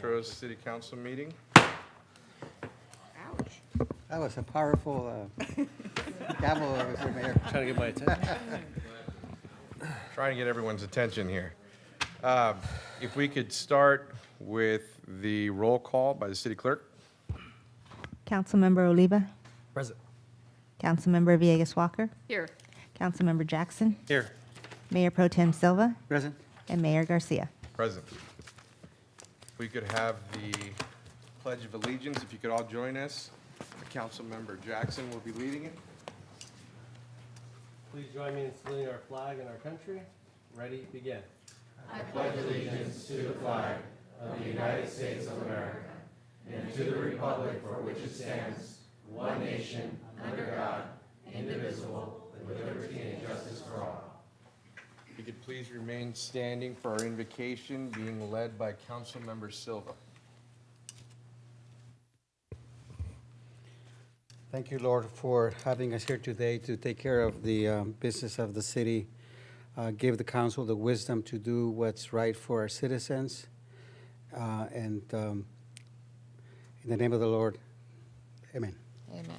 Centro's City Council meeting. That was a powerful gavel, Mr. Mayor. Trying to get my attention. Trying to get everyone's attention here. If we could start with the roll call by the city clerk. Councilmember Oliva, Present. Councilmember Villegas Walker, Here. Councilmember Jackson, Here. Mayor Pro Tem Silva, Present. and Mayor Garcia. Present. If we could have the Pledge of Allegiance, if you could all join us. Councilmember Jackson will be leading it. Please join me in saluting our flag and our country. Ready, begin. If you could please remain standing for our invocation being led by Councilmember Silva. Thank you, Lord, for having us here today to take care of the business of the city. Give the council the wisdom to do what's right for our citizens. And in the name of the Lord, amen. Amen.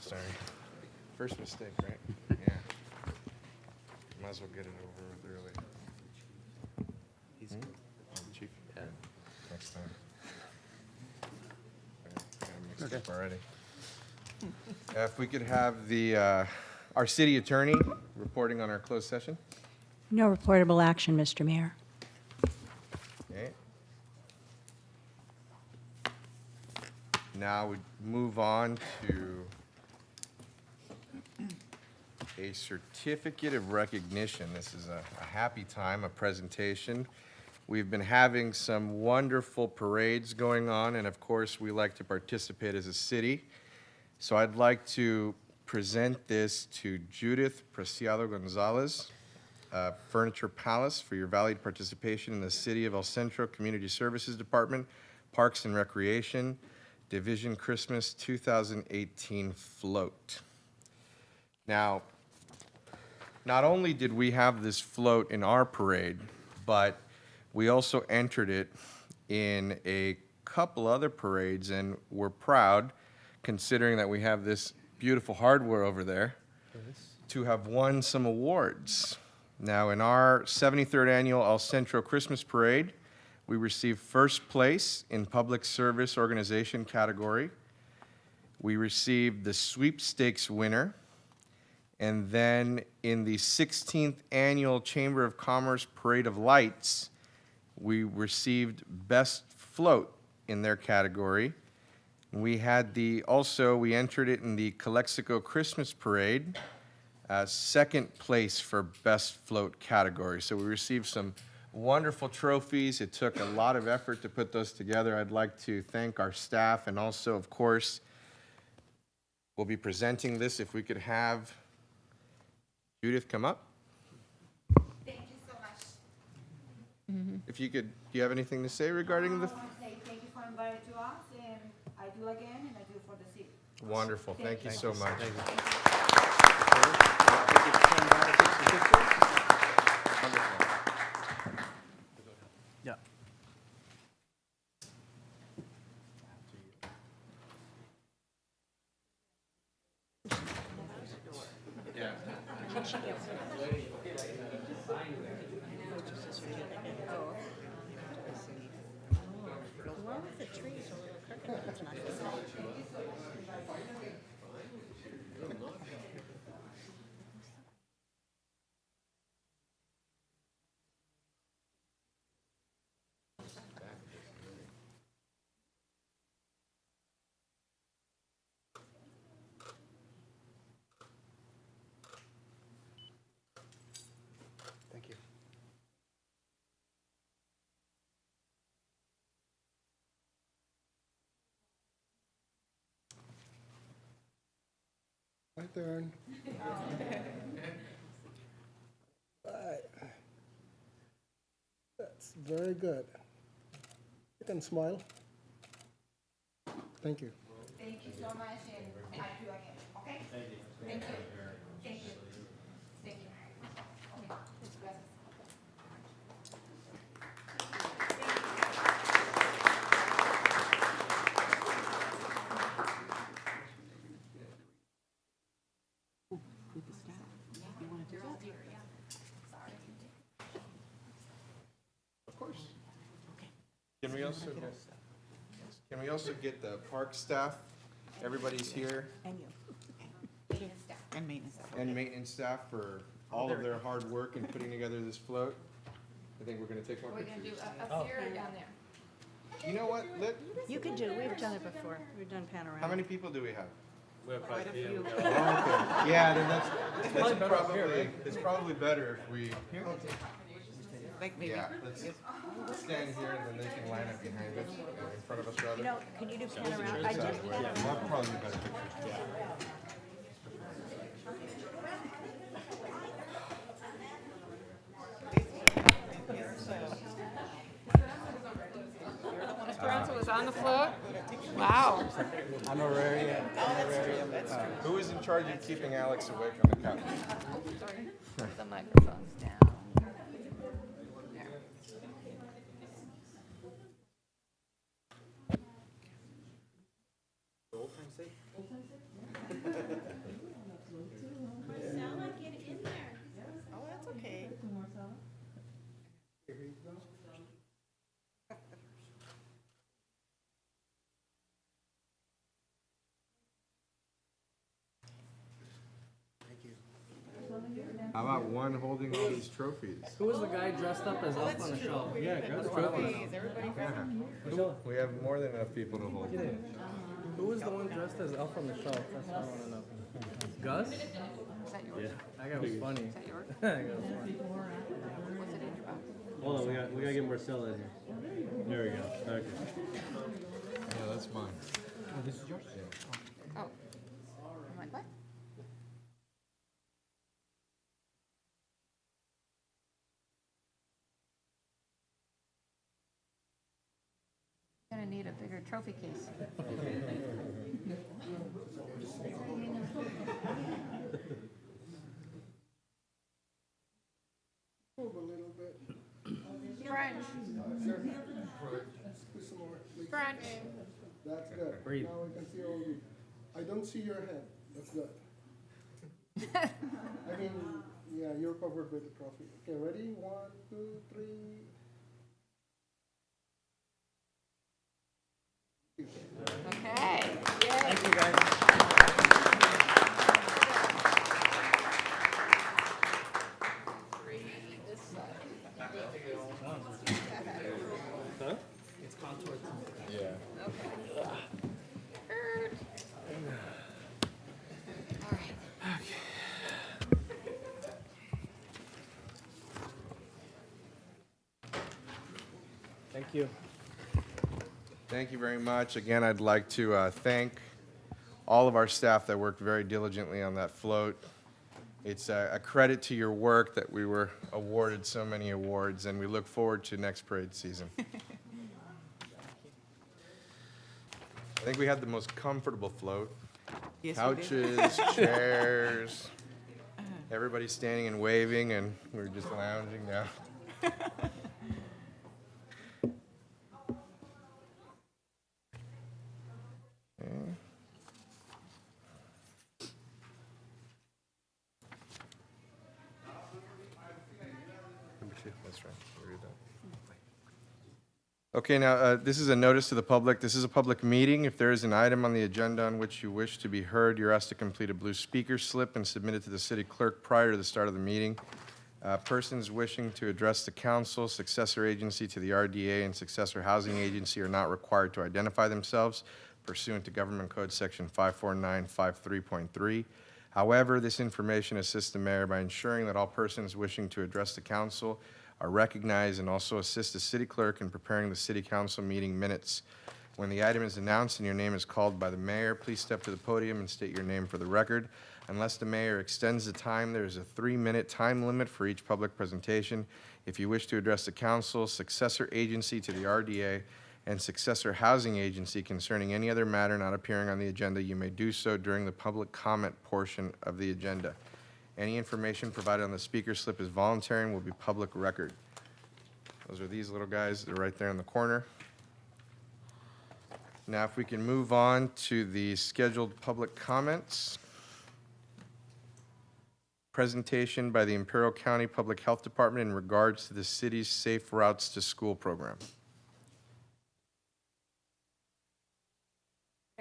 Sorry. First mistake, right? Yeah. Might as well get it over with early. Chief? Yeah. Next time. Got mixed up already. If we could have the, our city attorney reporting on our closed session. No reportable action, Mr. Mayor. Okay. Now we move on to a certificate of recognition. This is a happy time, a presentation. We've been having some wonderful parades going on, and of course, we like to participate as a city. So I'd like to present this to Judith Preciado Gonzalez, Furniture Palace, for your valued participation in the City of El Centro Community Services Department, Parks and Recreation, Division Christmas 2018 float. Now, not only did we have this float in our parade, but we also entered it in a couple other parades, and we're proud, considering that we have this beautiful hardware over there, to have won some awards. Now, in our 73rd annual El Centro Christmas Parade, we received first place in Public Service Organization category. We received the sweepstakes winner. And then in the 16th annual Chamber of Commerce Parade of Lights, we received best float in their category. We had we entered it in the Calexico Christmas Parade, second place for best float category. So we received some wonderful trophies. It took a lot of effort to put those together. I'd like to thank our staff, and also, of course, we'll be presenting this. If we could have Judith come up. Thank you so much. If you could, do you have anything to say regarding the? I want to say thank you for inviting to us, and I do again, and I do for the city. Wonderful, thank you so much. Yeah. Thank you. My turn. Right. That's very good. You can smile. Thank you. Thank you so much, and I do again, okay? Thank you. Thank you. Thank you. Thank you. Can we also get the park staff? Everybody's here, And you. And maintenance staff. and maintenance staff for all of their hard work in putting together this float. I think we're gonna take more pictures. down there. You know what, You could do, we've done it before. We've done panorama. how many people do we have? We have quite a few. Oh, okay. Yeah, then that's probably, it's probably better if we, Like maybe. yeah, let's stand here and then they can line up behind us, in front of us rather. You know, can you do panorama? I This just, side, yeah, that'd probably be better picture. Esperanza was on the float? Wow. Who is in charge of keeping Alex awake on the couch? The microphone's down. Oh, that's okay. How about one holding all these trophies? Who was the guy dressed up as Elf on the Shelf? Yeah, grab the trophy. Is everybody? We have more than enough people to hold. Who was the one dressed as Elf on the Shelf? That's what I want to know. Gus? Is that yours? Yeah. That guy was funny. Is that yours? That guy was funny. What's it in your box? Hold on, we gotta get Marcella in here. There we go. Okay. Yeah, that's mine. Oh. I'm like, what? Gonna need a bigger trophy case. Move a little bit. French, Squeeze some more. Please. French. That's good. Breathe. Now we can see all you. I don't see your head. That's good. I mean, yeah, you're covered with the trophy. Okay, ready? 1, 2, 3. Okay. Thank you, guys. Huh? Yeah. Thank you. Thank you very much. Again, I'd like to thank all of our staff that worked very diligently on that float. It's a credit to your work that we were awarded so many awards, and we look forward to next parade season. I think we had the most comfortable float. Yes, we did. Couches, chairs, everybody standing and waving, and we were just lounging down. Number 2, that's right. We read that. Okay, now, this is a notice to the public. This is a public meeting. If there is an item on the agenda on which you wish to be heard, you're asked to complete a blue speaker slip and submit it to the city clerk prior to the start of the meeting. Persons wishing to address the council, successor agency to the RDA, and successor housing agency are not required to identify themselves pursuant to Government Code Section 54953.3. However, this information assists the mayor by ensuring that all persons wishing to address the council are recognized and also assist the city clerk in preparing the city council meeting minutes. When the item is announced and your name is called by the mayor, please step to the podium and state your name for the record. Unless the mayor extends the time, there is a 3-minute time limit for each public presentation. If you wish to address the council, successor agency to the RDA, and successor housing agency concerning any other matter not appearing on the agenda, you may do so during the public comment portion of the agenda. Any information provided on the speaker slip is voluntary and will be public record. Those are these little guys. They're right there in the corner. Now, if we can move on to the scheduled public comments. Presentation by the Imperial County Public Health Department in regards to the city's Safe Routes to School program.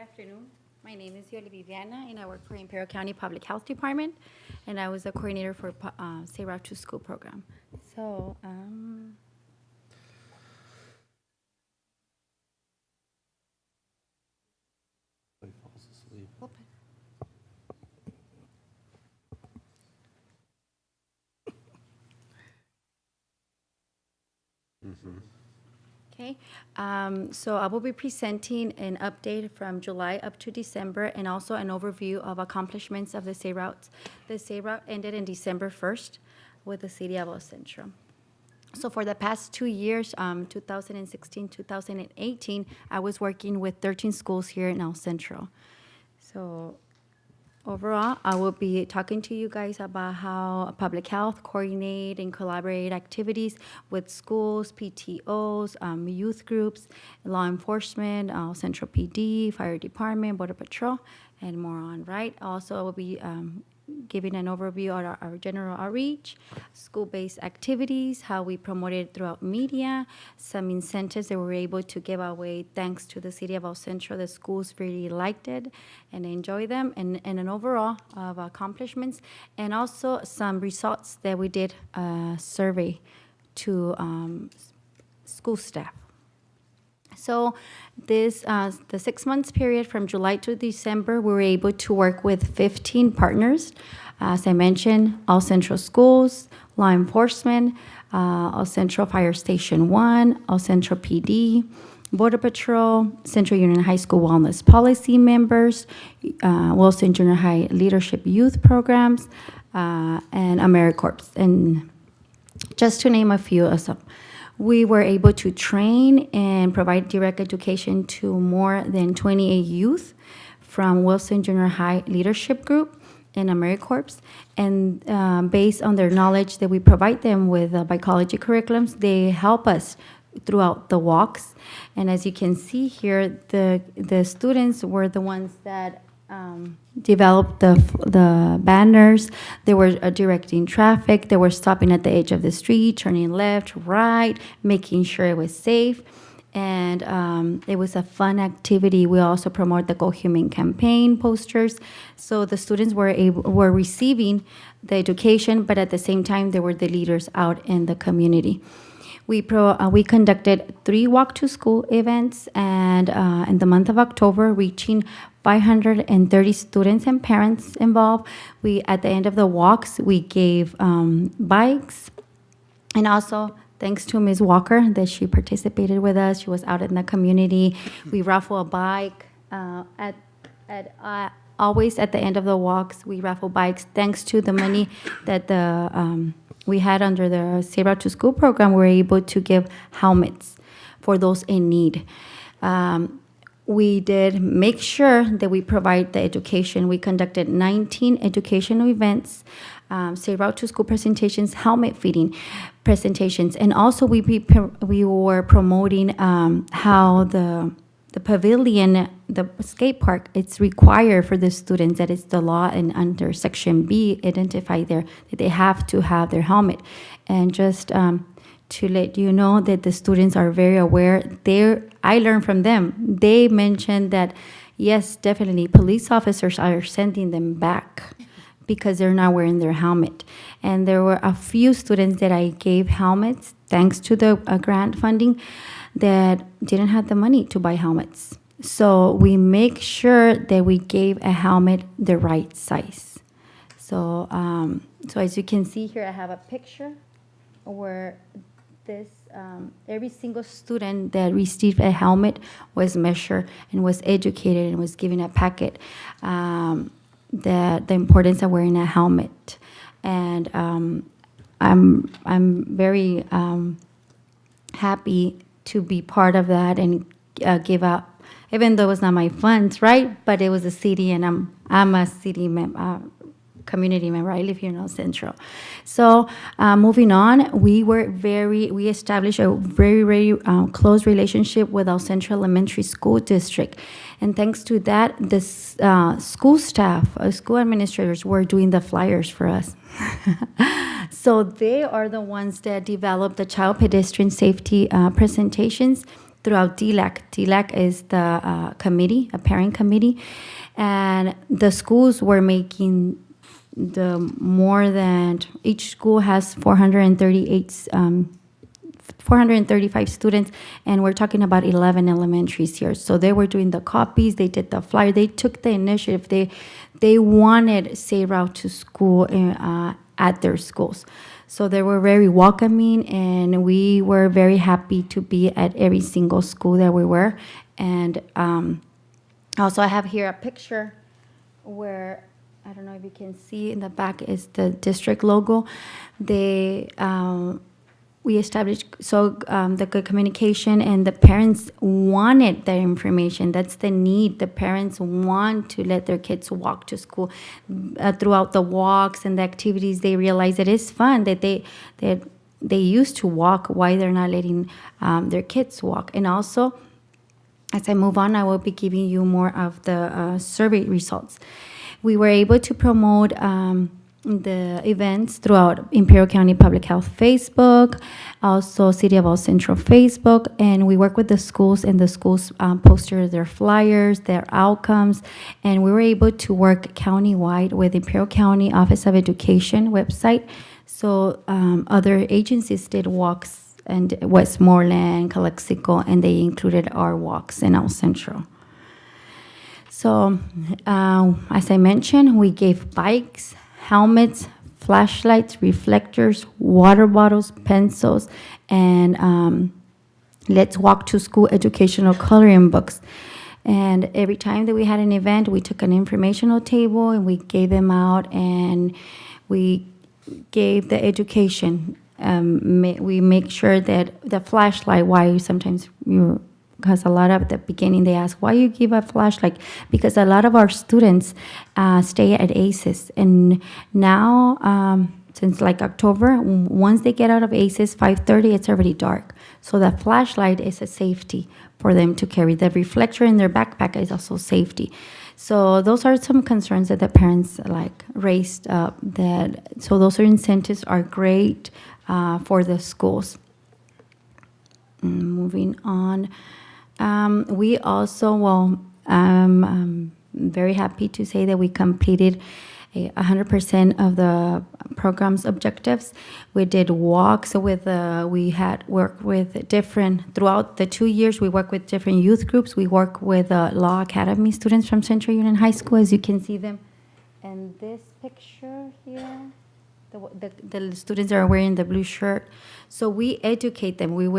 afternoon. My name is Yoli Viviana, and I work for Imperial County Public Health Department, and I was the coordinator for Say Route to School program. So, okay, so I will be presenting an update from July up to December and also an overview of accomplishments of the Say Route. The Say Route ended in December 1st with the city of El Centro. So for the past 2 years, 2016, 2018, I was working with 13 schools here in El Centro. So overall, I will be talking to you guys about how public health coordinate and collaborate activities with schools, PTOs, youth groups, law enforcement, Central PD, fire department, border patrol, and more on, right? Also, I will be giving an overview of our general outreach, school-based activities, how we promoted throughout media, some incentives that we were able to give away thanks to the city of El Centro. The schools really liked it and enjoyed them, and an overall of accomplishments, and also some results that we did a survey to school staff. So this, the 6 months period from July to December, we were able to work with 15 partners. As I mentioned, all Central Schools, law enforcement, all Central Fire Station 1, all Central PD, Border Patrol, Central Union High School Wellness Policy members, Wilson Junior High Leadership Youth Programs, and AmeriCorps. And just to name a few of some. We were able to train and provide direct education to more than 28 youth from Wilson Junior High Leadership Group and AmeriCorps. And based on their knowledge that we provide them with psychology curriculums, they help us throughout the walks. And as you can see here, the students were the ones that developed the banners. They were directing traffic. They were stopping at the edge of the street, turning left, right, making sure it was safe. And it was a fun activity. We also promote the Go Human campaign posters. So the students were receiving the education, but at the same time, they were the leaders out in the community. We conducted 3 walk to school events, and in the month of October, reaching 530 students and parents involved. At the end of the walks, we gave bikes, and also thanks to Ms. Walker that she participated with us. She was out in the community. We raffle a bike always at the end of the walks. We raffle bikes thanks to the money that we had under the Say Route to School program. We were able to give helmets for those in need. We did make sure that we provide the education. We conducted 19 educational events, Say Route to School presentations, helmet fitting presentations, and also we were promoting how the pavilion, the skate park, it's required for the students, that it's the law, and under Section B, identify that they have to have their helmet. And just to let you know that the students are very aware. I learned from them. They mentioned that, yes, definitely, police officers are sending them back because they're not wearing their helmet. And there were a few students that I gave helmets, thanks to the grant funding, that didn't have the money to buy helmets. So we make sure that we gave a helmet the right size. So, so as you can see here, I have a picture where this, every single student that received a helmet was measured and was educated and was given a packet, the importance of wearing a helmet. And I'm very happy to be part of that and give out, even though it was not my funds, right? But it was a city, and I'm a city community member. I live here in El Centro. So moving on, we established a very close relationship with El Centro Elementary School District. And thanks to that, the school staff, school administrators were doing the flyers for us. So they are the ones that developed the child pedestrian safety presentations throughout DLAC. DLAC is the committee, a parent committee, and the schools were making the more than, each school has 435 students, and we're talking about 11 elementaries here. So they were doing the copies, they did the flyer, they took the initiative. They wanted Say Route to school at their schools. So they were very welcoming, and we were very happy to be at every single school that we were. And also I have here a picture where, I don't know if you can see in the back is the district logo. We established, the good communication, and the parents wanted that information. That's the need. The parents want to let their kids walk to school. Throughout the walks and the activities, they realize it is fun, that they used to walk, why they're not letting their kids walk. And also, as I move on, I will be giving you more of the survey results. We were able to promote the events throughout Imperial County Public Health Facebook, also City of El Centro Facebook, and we work with the schools, and the schools posted their flyers, their outcomes, and we were able to work countywide with Imperial County Office of Education website. So other agencies did walks, and Westmoreland, Calexico, and they included our walks in El Centro. So as I mentioned, we gave bikes, helmets, flashlights, reflectors, water bottles, pencils, and Let's Walk to School educational coloring books. And every time that we had an event, we took an informational table and we gave them out, and we gave the education. We make sure that the flashlight, why sometimes you, because a lot of the beginning they ask, why you give a flashlight? Because a lot of our students stay at ACES, and now since like October, once they get out of ACES, 5:30, it's already dark. So the flashlight is a safety for them to carry. The reflector in their backpack is also safety. So those are some concerns that the parents raised up. So those incentives are great for the schools. Moving on. We also, I'm very happy to say that we completed 100% of the program's objectives. We did walks with, we had worked with throughout the 2 years, we worked with different youth groups. We work with Law Academy students from Central Union High School, as you can see them. And this picture here, the students are wearing the blue shirt. So we educate them. We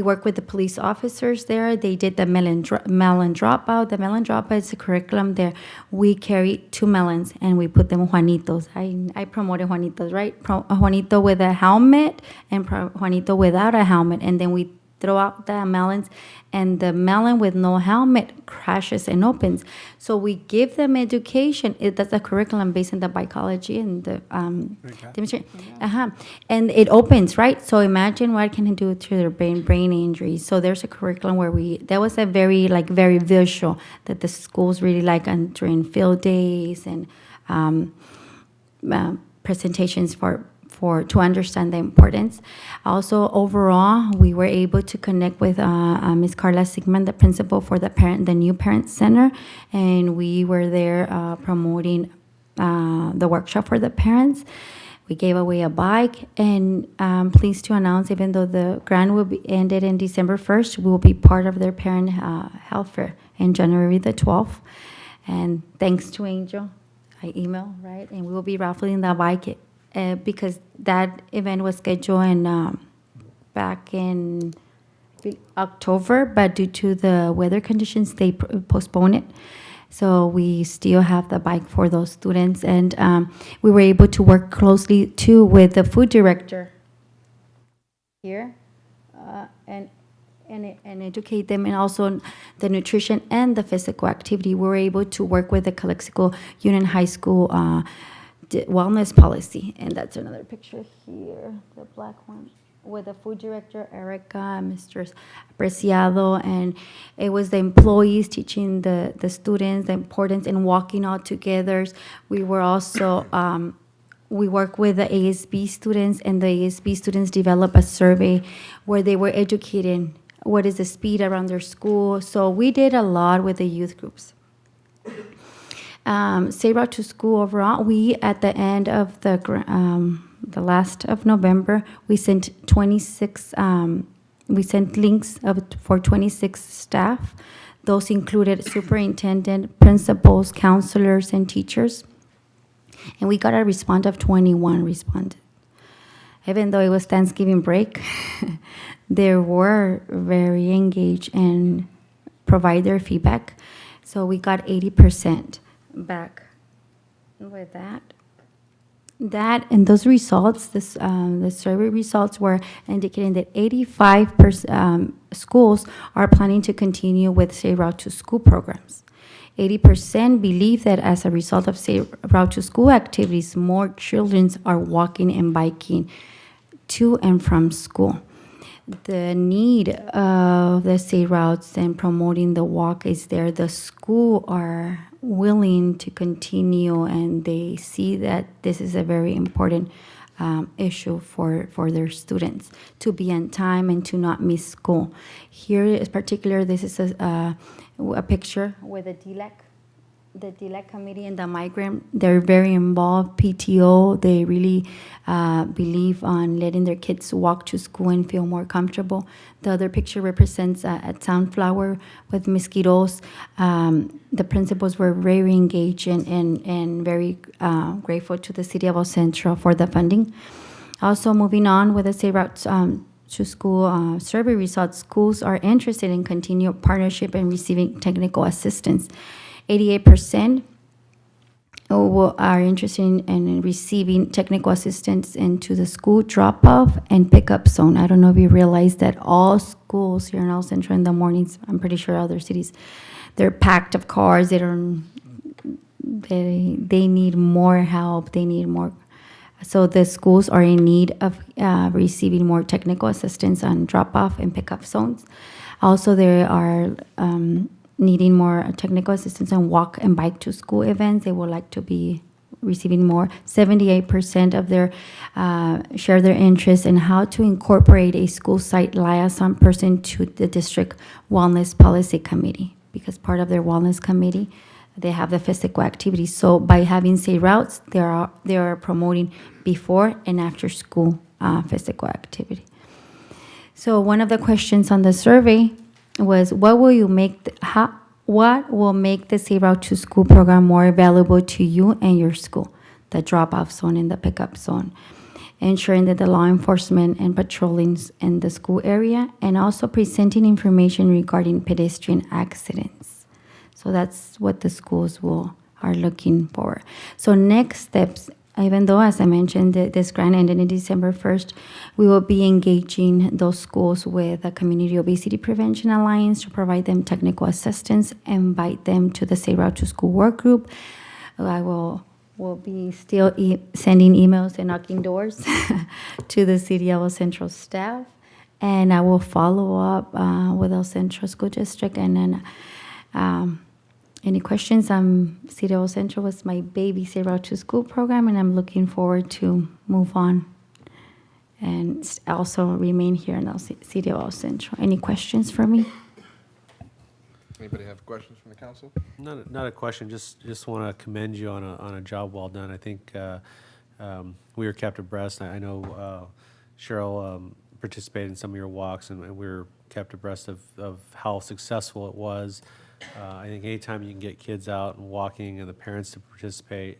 work with the police officers there. They did the melon dropout. The melon dropout is a curriculum there. We carry 2 melons and we put them Juanitos. I promoted Juanitos, right? Juanito with a helmet and Juanito without a helmet. And then we throw out the melons, and the melon with no helmet crashes and opens. So we give them education. That's a curriculum based on the biology and the demonstration. And it opens, right? So imagine what can it do to their brain injuries. So there's a curriculum where that was a very visual that the schools really like during field days and presentations to understand the importance. Also, overall, we were able to connect with Ms. Carla Sigman, the principal for the new parent center, and we were there promoting the workshop for the parents. We gave away a bike, and pleased to announce, even though the grant will be ended in December 1st, we will be part of their parent health fair in January the 12th. And thanks to Angel, I email, right? And we will be raffling the bike because that event was scheduled back in October, but due to the weather conditions, they postponed it. So we still have the bike for those students, and we were able to work closely too with the food director here, and educate them, and also the nutrition and the physical activity. We were able to work with the Calexico Union High School wellness policy, and that's another picture here, the black one, with the food director, Erica, Mr. Preciado, and it was the employees teaching the students the importance in walking all together. We were also, we work with the ASB students, and the ASB students developed a survey where they were educating what is the speed around their school. So we did a lot with the youth groups. Say Route to School overall, we, at the end of the last of November, we sent 26, we sent links for 26 staff. Those included superintendent, principals, counselors, and teachers. And we got a response of 21 responded. Even though it was Thanksgiving break, they were very engaged and provide their feedback. So we got 80% back with that. That and those results, the survey results were indicating that 85% schools are planning to continue with Say Route to School programs. 80% believe that as a result of Say Route to School activities, more children are walking and biking to and from school. The need of the Say Routes and promoting the walk is there. The school are willing to continue, and they see that this is a very important issue for their students to be on time and to not miss school. Here is particular, this is a picture with the DLEC committee and the migrant. They're very involved, PTO. They really believe on letting their kids walk to school and feel more comfortable. The other picture represents a sunflower with mosquitoes. The principals were very engaged and very grateful to the city of El Centro for the funding. Also, moving on with the Say Route to School survey results, schools are interested in continued partnership and receiving technical assistance. 88% are interested in receiving technical assistance into the school drop-off and pickup zone. I don't know if you realize that all schools here in El Centro in the mornings, I'm pretty sure other cities, they're packed of cars. They need more help. They need more. So the schools are in need of receiving more technical assistance on drop-off and pickup zones. Also, they are needing more technical assistance on walk and bike to school events. They would like to be receiving more. 78% of their share their interest in how to incorporate a school site liaison person to the district wellness policy committee, because part of their wellness committee, they have the physical activities. So by having Say Routes, they are promoting before and after school physical activity. So one of the questions on the survey was, what will make the Say Route to School program more valuable to you and your school? The drop-off zone and the pickup zone. Ensuring that the law enforcement and patrolling in the school area, and also presenting information regarding pedestrian accidents. So that's what the schools are looking for. So next steps, even though, as I mentioned, this grant ended in December 1st, we will be engaging those schools with the Community Obesity Prevention Alliance to provide them technical assistance, invite them to the Say Route to School work group. I will be still sending emails and knocking doors to the City of El Centro staff, and I will follow up with El Centro School District, and then any questions? City of El Centro was my baby Say Route to School program, and I'm looking forward to move on and also remain here in the City of El Centro. Any questions for me? Anybody have questions from the council? Not a question, just want to commend you on a job well done. I think we were kept abreast. I know Cheryl participated in some of your walks, and we were kept abreast of how successful it was. I think anytime you can get kids out and walking and the parents to participate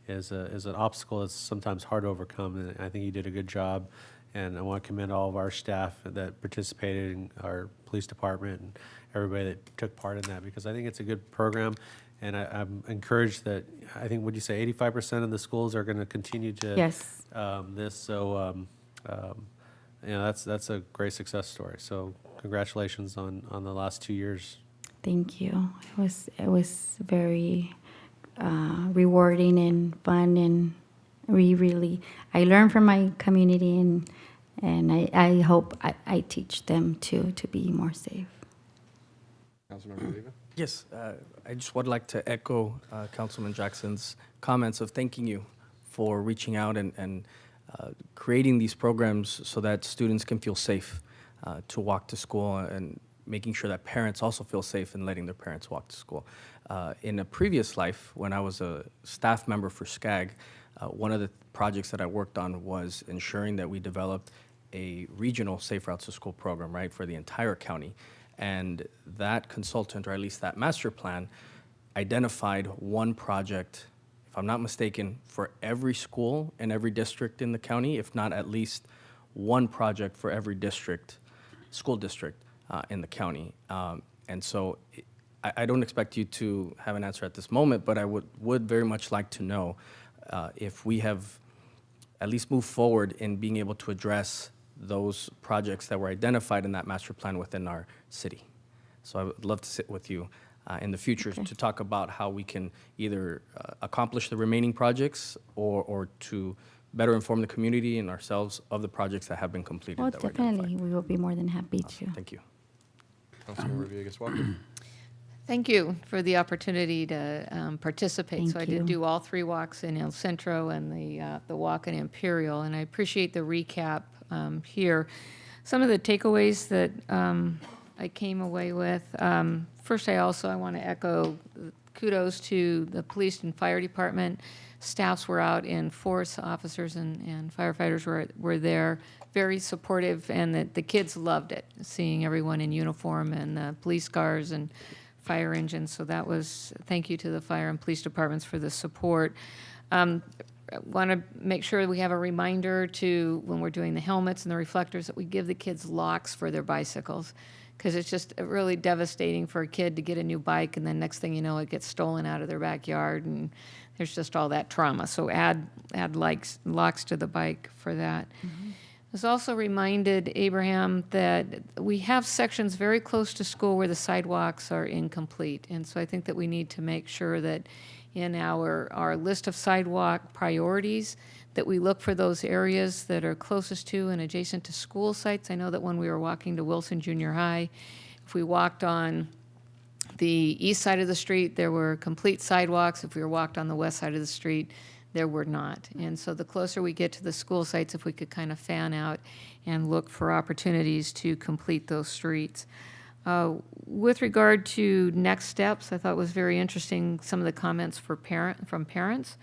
is an obstacle that's sometimes hard to overcome, and I think you did a good job. And I want to commend all of our staff that participated, in our police department and everybody that took part in that, because I think it's a good program. And I'm encouraged that, I think, would you say 85% of the schools are going to continue to Yes. this? So, that's a great success story. So congratulations on the last 2 years. Thank you. It was very rewarding and fun, and I learned from my community, and I hope I teach them to be more safe. Councilmember Oliva? Yes, I just would like to echo Councilman Jackson's comments of thanking you for reaching out and creating these programs so that students can feel safe. to walk to school and making sure that parents also feel safe in letting their parents walk to school. In a previous life, when I was a staff member for SCAG, one of the projects that I worked on was ensuring that we developed a regional Safe Routes to School program, right, for the entire county. And that consultant, or at least that master plan, identified one project, if I'm not mistaken, for every school and every district in the county, if not at least one project for every district, school district in the county. And so I don't expect you to have an answer at this moment, but I would very much like to know if we have at least moved forward in being able to address those projects that were identified in that master plan within our city. So I would love to sit with you in the future to talk about how we can either accomplish the remaining projects or to better inform the community and ourselves of the projects that have been completed. Well, that were definitely, identified. we will be more than happy to. Thank you. Councilmember Villegas-Walker. Thank you for the opportunity to participate. So I Thank you. did do all 3 walks in El Centro and the walk in Imperial, and I appreciate the recap here. Some of the takeaways that I came away with. First, I want to echo kudos to the police and fire department. Staffs were out in force, officers and firefighters were there, very supportive, and the kids loved it, seeing everyone in uniform and the police cars and fire engines. So that was, thank you to the fire and police departments for the support. I want to make sure we have a reminder to, when we're doing the helmets and the reflectors, that we give the kids locks for their bicycles, because it's just really devastating for a kid to get a new bike and then next thing you know, it gets stolen out of their backyard, and there's just all that trauma. So add locks to the bike for that. I was also reminded, Abraham, that we have sections very close to school where the sidewalks are incomplete. And so I think that we need to make sure that in our list of sidewalk priorities, that we look for those areas that are closest to and adjacent to school sites. I know that when we were walking to Wilson Junior High, if we walked on the east side of the street, there were complete sidewalks. If we were walked on the west side of the street, there were not. And so the closer we get to the school sites, if we could kind of fan out and look for opportunities to complete those streets. With regard to next steps, I thought was very interesting some of the comments from parents.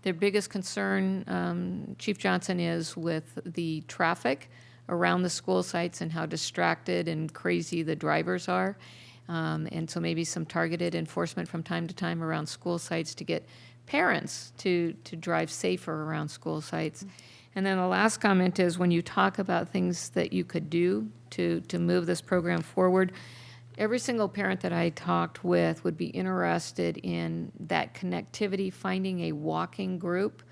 Their biggest concern, Chief Johnson, is with the traffic around the school sites and how distracted and crazy the drivers are. And so maybe some targeted enforcement from time to time around school sites to get parents to drive safer around school sites. And then the last comment is, when you talk about things that you could do to move this program forward, every single parent that I talked with would be interested in that connectivity, finding a walking group.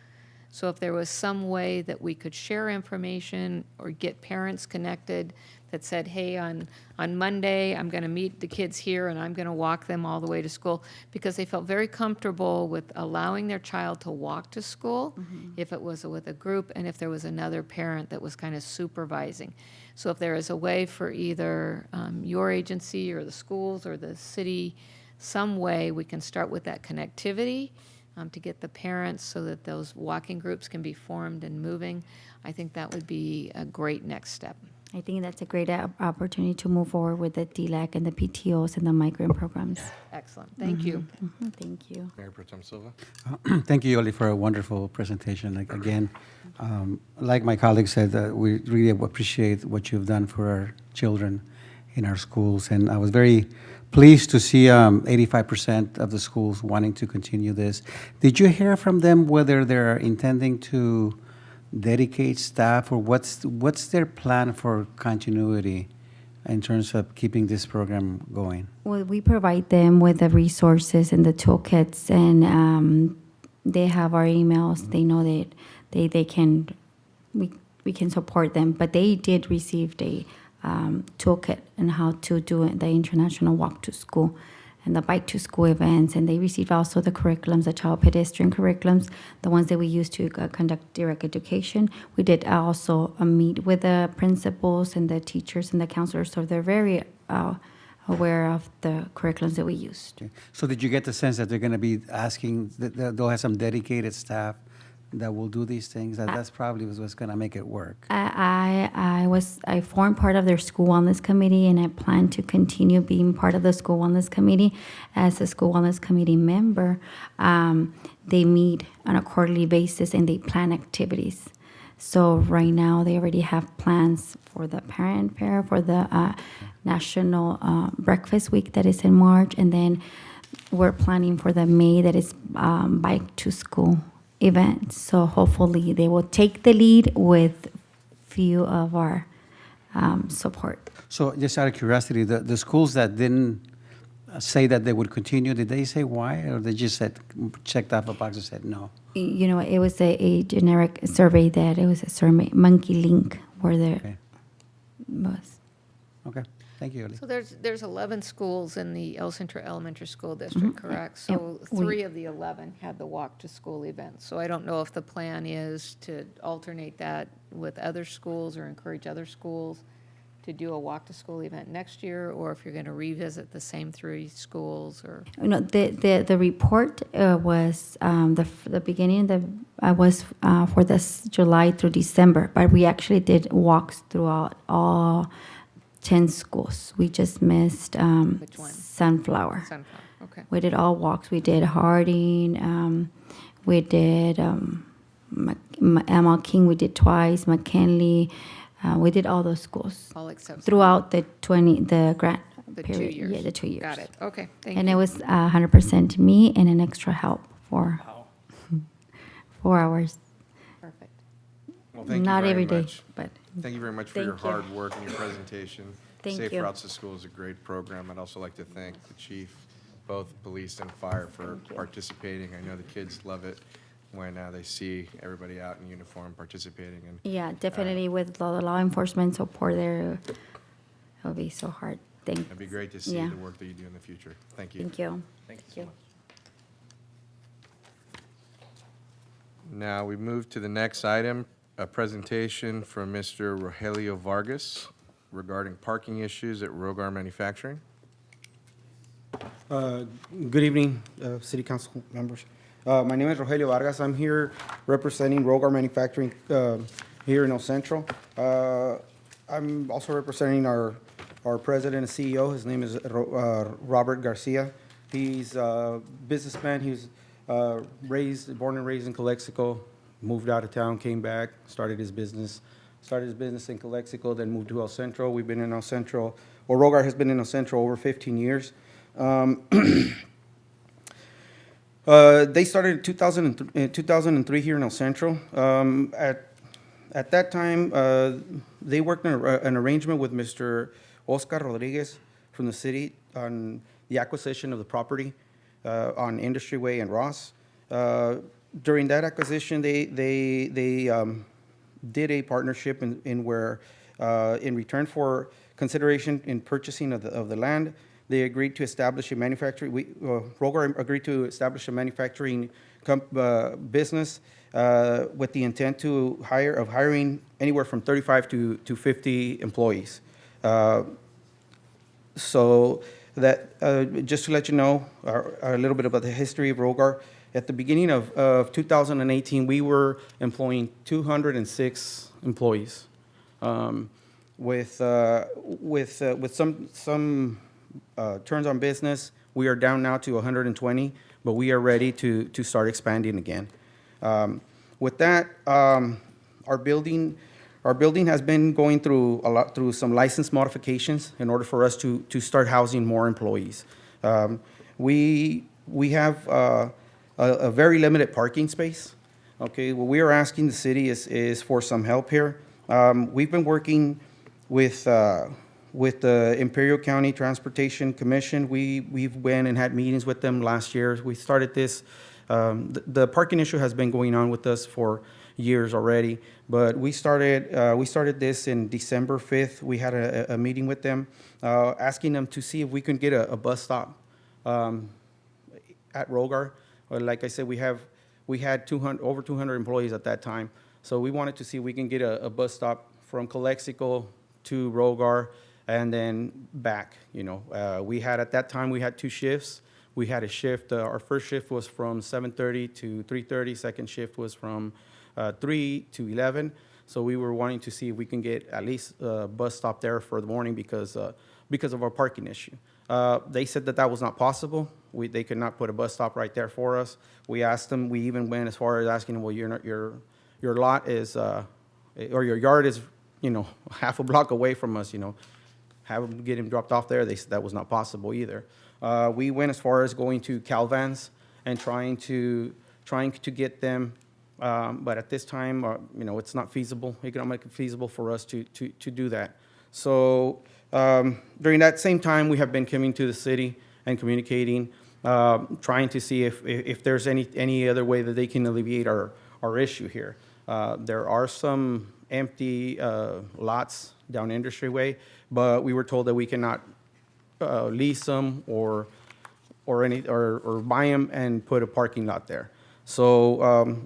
So if there was some way that we could share information or get parents connected that said, hey, on Monday, I'm going to meet the kids here and I'm going to walk them all the way to school, because they felt very comfortable with allowing their child to walk to school if it was with a group and if there was another parent that was kind of supervising. So if there is a way for either your agency or the schools or the city, some way we can start with that connectivity to get the parents so that those walking groups can be formed and moving, I think that would be a great next step. I think that's a great opportunity to move forward with the DLAC and the PTOs and the migrant programs. Excellent. Thank you. Thank you. Mayor Pro Tem Silva. Thank you, Yoli, for a wonderful presentation. Again, like my colleague said, we really appreciate what you've done for our children in our schools. And I was very pleased to see 85% of the schools wanting to continue this. Did you hear from them whether they're intending to dedicate staff, or what's their plan for continuity in terms of keeping this program going? Well, we provide them with the resources and the toolkits, and they have our emails. They know that they can, we can support them. But they did receive a toolkit on how to do the international walk to school and the bike to school events, and they received also the curriculums, the child pedestrian curriculums, the ones that we use to conduct direct education. We did also meet with the principals and the teachers and the counselors, so they're very aware of the curriculums that we used. Okay. So did you get the sense that they're going to be asking, that they'll have some dedicated staff that will do these things? That's probably what's going to make it work. I formed part of their school wellness committee, and I plan to continue being part of the school wellness committee. As a school wellness committee member, they meet on a quarterly basis and they plan activities. So right now, they already have plans for the parent fair, for the National Breakfast Week that is in March, and then we're planning for the May that is Bike to School event. So hopefully, they will take the lead with few of our support. So just out of curiosity, the schools that didn't say that they would continue, did they say why? Or they just said, checked off a box and said no? You know, it was a generic survey that it was a survey, Monkey Link, where there Okay. was. Okay, thank you, Eli. So there's 11 schools in the El Centro Elementary School District, correct? So And we- 3 of the 11 had the walk-to-school event. So I don't know if the plan is to alternate that with other schools or encourage other schools to do a walk-to-school event next year, or if you're going to revisit the same 3 schools, or? No, the report was the beginning was for this July through December, but we actually did walks throughout all 10 schools. We just missed Which one? Sunflower. Sunflower, okay. We did all walks. We did Harding. We did Emma King. We did twice. McKinley. We did all those schools All except throughout the grant the 2 period. years. Yeah, the 2 years. Got it, okay, thank And you. it was 100% me and an extra help for 4 hours. Perfect. Well, thank you Not very every day, much. but Thank you very much for your Thank you. hard work and your presentation. Thank Safe you. Routes to School is a great program. I'd also like to thank the chief, both police and fire, for participating. I know the kids love it when they see everybody out in uniform participating. And yeah, definitely with the law enforcement support there, it'll be so hard. it'd be great to see Yeah. the work that you do in the future. Thank you. Thank you. Thank you so much. Now, we move to the next item, a presentation from Mr. Rogelio Vargas regarding parking issues at Rogar Manufacturing. Good evening, City Council members. My name is Rogelio Vargas. I'm here representing Rogar Manufacturing here in El Centro. I'm also representing our president and CEO. His name is Robert Garcia. He's a businessman. He's born and raised in Calexico, moved out of town, came back, started his business in Calexico, then moved to El Centro. We've been in El Centro, or Rogar has been in El Centro over 15 years. They started in 2003 here in El Centro. At that time, they worked in an arrangement with Mr. Oscar Rodriguez from the city on the acquisition of the property on Industry Way and Ross. During that acquisition, they did a partnership in where, in return for consideration in purchasing of the land, they agreed to establish a manufacturing. Rogar agreed to establish a manufacturing business with the intent of hiring anywhere from 35 to 50 employees. So that just to let you know a little bit about the history of Rogar. At the beginning of 2018, we were employing 206 employees. With some turns on business, we are down now to 120, but we are ready to start expanding again. With that, our building has been going through some license modifications in order for us to start housing more employees. We have a very limited parking space. Okay, what we are asking the city is for some help here. We've been working with the Imperial County Transportation Commission. We've went and had meetings with them last year. We started this. The parking issue has been going on with us for years already, but we started this in December 5th. We had a meeting with them, asking them to see if we can get a bus stop at Rogar. Like I said, we had over 200 employees at that time, so we wanted to see if we can get a bus stop from Calexico to Rogar and then back. You know, at that time we had 2 shifts. We had a shift. Our first shift was from 7:30 to 3:30. Second shift was from 3 to 11. So we were wanting to see if we can get at least a bus stop there for the morning because of our parking issue. They said that was not possible. They could not put a bus stop right there for us. We asked them. We even went as far as asking them, well, your lot is, or your yard is, half a block away from us, have them get him dropped off there. They said that was not possible either. We went as far as going to Calvans and trying to get them, but at this time, it's not feasible, economically feasible for us to do that. So during that same time, we have been coming to the city and communicating, trying to see if there's any other way that they can alleviate our issue here. There are some empty lots down Industry Way, but we were told that we cannot lease them or buy them and put a parking lot there. So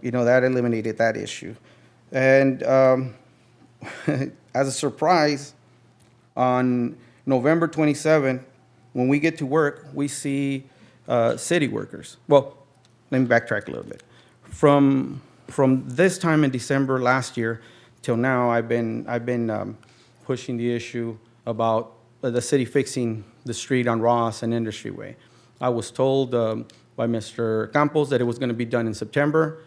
that eliminated that issue. And as a surprise, on November 27th, when we get to work, we see city workers. Well, let me backtrack a little bit. From this time in December last year till now, I've been pushing the issue about the city fixing the street on Ross and Industry Way. I was told by Mr. Campos that it was going to be done in September.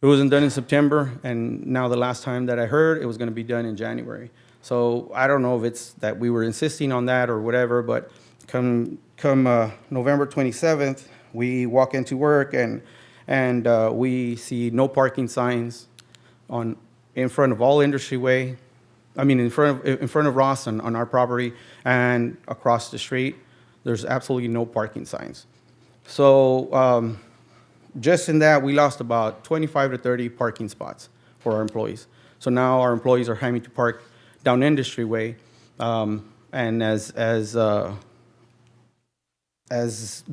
It wasn't done in September, and now the last time that I heard, it was going to be done in January. So I don't know if it's that we were insisting on that or whatever, but come November 27th, we walk into work and we see no parking signs in front of all Industry Way. I mean, in front of Ross on our property and across the street, there's absolutely no parking signs. So just in that, we lost about 25 to 30 parking spots for our employees. So now our employees are having to park down Industry Way, and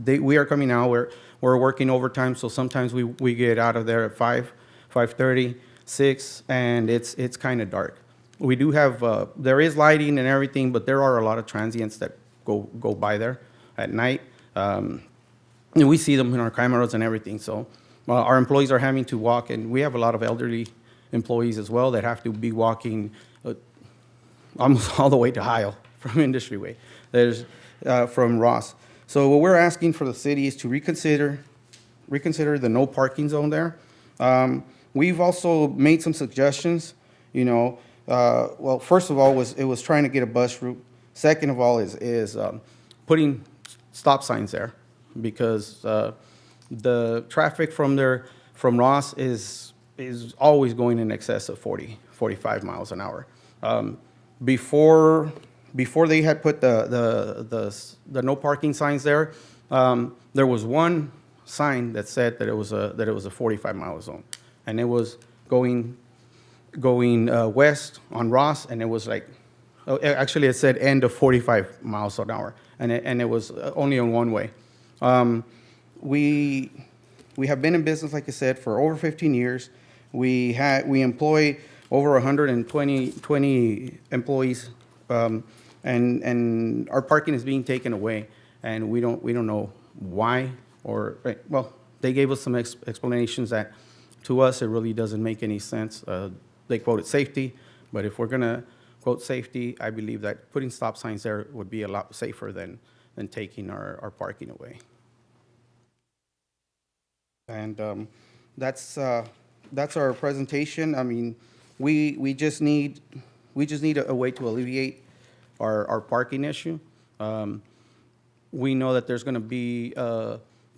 we are coming out, we're working overtime. So sometimes we get out of there at 5:30, 6, and it's kind of dark. We do have there is lighting and everything, but there are a lot of transients that go by there at night. And we see them in our cameras and everything. So our employees are having to walk, and we have a lot of elderly employees as well that have to be walking almost all the way to Heil from Industry Way. There's from Ross. So what we're asking for the city is to reconsider the no parking zone there. We've also made some suggestions. Well, first of all, it was trying to get a bus route. Second of all, is putting stop signs there, because the traffic from Ross is always going in excess of 40, 45 miles an hour. Before they had put the no parking signs there, there was one sign that said that it was a 45 mile zone, and it was going west on Ross, and it was like, actually it said end of 45 miles an hour, and it was only on one way. We have been in business, like I said, for over 15 years. We employ over 120 employees, and our parking is being taken away, and we don't know why, or well, they gave us some explanations that to us it really doesn't make any sense. They quoted safety, but if we're gonna quote safety, I believe that putting stop signs there would be a lot safer than taking our parking away. And that's our presentation. I mean, we just need a way to alleviate our parking issue. We know that there's going to be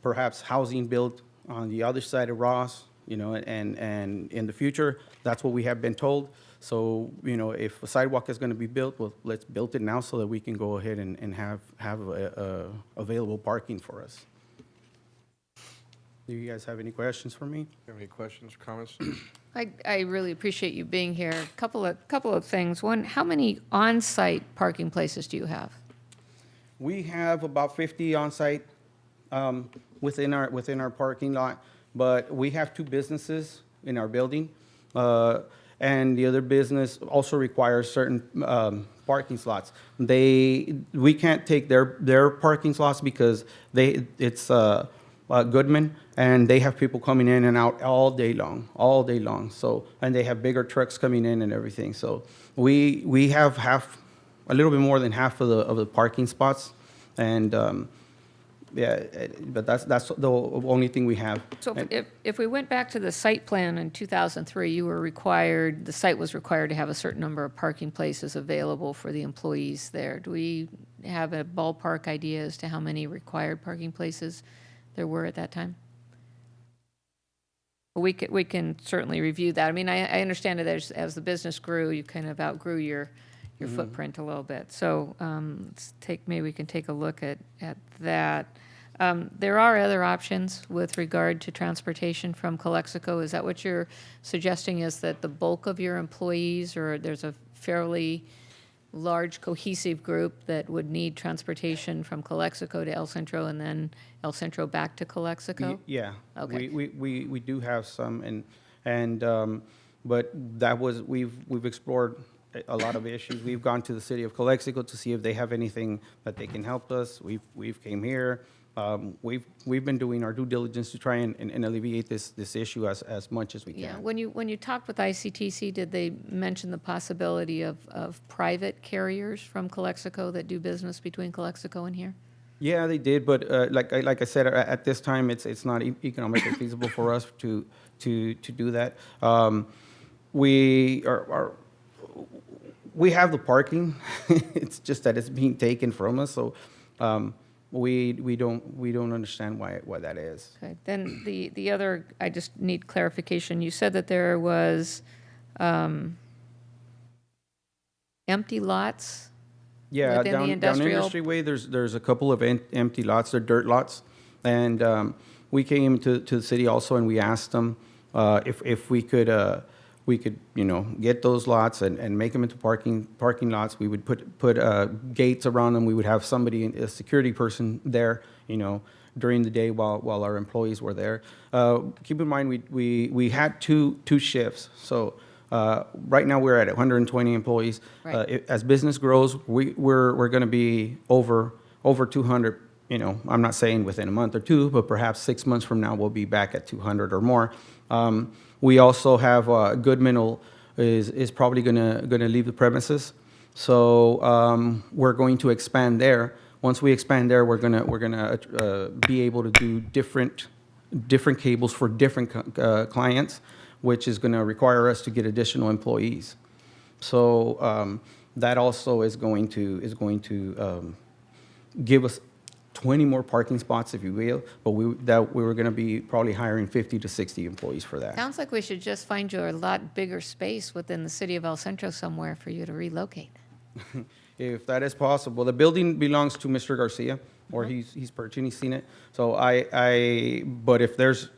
perhaps housing built on the other side of Ross, and in the future, that's what we have been told. So, if a sidewalk is going to be built, well, let's build it now so that we can go ahead and have available parking for us. Do you guys have any questions for me? Do you have any questions or comments? I really appreciate you being here. Couple of things. One, how many on-site parking places do you have? We have about 50 on-site within our parking lot, but we have 2 businesses in our building, and the other business also requires certain parking slots. We can't take their parking slots because it's Goodman, and they have people coming in and out all day long. So, and they have bigger trucks coming in and everything. So we have a little bit more than half of the parking spots, and yeah, but that's the only thing we have. So if we went back to the site plan in 2003, the site was required to have a certain number of parking places available for the employees there. Do we have a ballpark idea as to how many required parking places there were at that time? We can certainly review that. I mean, I understand that as the business grew, you kind of outgrew your footprint a little bit. So maybe we can take a look at that. There are other options with regard to transportation from Calexico. Is that what you're suggesting, is that the bulk of your employees, or there's a fairly large cohesive group that would need transportation from Calexico to El Centro and then El Centro back to Calexico? Yeah. Okay. We do have some, but we've explored a lot of issues. We've gone to the city of Calexico to see if they have anything that they can help us. We've came here. We've been doing our due diligence to try and alleviate this issue as much as we can. Yeah, when you talked with ICTC, did they mention the possibility of private carriers from Calexico that do business between Calexico and here? Yeah, they did, but like I said, at this time, it's not economically feasible for us to do that. We have the parking. It's just that it's being taken from us. So we don't understand why that is. Okay, then the other, I just need clarification. You said that there was empty lots? Yeah, Within the down industrial- Industry Way, there's a couple of empty lots. They're dirt lots, and we came to the city also, and we asked them if we could get those lots and make them into parking lots. We would put gates around them. We would have a security person there, during the day while our employees were there. Keep in mind, we had two shifts, so. Right now, we're at 120 employees. Right. As business grows, we're going to be over 200. I'm not saying within a month or two, but perhaps 6 months from now, we'll be back at 200 or more. We also have Goodman is probably going to leave the premises, so we're going to expand there. Once we expand there, we're gonna be able to do different cables for different clients, which is going to require us to get additional employees. So that also is going to give us 20 more parking spots, if you will, but we were going to be probably hiring 50 to 60 employees for that. Sounds like we should just find you a lot bigger space within the city of El Centro somewhere for you to relocate. If that is possible. The building belongs to Mr. Garcia, or he's purchasing, he's seen it. So but if there's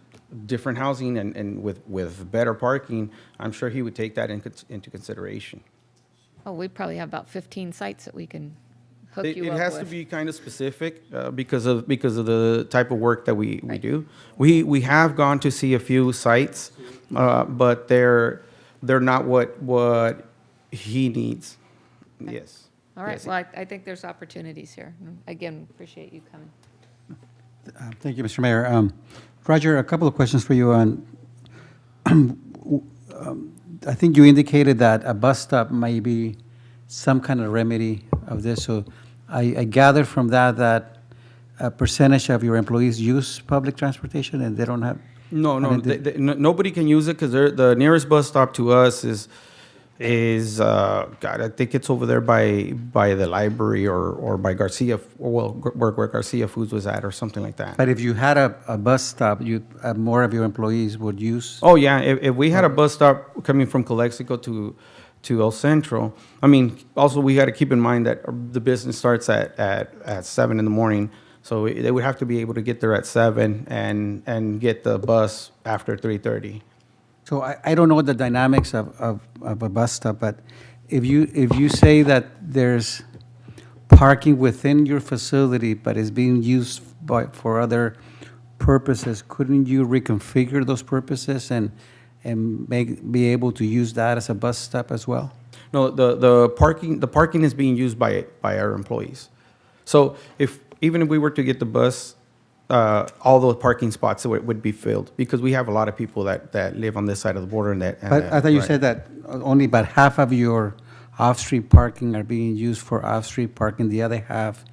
different housing and with better parking, I'm sure he would take that into consideration. Oh, we probably have about 15 sites that we can hook It you up with. has to be kind of specific because of the type of work that we do. We have gone to see a few sites, but they're not what he needs. Yes. All right, Yes. well, I think there's opportunities here. Again, appreciate you coming. Thank you, Mr. Mayor. Roger, a couple of questions for you on, I think you indicated that a bus stop may be some kind of remedy of this. So I gather from that a percentage of your employees use public transportation and they don't have? No, nobody can use it because the nearest bus stop to us is God, I think it's over there by the library or by Garcia, where Garcia Foods was at, or something like that. But if you had a bus stop, more of your employees would use? Oh yeah, if we had a bus stop coming from Calexico to El Centro, I mean, also we got to keep in mind that the business starts at 7 in the morning, so they would have to be able to get there at 7 and get the bus after 3:30. So I don't know the dynamics of a bus stop, but if you say that there's parking within your facility, but is being used for other purposes, couldn't you reconfigure those purposes and be able to use that as a bus stop as well? No, the parking is being used by our employees. So even if we were to get the bus, all those parking spots would be filled, because we have a lot of people that live on this side of the border and that. But I thought you said that only about half of your off-street parking are being used for off-street parking, the other half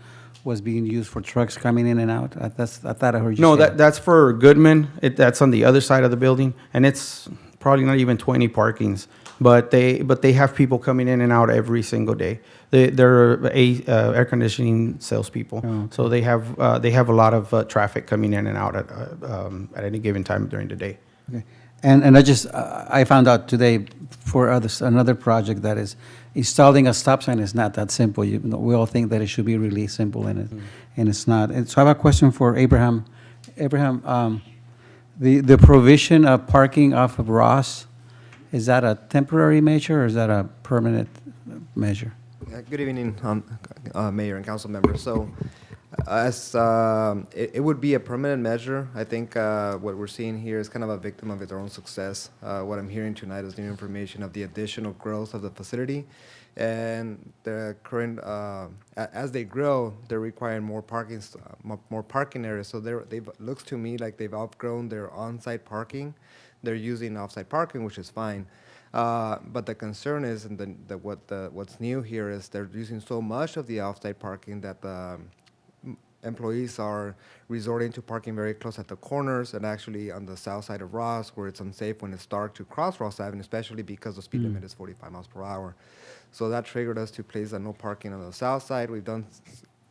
was being used for trucks coming in and out? I thought I heard you say No, that. that's for Goodman. That's on the other side of the building, and it's probably not even 20 parkings. But they have people coming in and out every single day. They're air conditioning salespeople, Oh, okay. so they have a lot of traffic coming in and out at any given time during the day. Okay. And I found out today for another project that is installing a stop sign is not that simple. We all think that it should be really simple, and it's not. And so I have a question for Abraham. Abraham, the provision of parking off of Ross, is that a temporary measure or is that a permanent measure? Good evening, Mayor and council members. So, it would be a permanent measure. I think what we're seeing here is kind of a victim of its own success. What I'm hearing tonight is new information of the additional growth of the facility, and the current as they grow, they're requiring more parking areas. So looks to me like they've outgrown their on-site parking. They're using off-site parking, which is fine. But the concern is, and what's new here is they're using so much of the off-site parking that the employees are resorting to parking very close at the corners and actually on the south side of Ross, where it's unsafe when it's dark to cross Ross Avenue, especially because the speed limit is 45 miles per hour. So that triggered us to place a no parking on the south side. We've done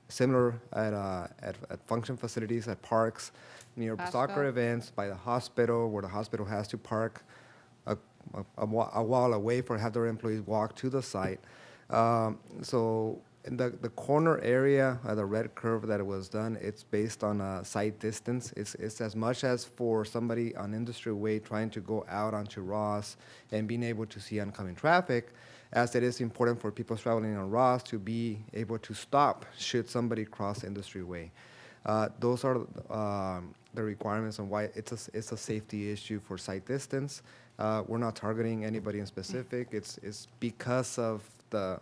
similar at function facilities, at parks, near soccer events, by the hospital, where the hospital has to park a wall away for have their employees walk to the site. So in the corner area, the red curve that it was done, it's based on site distance. It's as much as for somebody on Industry Way trying to go out onto Ross and being able to see oncoming traffic, as it is important for people traveling on Ross to be able to stop should somebody cross Industry Way. Those are the requirements on why it's a safety issue for site distance. We're not targeting anybody in specific. It's because of the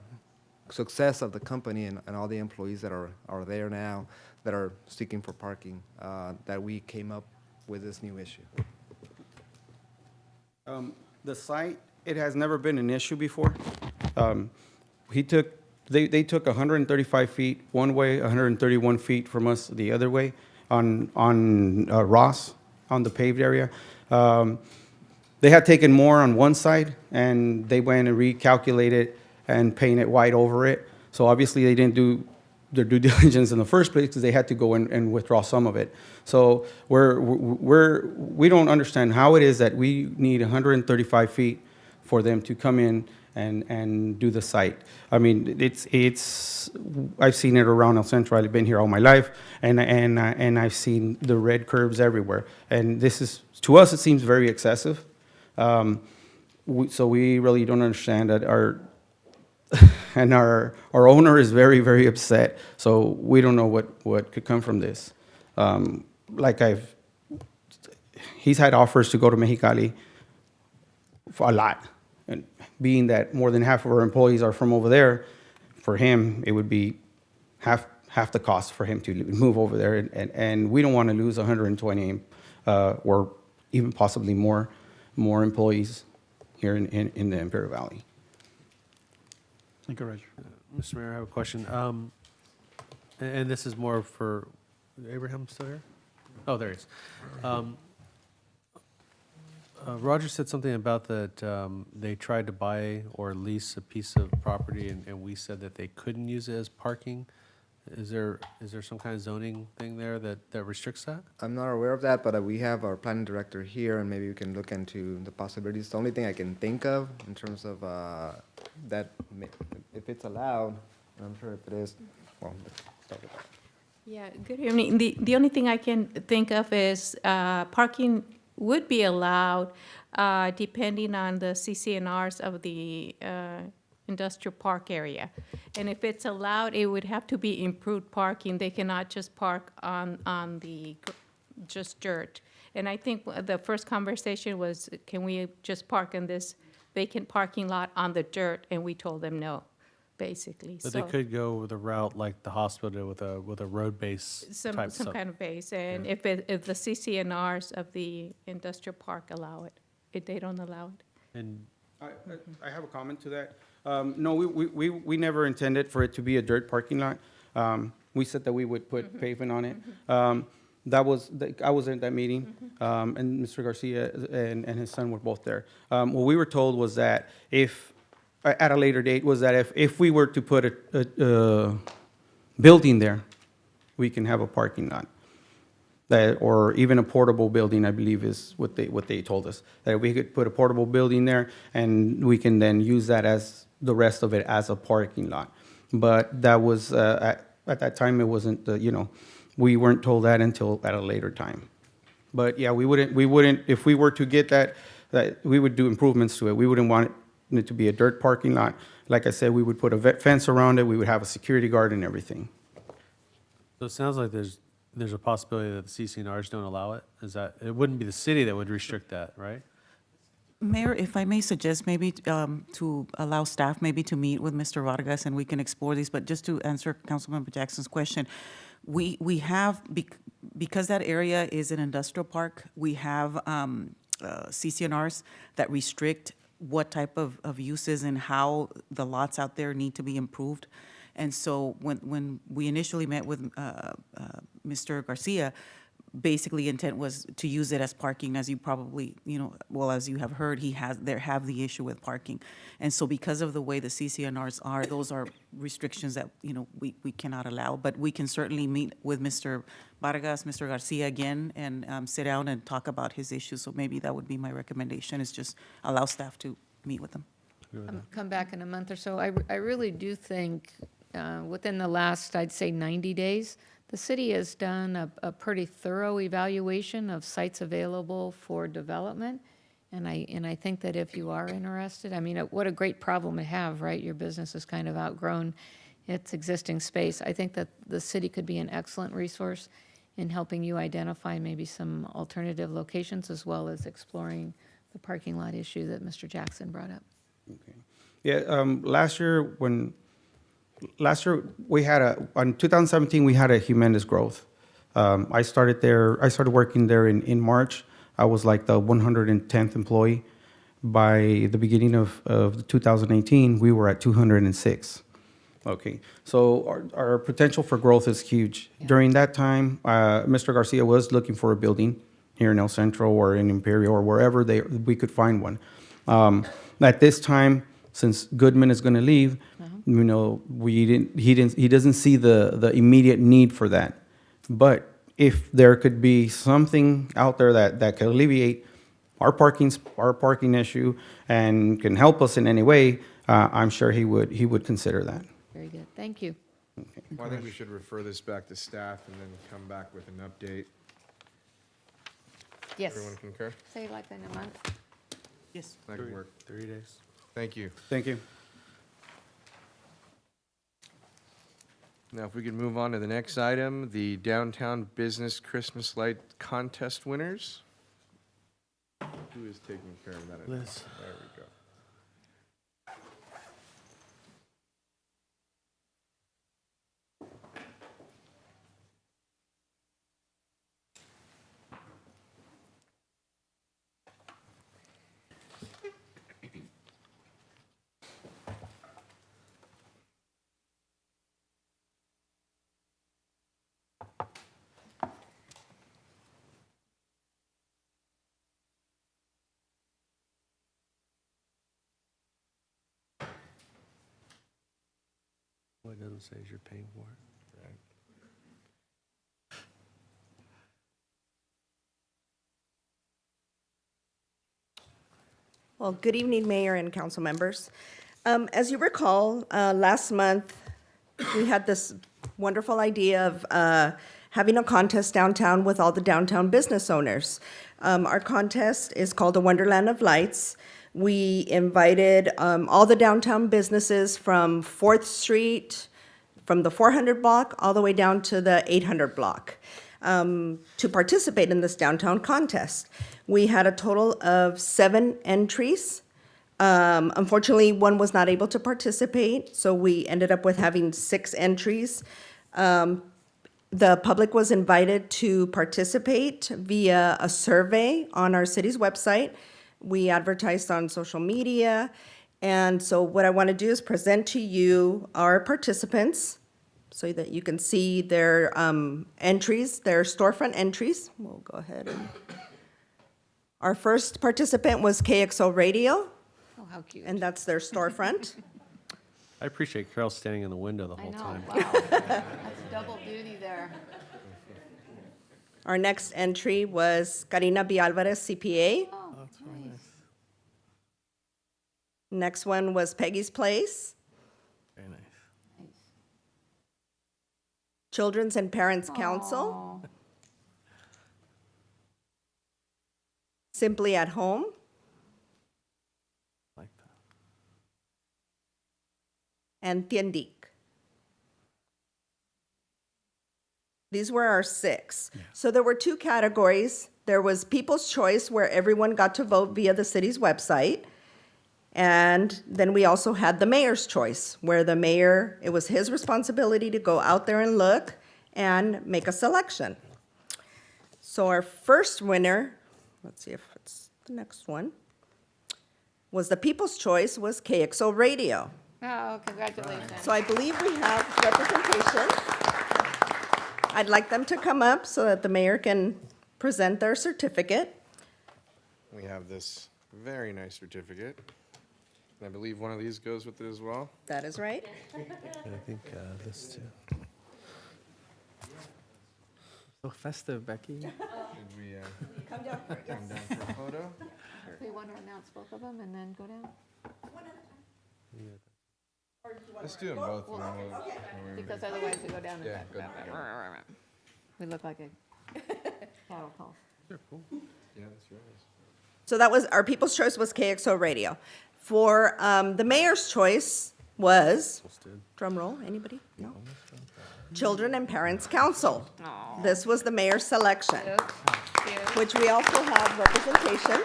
success of the company and all the employees that are there now that are seeking for parking that we came up with this new issue. The site, it has never been an issue before. They took 135 feet one way, 131 feet from us the other way on Ross, on the paved area. They had taken more on one side, and they went and recalculated and painted white over it. So obviously, they didn't do their due diligence in the first place, because they had to go and withdraw some of it. So we don't understand how it is that we need 135 feet for them to come in and do the site. I mean, I've seen it around El Centro. I've been here all my life, and I've seen the red curves everywhere. And to us, it seems very excessive. So we really don't understand that our owner is very, very upset. So we don't know what could come from this. He's had offers to go to Mexicali for a lot. And being that more than half of our employees are from over there, for him, it would be half the cost for him to move over there. And we don't want to lose 120 or even possibly more employees here in the Imperial Valley. Thank you, Roger. Mr. Mayor, I have a question. And this is more for, Abraham still here? Oh, there he is. Roger said something about that they tried to buy or lease a piece of property, and we said that they couldn't use it as parking. Is there some kind of zoning thing there that restricts that? I'm not aware of that, but we have our planning director here, and maybe we can look into the possibilities. The only thing I can think of in terms of if it's allowed, and I'm sure if it is, well, let's talk about it. Yeah, good evening. The only thing I can think of is parking would be allowed depending on the CCNRs of the industrial park area. And if it's allowed, it would have to be improved parking. They cannot just park on the just dirt. And I think the first conversation was, can we just park in this vacant parking lot on the dirt, and we told them no, basically. But So they could go the route like the hospital with a road base type some stuff. kind of base, and if the CCNRs of the industrial park allow it, if they don't allow it. And I have a comment to that. No, we never intended for it to be a dirt parking lot. We said that we would put pavement on it. I was at that meeting, and Mr. Garcia and his son were both there. What we were told was that at a later date, was that if we were to put a building there, we can have a parking lot. That, or even a portable building, I believe is what they told us. That we could put a portable building there, and we can then use that as the rest of it as a parking lot. But that was, at that time, it wasn't, we weren't told that until at a later time. But yeah, we wouldn't, if we were to get that we would do improvements to it. We wouldn't want it to be a dirt parking lot. Like I said, we would put a fence around it, we would have a security guard and everything. so it sounds like there's a possibility that the CCNRs don't allow it. Is that, it wouldn't be the city that would restrict that, right? Mayor, if I may suggest maybe to allow staff maybe to meet with Mr. Vargas and we can explore these, but just to answer Councilmember Jackson's question, we have, because that area is an industrial park, we have CCNRs that restrict what type of uses and how the lots out there need to be improved. And so when we initially met with Mr. Garcia, basically intent was to use it as parking, as you probably, as you have heard, they have the issue with parking. And so because of the way the CCNRs are, those are restrictions that, we cannot allow. But we can certainly meet with Mr. Vargas, Mr. Garcia again, and sit down and talk about his issues. So maybe that would be my recommendation, is just allow staff to meet with them. Come back in a month or so. I really do think within the last, I'd say 90 days, the city has done a pretty thorough evaluation of sites available for development. And I think that if you are interested, I mean, what a great problem to have, right? Your business has kind of outgrown its existing space. I think that the city could be an excellent resource in helping you identify maybe some alternative locations, as well as exploring the parking lot issue that Mr. Jackson brought up. Okay. Yeah, last year we had in 2017, we had a humongous growth. I started working there in March. I was like the 110th employee. By the beginning of 2018, we were at 206. Okay, so our potential for growth is huge. Yeah. During that time, Mr. Garcia was looking for a building here in El Centro or in Imperial or wherever we could find one. At this time, since Goodman is going to leave, he doesn't see the immediate need for that. But if there could be something out there that could alleviate our parking issue and can help us in any way, I'm sure he would consider that. Very good. Thank you. Well, I think we should refer this back to staff and then come back with an update. Yes. Everyone concur? Say like in a month. Yes. That could work. 3 days. Thank you. Thank you. Now, if we could move on to the next item, the Downtown Business Christmas Light Contest winners. Who is taking care of that? Liz. There we go. What it doesn't say is you're paying for it. Well, good evening, Mayor and council members. As you recall, last month, we had this wonderful idea of having a contest downtown with all the downtown business owners. Our contest is called the Wonderland of Lights. We invited all the downtown businesses from 4th Street, from the 400 block, all the way down to the 800 block to participate in this downtown contest. We had a total of 7 entries. Unfortunately, one was not able to participate, so we ended up with having 6 entries. The public was invited to participate via a survey on our city's website. We advertised on social media. And so what I want to do is present to you our participants so that you can see their entries, their storefront entries. We'll go ahead and. Our first participant was KXO Radio, Oh, how cute. and that's their storefront. I appreciate Carol standing in the window the I whole know, time. wow. That's double duty there. Our next entry was Karina B. Alvarez, CPA. Oh, nice. Next one was Peggy's Place, Very nice. Nice. Children's and Parents Council, Aw. Simply at Home, Like that. and Tiendic. These were our 6. So there were 2 categories. There was People's Choice, where everyone got to vote via the city's website. And then we also had the Mayor's Choice, where the mayor, it was his responsibility to go out there and look and make a selection. So our first winner, let's see if it's the next one, was the People's Choice, was KXO Radio. Oh, congratulations. So I believe we have representation. I'd like them to come up so that the mayor can present their certificate. We have this very nice certificate. And I believe one of these goes with it as well. That is right. And I think this too. So festive, Becky. Did we come down for a photo? Do you want to announce both of them and then go down? Let's do them both. and then we'll- Because otherwise we go down and Yeah, back. good. We look like a cattle call. Yeah, that's yours. So that was, our People's Choice was KXO Radio. For the mayor's choice was, drum roll, anybody? No? Children and Parents Council. This was the mayor's selection, which we also have representation.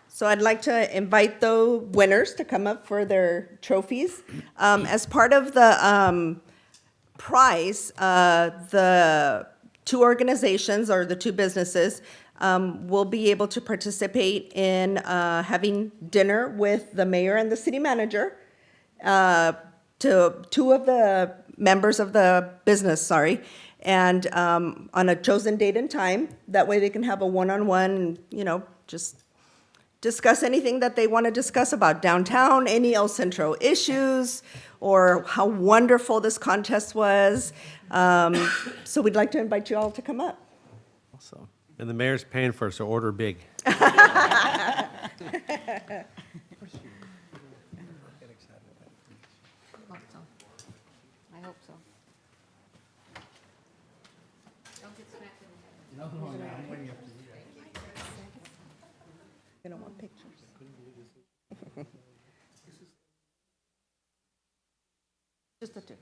So I'd like to invite the winners to come up for their trophies. As part of the prize, the 2 organizations or the 2 businesses will be able to participate in having dinner with the mayor and the city manager, to 2 of the members of the business, and on a chosen date and time. That way they can have a one-on-one, just discuss anything that they want to discuss about downtown, any El Centro issues, or how wonderful this contest was. So we'd like to invite you all to come up. Awesome. And the mayor's paying for it, so order big. I hope so. Don't get smacked in the head. You don't want pictures. Just the 2.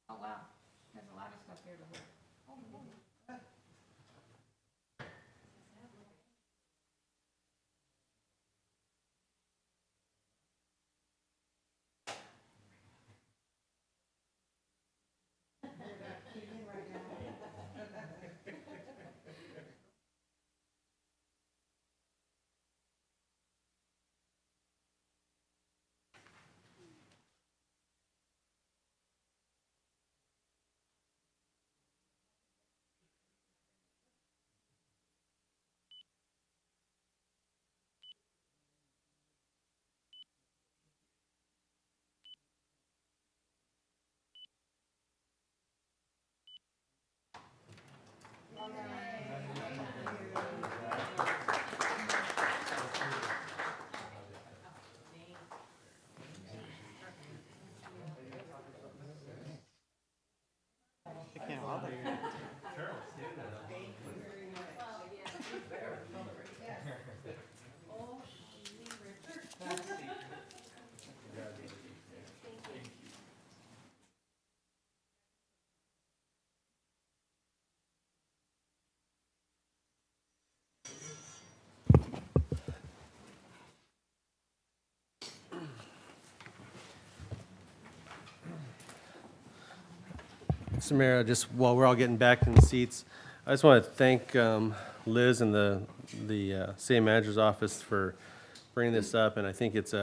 Oh, wow. There's a lot of stuff here to hold. Mr. Mayor, just while we're all getting back in the seats, I just want to thank Liz and the city manager's office for bringing this up, and I think it's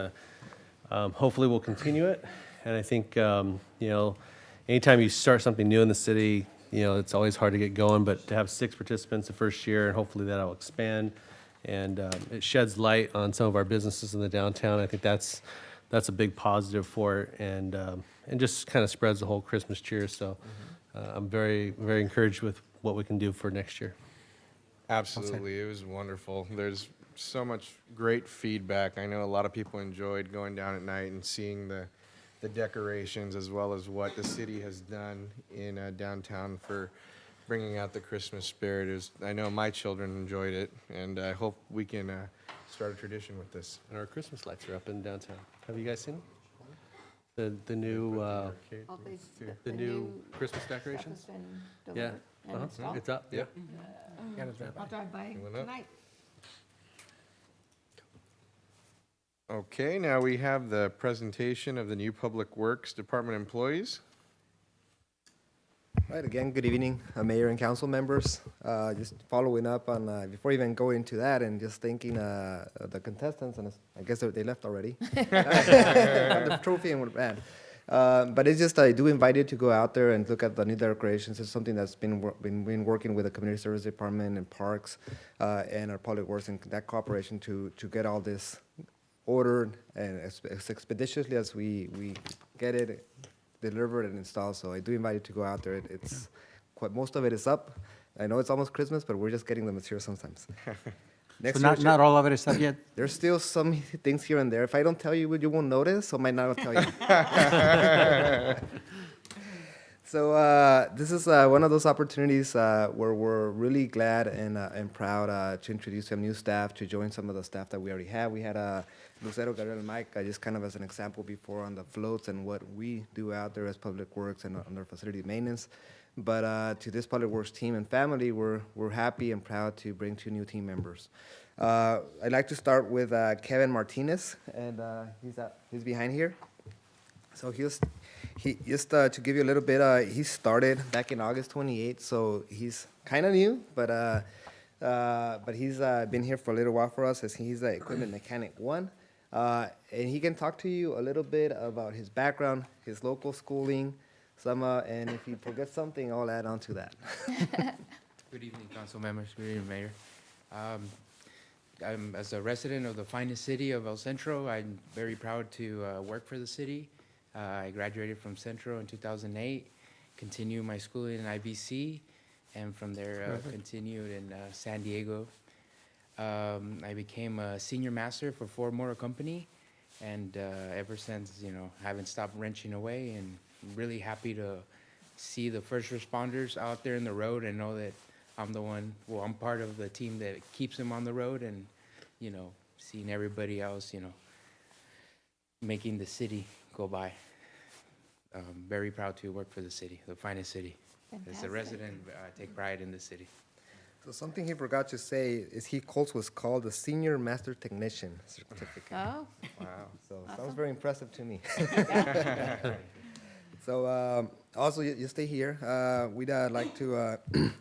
hopefully we'll continue it. And I think, anytime you start something new in the city, it's always hard to get going, but to have 6 participants the first year, and hopefully that'll expand, and it sheds light on some of our businesses in the downtown. I think that's a big positive for it, and just kind of spreads the whole Christmas cheer. So I'm very, very encouraged with what we can do for next year. Absolutely, it was wonderful. There's so much great feedback. I know a lot of people enjoyed going down at night and seeing the decorations, as well as what the city has done in downtown for bringing out the Christmas spirit. I know my children enjoyed it, and I hope we can start a tradition with this. And our Christmas lights are up in downtown. Have you guys seen them? The new the new Christmas decorations. Yeah, it's up. Yeah. I'll drive by Went up. tonight. Okay, now we have the presentation of the new Public Works Department employees. Right, again, good evening, Mayor and council members. Just following up on, before even going into that, and just thanking the contestants, and I guess they left already. Got the trophy and went bad. But it's just, I do invite you to go out there and look at the new decorations. It's something that's been working with the Community Service Department and Parks and our Public Works and that cooperation to get all this ordered and as expeditiously as we get it delivered and installed. So I do invite you to go out there. It's quite, most of it is up. I know it's almost Christmas, but we're just getting the material sometimes. So not all of it is up yet? There's still some things here and there. If I don't tell you, you won't notice, so I might not tell you. So this is one of those opportunities where we're really glad and proud to introduce some new staff, to join some of the staff that we already have. We had Lucero, Gabriel, and Mike, just kind of as an example before on the floats and what we do out there as Public Works and under facility maintenance. But to this Public Works team and family, we're happy and proud to bring 2 new team members. I'd like to start with Kevin Martinez, and he's behind here. So he just to give you a little bit, he started back in August 28th, so he's kind of new, but he's been here for a little while for us, as he's the equipment mechanic 1. And he can talk to you a little bit about his background, his local schooling, and if he forgets something, I'll add on to that. Good evening, council members. Good evening, Mayor. I'm, as a resident of the finest city of El Centro, I'm very proud to work for the city. I graduated from Centro in 2008, continued my schooling in IBC, and from there continued in San Diego. I became a senior master for Ford Motor Company, and ever since, haven't stopped wrenching away, and really happy to see the first responders out there in the road and know that I'm part of the team that keeps them on the road, and, seeing everybody else, making the city go by. Very proud to work for the city, the finest city. As a resident, I take pride in the city. So something he forgot to say is he was called the Senior Master Technician certificate. Oh. Wow, so Awesome. sounds very impressive to me. So also, you stay here. We'd like to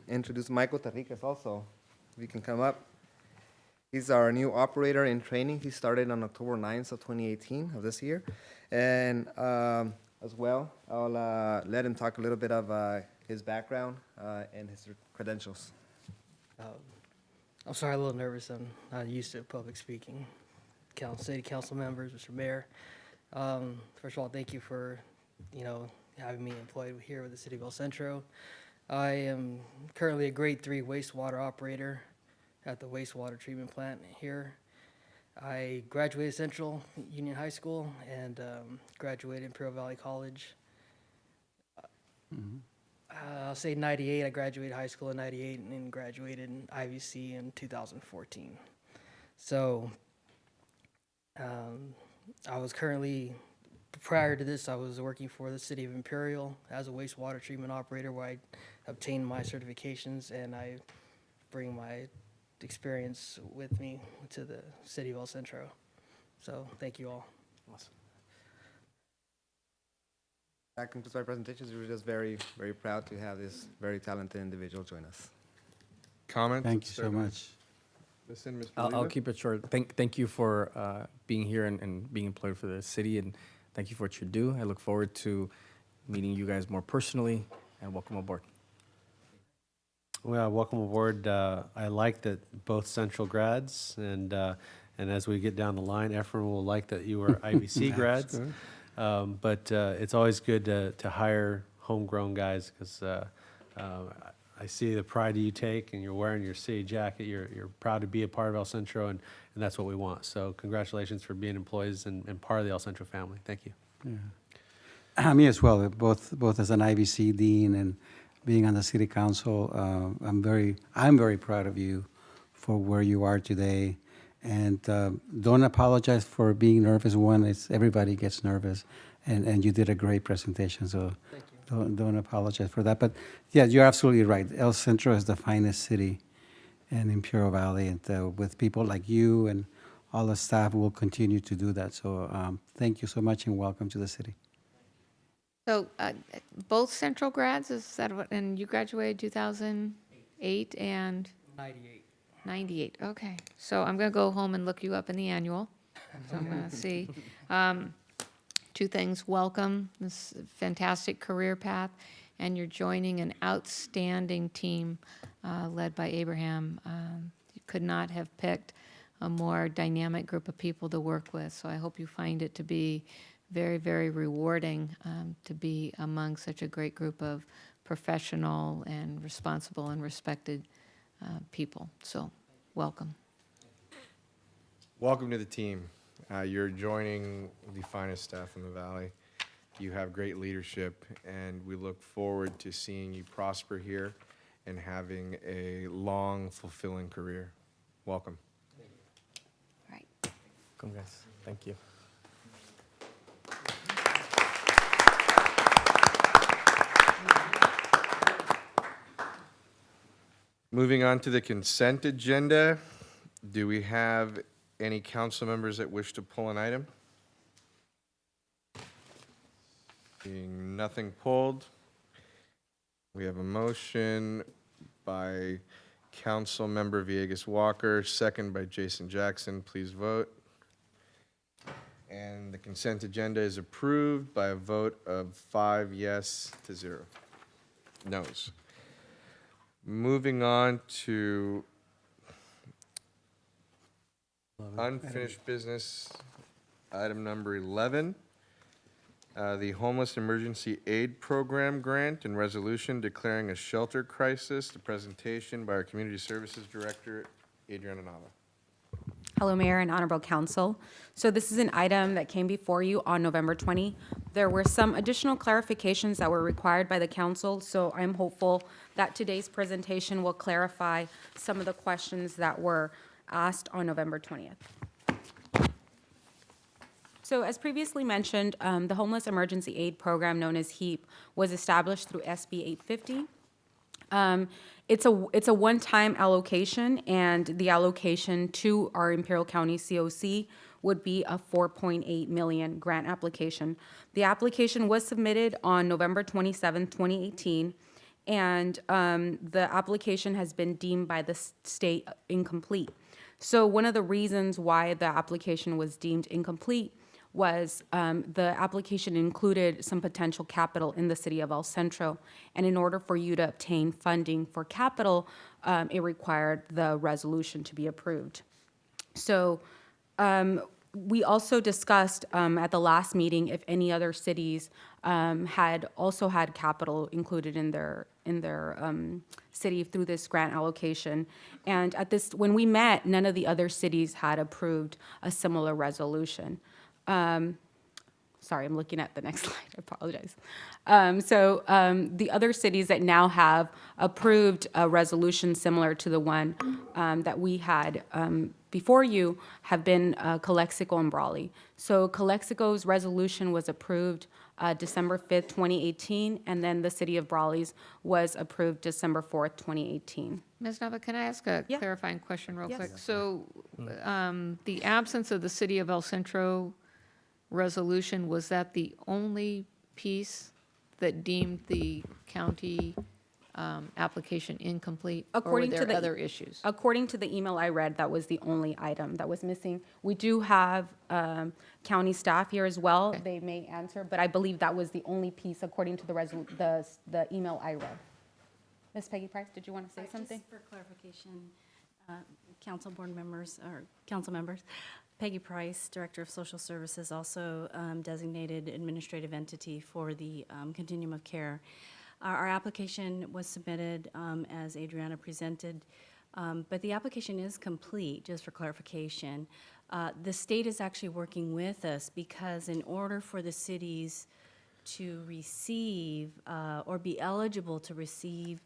introduce Michael Tarriquez also, if you can come up. He's our new operator in training. He started on October 9th of 2018 of this year. And as well, I'll let him talk a little bit of his background and his credentials. I'm sorry, I'm a little nervous. I'm not used to public speaking. City council members, Mr. Mayor. First of all, thank you for, having me employed here with the City of El Centro. I am currently a grade 3 wastewater operator at the wastewater treatment plant here. I graduated Central Union High School and graduated Imperial Valley College. I'll say 98. I graduated high school in 98 and then graduated in IVC in 2014. So I was currently, prior to this, I was working for the city of Imperial as a wastewater treatment operator where I obtained my certifications, and I bring my experience with me to the city of El Centro. So thank you all. Awesome. That concludes our presentations. We're just very, very proud to have this very talented individual join us. Comments? Thank you so much. Listen, Mr. I'll Oliva? keep it short. Thank you for being here and being employed for the city, and thank you for what you do. I look forward to meeting you guys more personally, and welcome aboard. Well, welcome aboard. I like that both Central grads, and as we get down the line, Efren will like that you were IBC grads. good. But it's always good to hire homegrown guys because I see the pride you take, and you're wearing your city jacket. You're proud to be a part of El Centro, and that's what we want. So congratulations for being employees and part of the El Centro family. Thank you. Yeah. Me as well, both as an IVC dean and being on the city council. I'm very proud of you for where you are today. And don't apologize for being nervous. Everybody gets nervous, and you did a great presentation. So don't apologize for that. But yeah, you're absolutely right. El Centro is the finest city in Imperial Valley, and with people like you and all the staff, will continue to do that. So thank you so much, and welcome to the city. So both Central grads, is that what, and you graduated 2008 and? 98. 98, okay. So I'm going to go home and look you up in the annual. So I'm going to see. Two things. Welcome, this fantastic career path, and you're joining an outstanding team led by Abraham. You could not have picked a more dynamic group of people to work with, so I hope you find it to be very, very rewarding to be among such a great group of professional and responsible and respected people. So, welcome. Welcome to the team. You're joining the finest staff in the Valley. You have great leadership, and we look forward to seeing you prosper here and having a long, fulfilling career. Welcome. All right. Welcome, guys. Thank you. Moving on to the consent agenda, do we have any council members that wish to pull an item? Being nothing pulled, we have a motion by Council Member Villegas Walker, second by Jason Jackson. Please vote. And the consent agenda is approved by a vote of 5 yes to 0 no's. Moving on to unfinished business, item number 11, the Homeless Emergency Aid Program Grant and Resolution declaring a shelter crisis. The presentation by our Community Services Director, Adriana Nava. Hello, Mayor and Honorable Council. So this is an item that came before you on November 20. There were some additional clarifications that were required by the council, so I'm hopeful that today's presentation will clarify some of the questions that were asked on November 20th. So as previously mentioned, the Homeless Emergency Aid Program, known as HEAP, was established through SB 850. It's a one-time allocation, and the allocation to our Imperial County COC would be a $4.8 million grant application. The application was submitted on November 27, 2018, and the application has been deemed by the state incomplete. So one of the reasons why the application was deemed incomplete was the application included some potential capital in the city of El Centro. And in order for you to obtain funding for capital, it required the resolution to be approved. So we also discussed at the last meeting if any other cities had also had capital included in their city through this grant allocation. And when we met, none of the other cities had approved a similar resolution. Sorry, I'm looking at the next slide. I apologize. The other cities that now have approved a resolution similar to the one that we had before you have been Calexico and Brawley. So Calexico's resolution was approved December 5th, 2018, and then the city of Brawley's was approved December 4th, 2018. Ms. Nava, can I ask a Yeah. clarifying question real Yes. quick? So the absence of the City of El Centro resolution, was that the only piece that deemed the county application incomplete? According or to were the there other issues? According to the email I read, that was the only item that was missing. We do have county staff here as well. Okay. They may answer, but I believe that was the only piece according to the email I read. Ms. Peggy Price, did you want to say something? Just for clarification, council board members or council members, Peggy Price, Director of Social Services, also designated administrative entity for the continuum of care. Our application was submitted as Adriana presented, but the application is complete, just for clarification. The state is actually working with us because in order for the cities to receive or be eligible to receive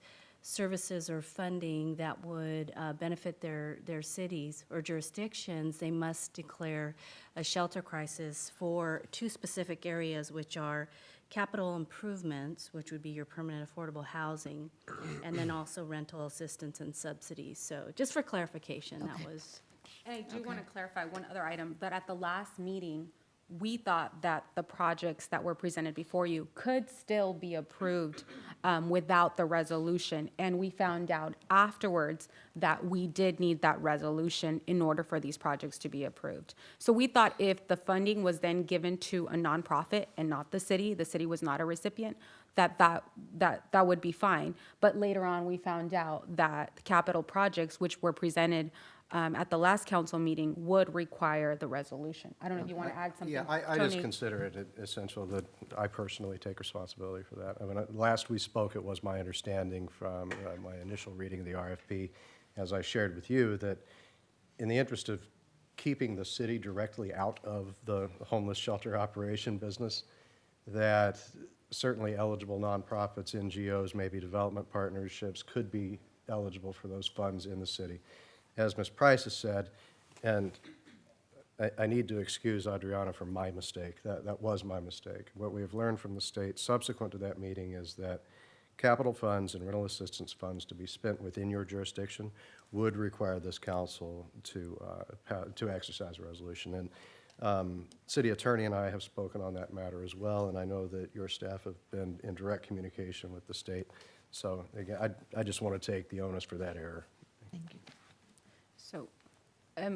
services or funding that would benefit their cities or jurisdictions, they must declare a shelter crisis for two specific areas, which are capital improvements, which would be your permanent affordable housing, and then also rental assistance and subsidies. So just for clarification, that was. And I do want to clarify one other item, that at the last meeting, we thought that the projects that were presented before you could still be approved without the resolution. And we found out afterwards that we did need that resolution in order for these projects to be approved. So we thought if the funding was then given to a nonprofit and not the city was not a recipient, that would be fine. But later on, we found out that the capital projects, which were presented at the last council meeting, would require the resolution. I don't know if you want to add something. Yeah, I just Tony? consider it essential that I personally take responsibility for that. I mean, last we spoke, it was my understanding from my initial reading of the RFP, as I shared with you, that in the interest of keeping the city directly out of the homeless shelter operation business, that certainly eligible nonprofits, NGOs, maybe development partnerships could be eligible for those funds in the city. As Ms. Price has said, and I need to excuse Adriana for my mistake. That was my mistake. What we have learned from the state subsequent to that meeting is that capital funds and rental assistance funds to be spent within your jurisdiction would require this council to exercise a resolution. And city attorney and I have spoken on that matter as well, and I know that your staff have been in direct communication with the state. So again, I just want to take the onus for that error. Thank you. So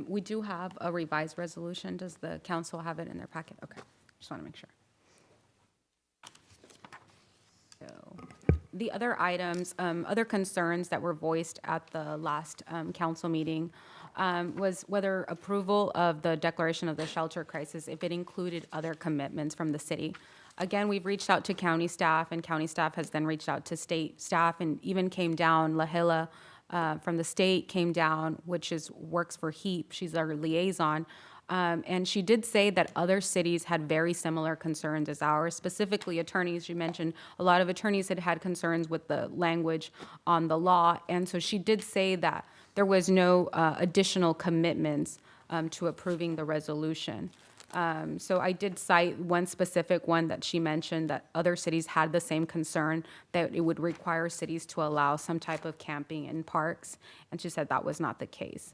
we do have a revised resolution. Does the council have it in their packet? Okay, just want to make sure. So the other items, other concerns that were voiced at the last council meeting was whether approval of the declaration of the shelter crisis, if it included other commitments from the city. Again, we've reached out to county staff, and county staff has then reached out to state staff, and even came down, Lahila from the state came down, which works for HEAP. She's our liaison. And she did say that other cities had very similar concerns as ours, specifically attorneys. You mentioned a lot of attorneys had concerns with the language on the law. And so she did say that there was no additional commitments to approving the resolution. So I did cite one specific one that she mentioned, that other cities had the same concern, that it would require cities to allow some type of camping in parks, and she said that was not the case.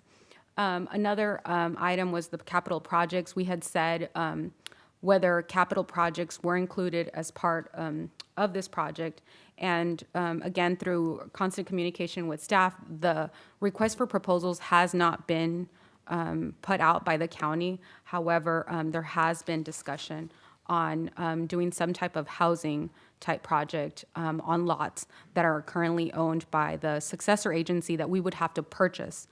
Another item was the capital projects. We had said whether capital projects were included as part of this project, and again, through constant communication with staff, the request for proposals has not been put out by the county. However, there has been discussion on doing some type of housing type project on lots that are currently owned by the successor agency that we would have to purchase.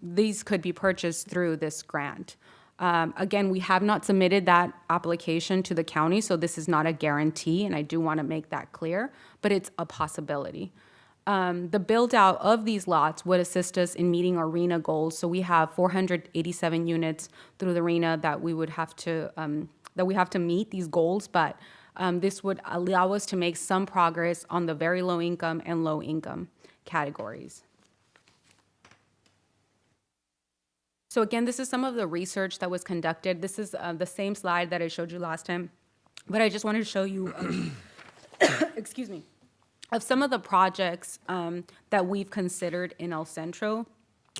These could be purchased through this grant. Again, we have not submitted that application to the county, so this is not a guarantee, and I do want to make that clear, but it's a possibility. The build out of these lots would assist us in meeting our RENA goals. So we have 487 units through the RENA that we would have to that we have to meet these goals, but this would allow us to make some progress on the very low income and low income categories. So again, this is some of the research that was conducted. This is the same slide that I showed you last time, but I just wanted to show you, excuse me, of some of the projects that we've considered in El Centro.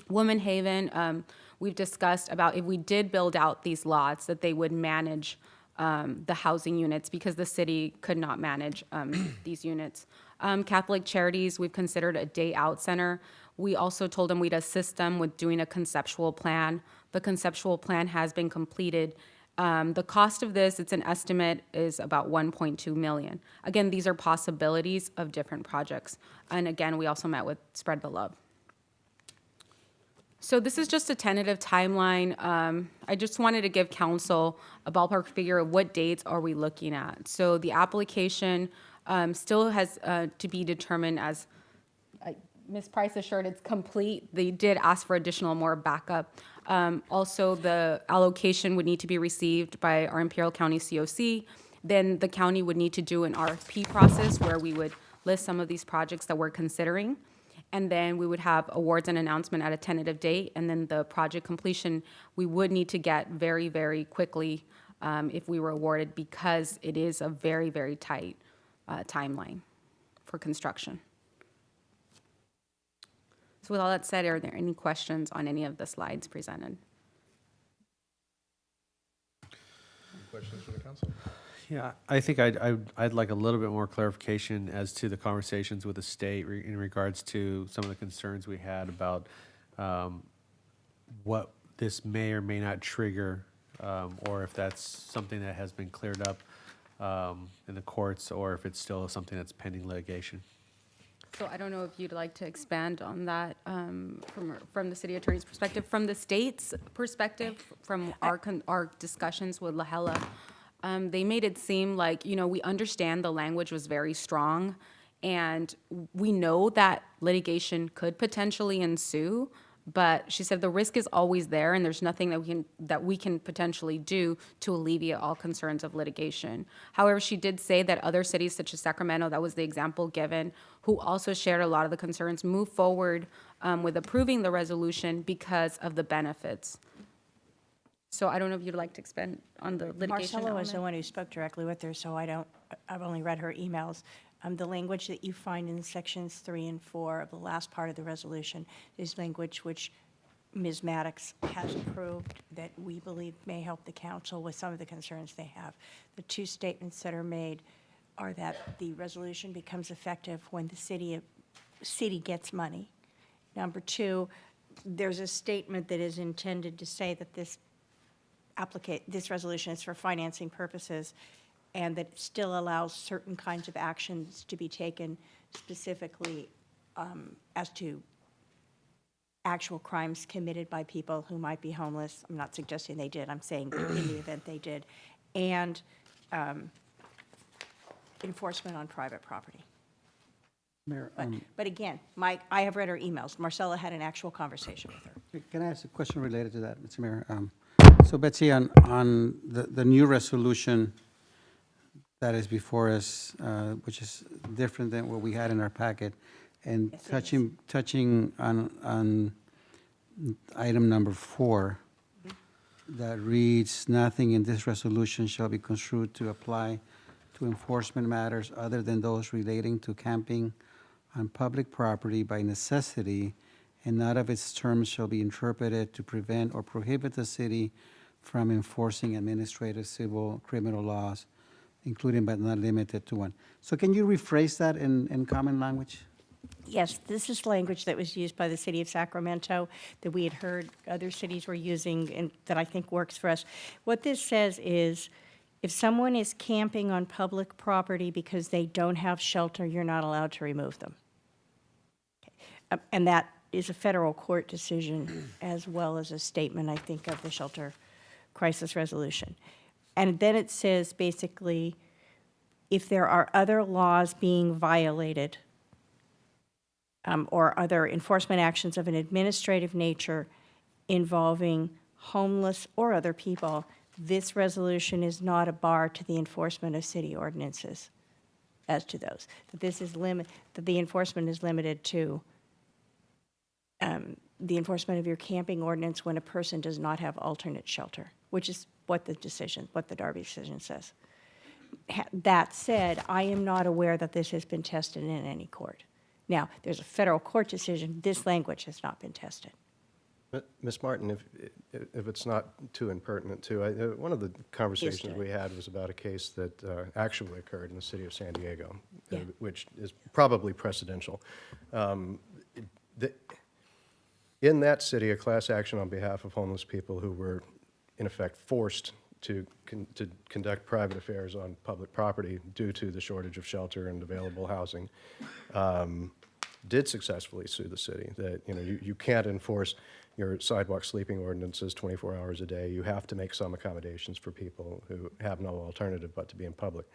Woman Haven, we've discussed about if we did build out these lots, that they would manage the housing units because the city could not manage these units. Catholic Charities, we've considered a day out center. We also told them we'd assist them with doing a conceptual plan. The conceptual plan has been completed. The cost of this, it's an estimate, is about 1.2 million. Again, these are possibilities of different projects. And again, we also met with Spread the Love. So this is just a tentative timeline. I just wanted to give council a ballpark figure of what dates are we looking at. So the application still has to be determined as Ms. Price assured it's complete. They did ask for additional more backup. Also, the allocation would need to be received by our Imperial County COC. Then the county would need to do an RFP process where we would list some of these projects that we're considering. And then we would have awards and announcement at a tentative date. And then the project completion, we would need to get very, very quickly if we were awarded, because it is a very, very tight timeline for construction. So with all that said, are there any questions on any of the slides presented? Any questions from the council? Yeah, I think I'd like a little bit more clarification as to the conversations with the state in regards to some of the concerns we had about what this may or may not trigger, or if that's something that has been cleared up in the courts, or if it's still something that's pending litigation. So I don't know if you'd like to expand on that from the city attorney's perspective. From the state's perspective, from our discussions with Lahela, they made it seem like, we understand the language was very strong, and we know that litigation could potentially ensue, but she said the risk is always there, and there's nothing that we can potentially do to alleviate all concerns of litigation. However, she did say that other cities, such as Sacramento, that was the example given, who also shared a lot of the concerns, move forward with approving the resolution because of the benefits. So I don't know if you'd like to expand on the litigation Marcella was element. the one who spoke directly with her, so I've only read her emails. The language that you find in sections 3 and 4 of the last part of the resolution is language which Ms. Maddox has approved that we believe may help the council with some of the concerns they have. The two statements that are made are that the resolution becomes effective when the city gets money. Number two, there's a statement that is intended to say that this resolution is for financing purposes, and that it still allows certain kinds of actions to be taken specifically as to actual crimes committed by people who might be homeless. I'm not suggesting they did, I'm saying in the event they did, and enforcement on private property. Mayor, But again, Mike, I have read her emails. Marcella had an actual conversation with her. can I ask a question related to that, Mr. Mayor? So Betsy, on the new resolution that is before us, which is different than what we had in our packet, and Yes, it touching on item number 4, that reads, "Nothing in this resolution shall be construed to apply to enforcement matters other than those relating to camping on public property by necessity, and none of its terms shall be interpreted to prevent or prohibit the city from enforcing administrative, civil, criminal laws, including but not limited to one." So can you rephrase that in common language? Yes, this is language that was used by the city of Sacramento that we had heard other cities were using and that I think works for us. What this says is, if someone is camping on public property because they don't have shelter, you're not allowed to remove them. And that is a federal court decision as well as a statement, I think, of the shelter crisis resolution. And then it says basically, if there are other laws being violated or other enforcement actions of an administrative nature involving homeless or other people, This resolution is not a bar to the enforcement of city ordinances as to those. That this is that the enforcement is limited to the enforcement of your camping ordinance when a person does not have alternate shelter, which is what the Darby decision says. That said, I am not aware that this has been tested in any court. Now, there's a federal court decision. This language has not been tested. Ms. Martin, if it's not too impertinent too, one of the conversations we had was about a case that actually occurred in the city of San Diego, Yeah. Which is probably precedential. In that city, a class action on behalf of homeless people who were, in effect, forced to conduct private affairs on public property due to the shortage of shelter and available housing, did successfully sue the city. That you can't enforce your sidewalk sleeping ordinances 24 hours a day. You have to make some accommodations for people who have no alternative but to be in public.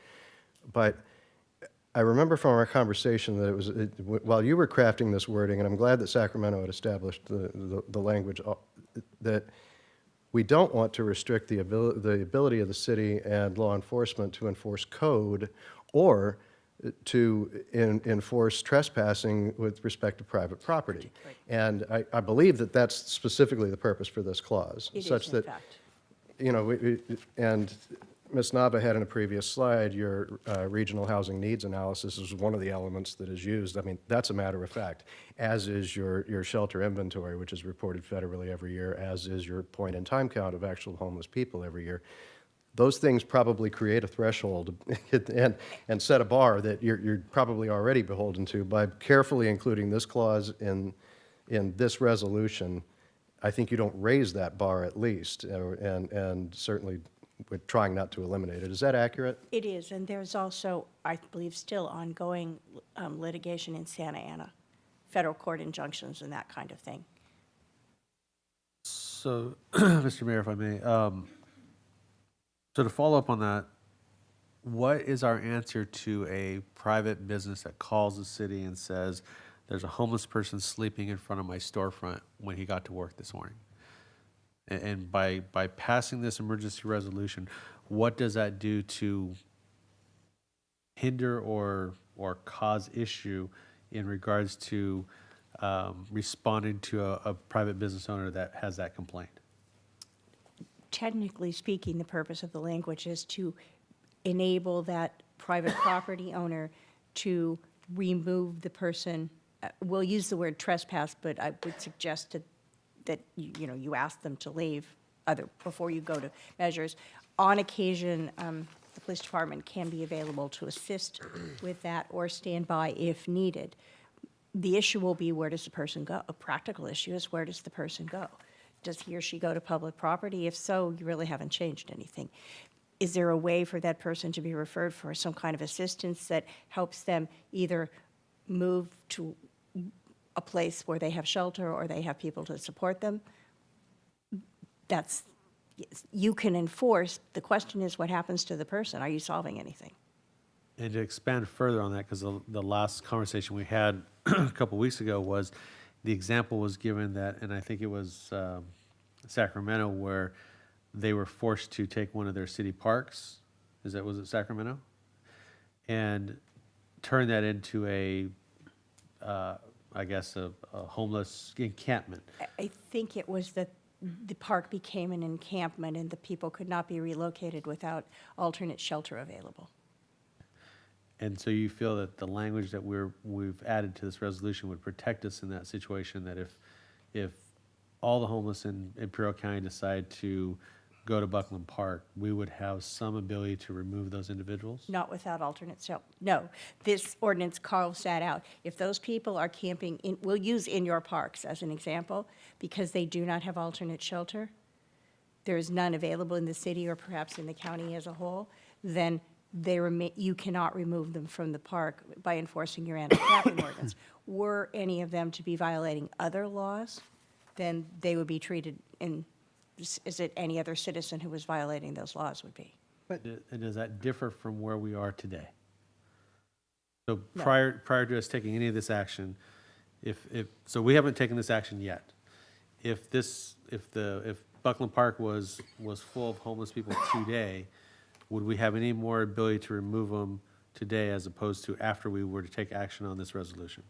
But I remember from our conversation that it was, while you were crafting this wording, and I'm glad that Sacramento had established the language, that we don't want to restrict the ability of the city and law enforcement to enforce code or to enforce trespassing with respect to private property. Right. And I believe that that's specifically the purpose for this clause. It such is, in that, fact. And Ms. Nava had in a previous slide, your regional housing needs analysis is one of the elements that is used. I mean, that's a matter of fact, as is your shelter inventory, which is reported federally every year, as is your point-in-time count of actual homeless people every year. Those things probably create a threshold and set a bar that you're probably already beholden to. By carefully including this clause in this resolution, I think you don't raise that bar at least, and certainly we're trying not to eliminate it. Is that accurate? It is, and there's also, I believe, still ongoing litigation in Santa Ana, federal court injunctions and that kind of thing. So, Mr. Mayor, if I may, so to follow up on that, what is our answer to a private business that calls the city and says, there's a homeless person sleeping in front of my storefront when he got to work this morning? And by passing this emergency resolution, what does that do to hinder or cause issue in regards to responding to a private business owner that has that complaint? Technically speaking, the purpose of the language is to enable that private property owner to remove the person. We'll use the word trespass, but I would suggest that you ask them to leave before you go to measures. On occasion, the police department can be available to assist with that or stand by if needed. The issue will be, where does the person go? A practical issue is, where does the person go? Does he or she go to public property? If so, you really haven't changed anything. Is there a way for that person to be referred for some kind of assistance that helps them either move to a place where they have shelter or they have people to support them? You can enforce. The question is, what happens to the person? Are you solving anything? And to expand further on that, because the last conversation we had a couple weeks ago was, the example was given that, and I think it was Sacramento, where they were forced to take one of their city parks. Was it Sacramento? And turn that into I guess a homeless encampment. I think it was that the park became an encampment and the people could not be relocated without alternate shelter available. And so you feel that the language that we've added to this resolution would protect us in that situation, that if all the homeless in Imperial County decide to go to Buckland Park, we would have some ability to remove those individuals? Not without alternate shelter. No, this ordinance carves that out. If those people are camping, we'll use in your parks as an example, because they do not have alternate shelter, there is none available in the city or perhaps in the county as a whole, then you cannot remove them from the park by enforcing your anti-camping ordinance. Were any of them to be violating other laws, then they would be treated as any other citizen who was violating those laws would be. And does that differ from where we are today? So No. prior to us taking any of this action, so we haven't taken this action yet. If Buckland Park was full of homeless people today, would we have any more ability to remove them today as opposed to after we were to take action on this resolution?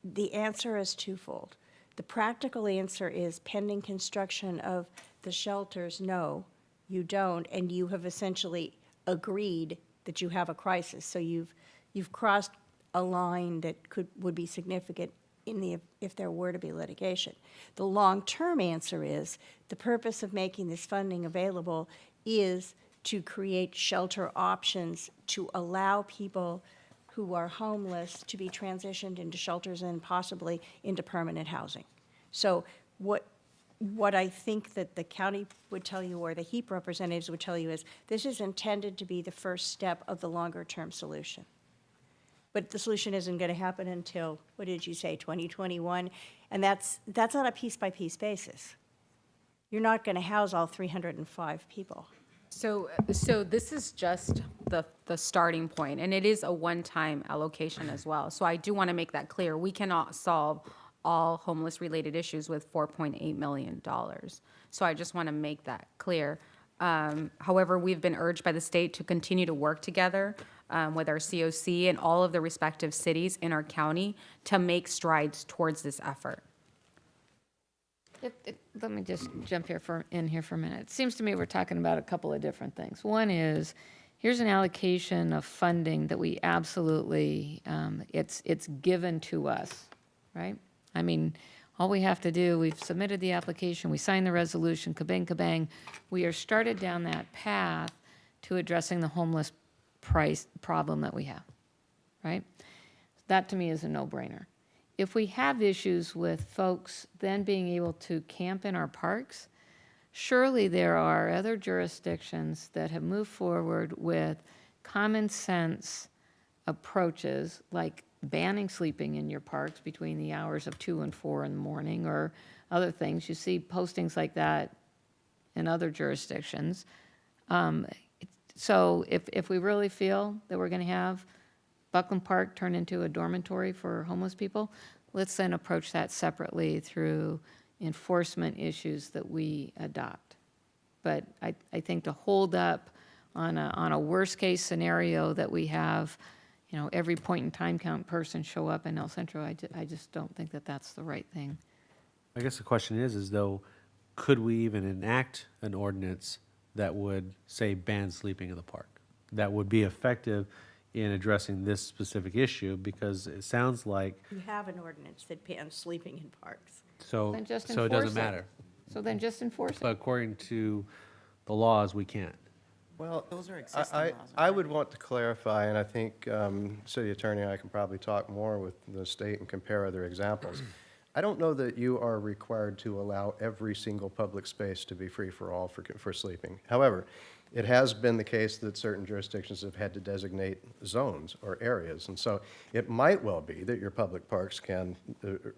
The answer is twofold. The practical answer is pending construction of the shelters, no, you don't, and you have essentially agreed that you have a crisis. So you've crossed a line that would be significant if there were to be litigation. The long-term answer is the purpose of making this funding available is to create shelter options to allow people who are homeless to be transitioned into shelters and possibly into permanent housing. So what I think that the county would tell you or the HEAP representatives would tell you is this is intended to be the first step of the longer-term solution. But the solution isn't going to happen until, what did you say, 2021? And that's on a piece-by-piece basis. You're not going to house all 305 people. So this is just the starting point, and it is a one-time allocation as well. So I do want to make that clear. We cannot solve all homeless-related issues with $4.8 million. So I just want to make that clear. However, we've been urged by the state to continue to work together with our COC and all of the respective cities in our county to make strides towards this effort. Let me just jump in here for a minute. It seems to me we're talking about a couple of different things. One is, here's an allocation of funding that we absolutely, it's given to us, right? I mean, all we have to do, we've submitted the application, we signed the resolution, kabang, kabang. We are started down that path to addressing the homeless price problem that we have, right? That to me is a no-brainer. If we have issues with folks then being able to camp in our parks, surely there are other jurisdictions that have moved forward with common sense approaches, like banning sleeping in your parks between the hours of 2 and 4 in the morning, or other things. You see postings like that in other jurisdictions. So if we really feel that we're going to have Buckland Park turn into a dormitory for homeless people, let's then approach that separately through enforcement issues that we adopt. But I think to hold up on a worst-case scenario that we have, you know, every point-in-time count person show up in El Centro, I just don't think that that's the right thing. I guess the question is though, could we even enact an ordinance that would, say, ban sleeping in the park? That would be effective in addressing this specific issue, because it sounds like, You have an ordinance that bans sleeping in parks. so Then just it doesn't enforce it. matter. So then just enforce it. But according to the laws, we can't. Well, Those are existing laws I would want to clarify, and I think City Attorney and I can probably talk more with the state and compare other examples. I don't know that you are required to allow every single public space to be free for all for sleeping. However, it has been the case that certain jurisdictions have had to designate zones or areas. And so it might well be that your public parks can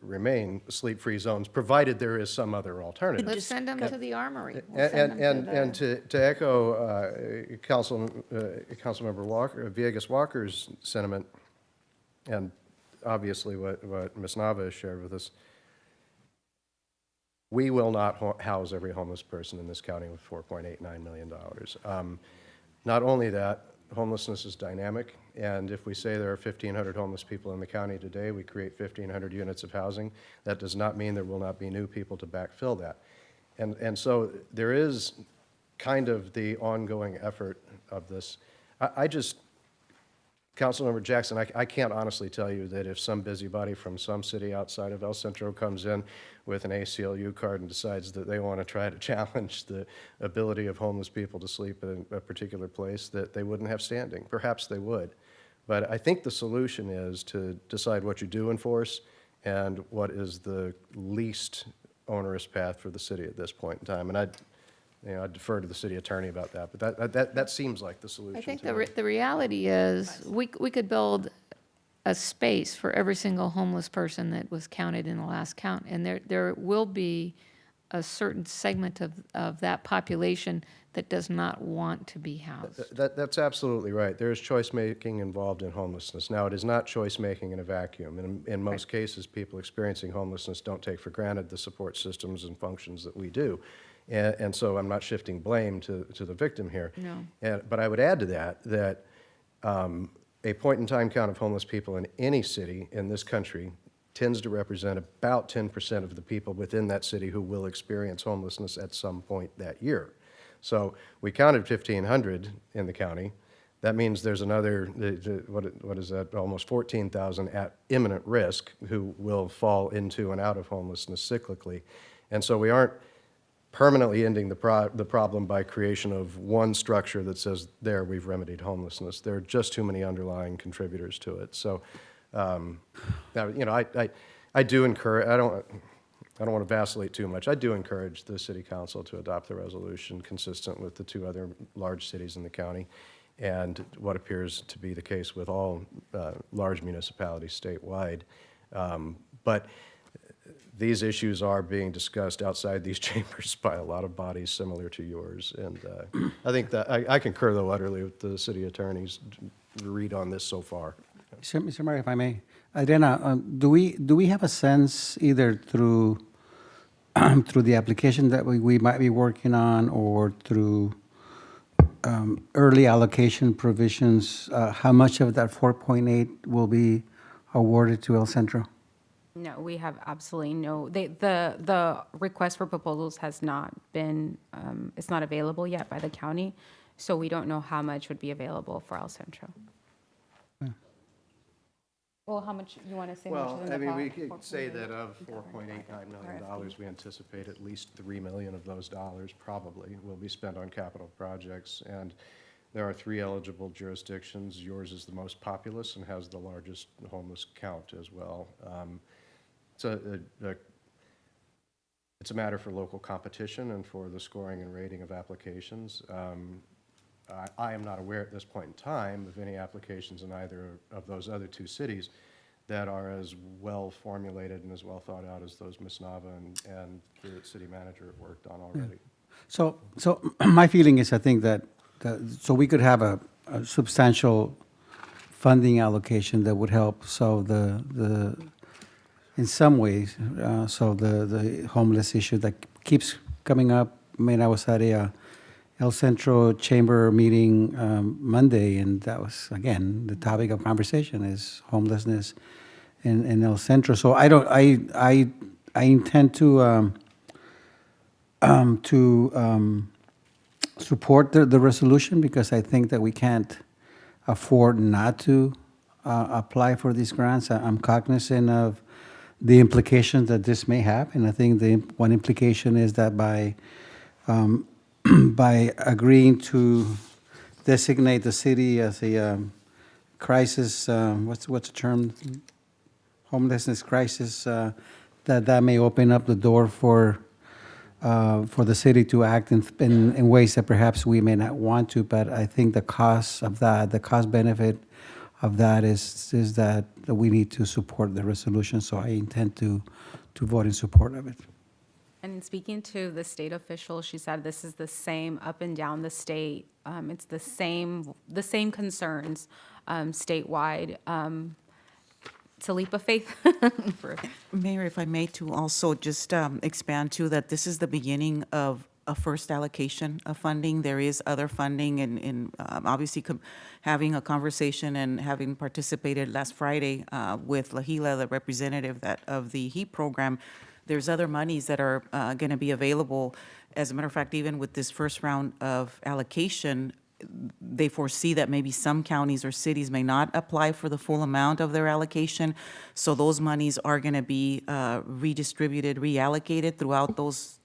remain sleep-free zones, provided there is some other alternative. Let's send them to the armory. We'll send them And to to echo Councilmember Walker, Villegas Walker's sentiment, and obviously what Ms. Nava has shared with us, we will not house every homeless person in this county with $4.89 million. Not only that, homelessness is dynamic, and if we say there are 1,500 homeless people in the county today, we create 1,500 units of housing. That does not mean there will not be new people to backfill that. And so there is kind of the ongoing effort of this. I just, Councilmember Jackson, I can't honestly tell you that if some busybody from some city outside of El Centro comes in with an ACLU card and decides that they want to try to challenge the ability of homeless people to sleep in a particular place, that they wouldn't have standing. Perhaps they would. But I think the solution is to decide what you do enforce and what is the least onerous path for the city at this point in time. And I'd defer to the city attorney about that, but that seems like the solution. I think to me. the reality is, we could build a space for every single homeless person that was counted in the last count, and there will be a certain segment of that population that does not want to be housed. That's absolutely right. There is choice-making involved in homelessness. Now, it is not choice-making in a vacuum. In most cases, people experiencing homelessness don't take for granted the support systems and functions that we do. And so I'm not shifting blame to the victim here. No. But I would add to that a point-in-time count of homeless people in any city in this country tends to represent about 10% of the people within that city who will experience homelessness at some point that year. So we counted 1,500 in the county. That means there's another, what is that, almost 14,000 at imminent risk who will fall into and out of homelessness cyclically. And so we aren't permanently ending the problem by creation of one structure that says, there, we've remedied homelessness. There are just too many underlying contributors to it. So, I do encourage, I don't want to vacillate too much. I do encourage the city council to adopt the resolution consistent with the two other large cities in the county and what appears to be the case with all large municipalities statewide. But these issues are being discussed outside these chambers by a lot of bodies similar to yours. And I think that I concur, though, utterly with the city attorney's read on this so far. Mr. Mayor, if I may, Adriana, do we have a sense either through through the application that we might be working on or through early allocation provisions, how much of that 4.8 will be awarded to El Centro? No, we have absolutely no, the request for proposals has not been, it's not available yet by the county, so we don't know how much would be available for El Centro. Well, how much, you want to say? Well, I mean, we could say that of $4.89 million, we anticipate at least $3 million of those dollars probably will be spent on capital projects. And there are 3 eligible jurisdictions. Yours is the most populous and has the largest homeless count as well. It's a matter for local competition and for the scoring and rating of applications. I am not aware at this point in time of any applications in either of those other 2 cities that are as well formulated and as well thought out as those Ms. Nava and the city manager have worked on already. So my feeling is I think that so we could have a substantial funding allocation that would help solve the in some ways solve the homeless issue that keeps coming up. I mean, I was at a El Centro Chamber meeting Monday, and that was, again, the topic of conversation is homelessness in El Centro. So I intend to support the resolution because I think that we can't afford not to apply for these grants. I'm cognizant of the implications that this may have, and I think the one implication is that by agreeing to designate the city as a crisis, what's the term? Homelessness crisis, that may open up the door for the city to act in ways that perhaps we may not want to. But I think the cost of that, the cost benefit of that is that we need to support the resolution. So I intend to vote in support of it. And speaking to the state official, she said this is the same up and down the state. It's the same concerns statewide. It's a leap of faith. Mayor, if I may, to also just expand to that this is the beginning of a first allocation of funding. There is other funding and obviously having a conversation and having participated last Friday with Lahila, the representative of the HEAP program. There's other monies that are going to be available. As a matter of fact, even with this first round of allocation, they foresee that maybe some counties or cities may not apply for the full amount of their allocation. So those monies are going to be redistributed, reallocated throughout those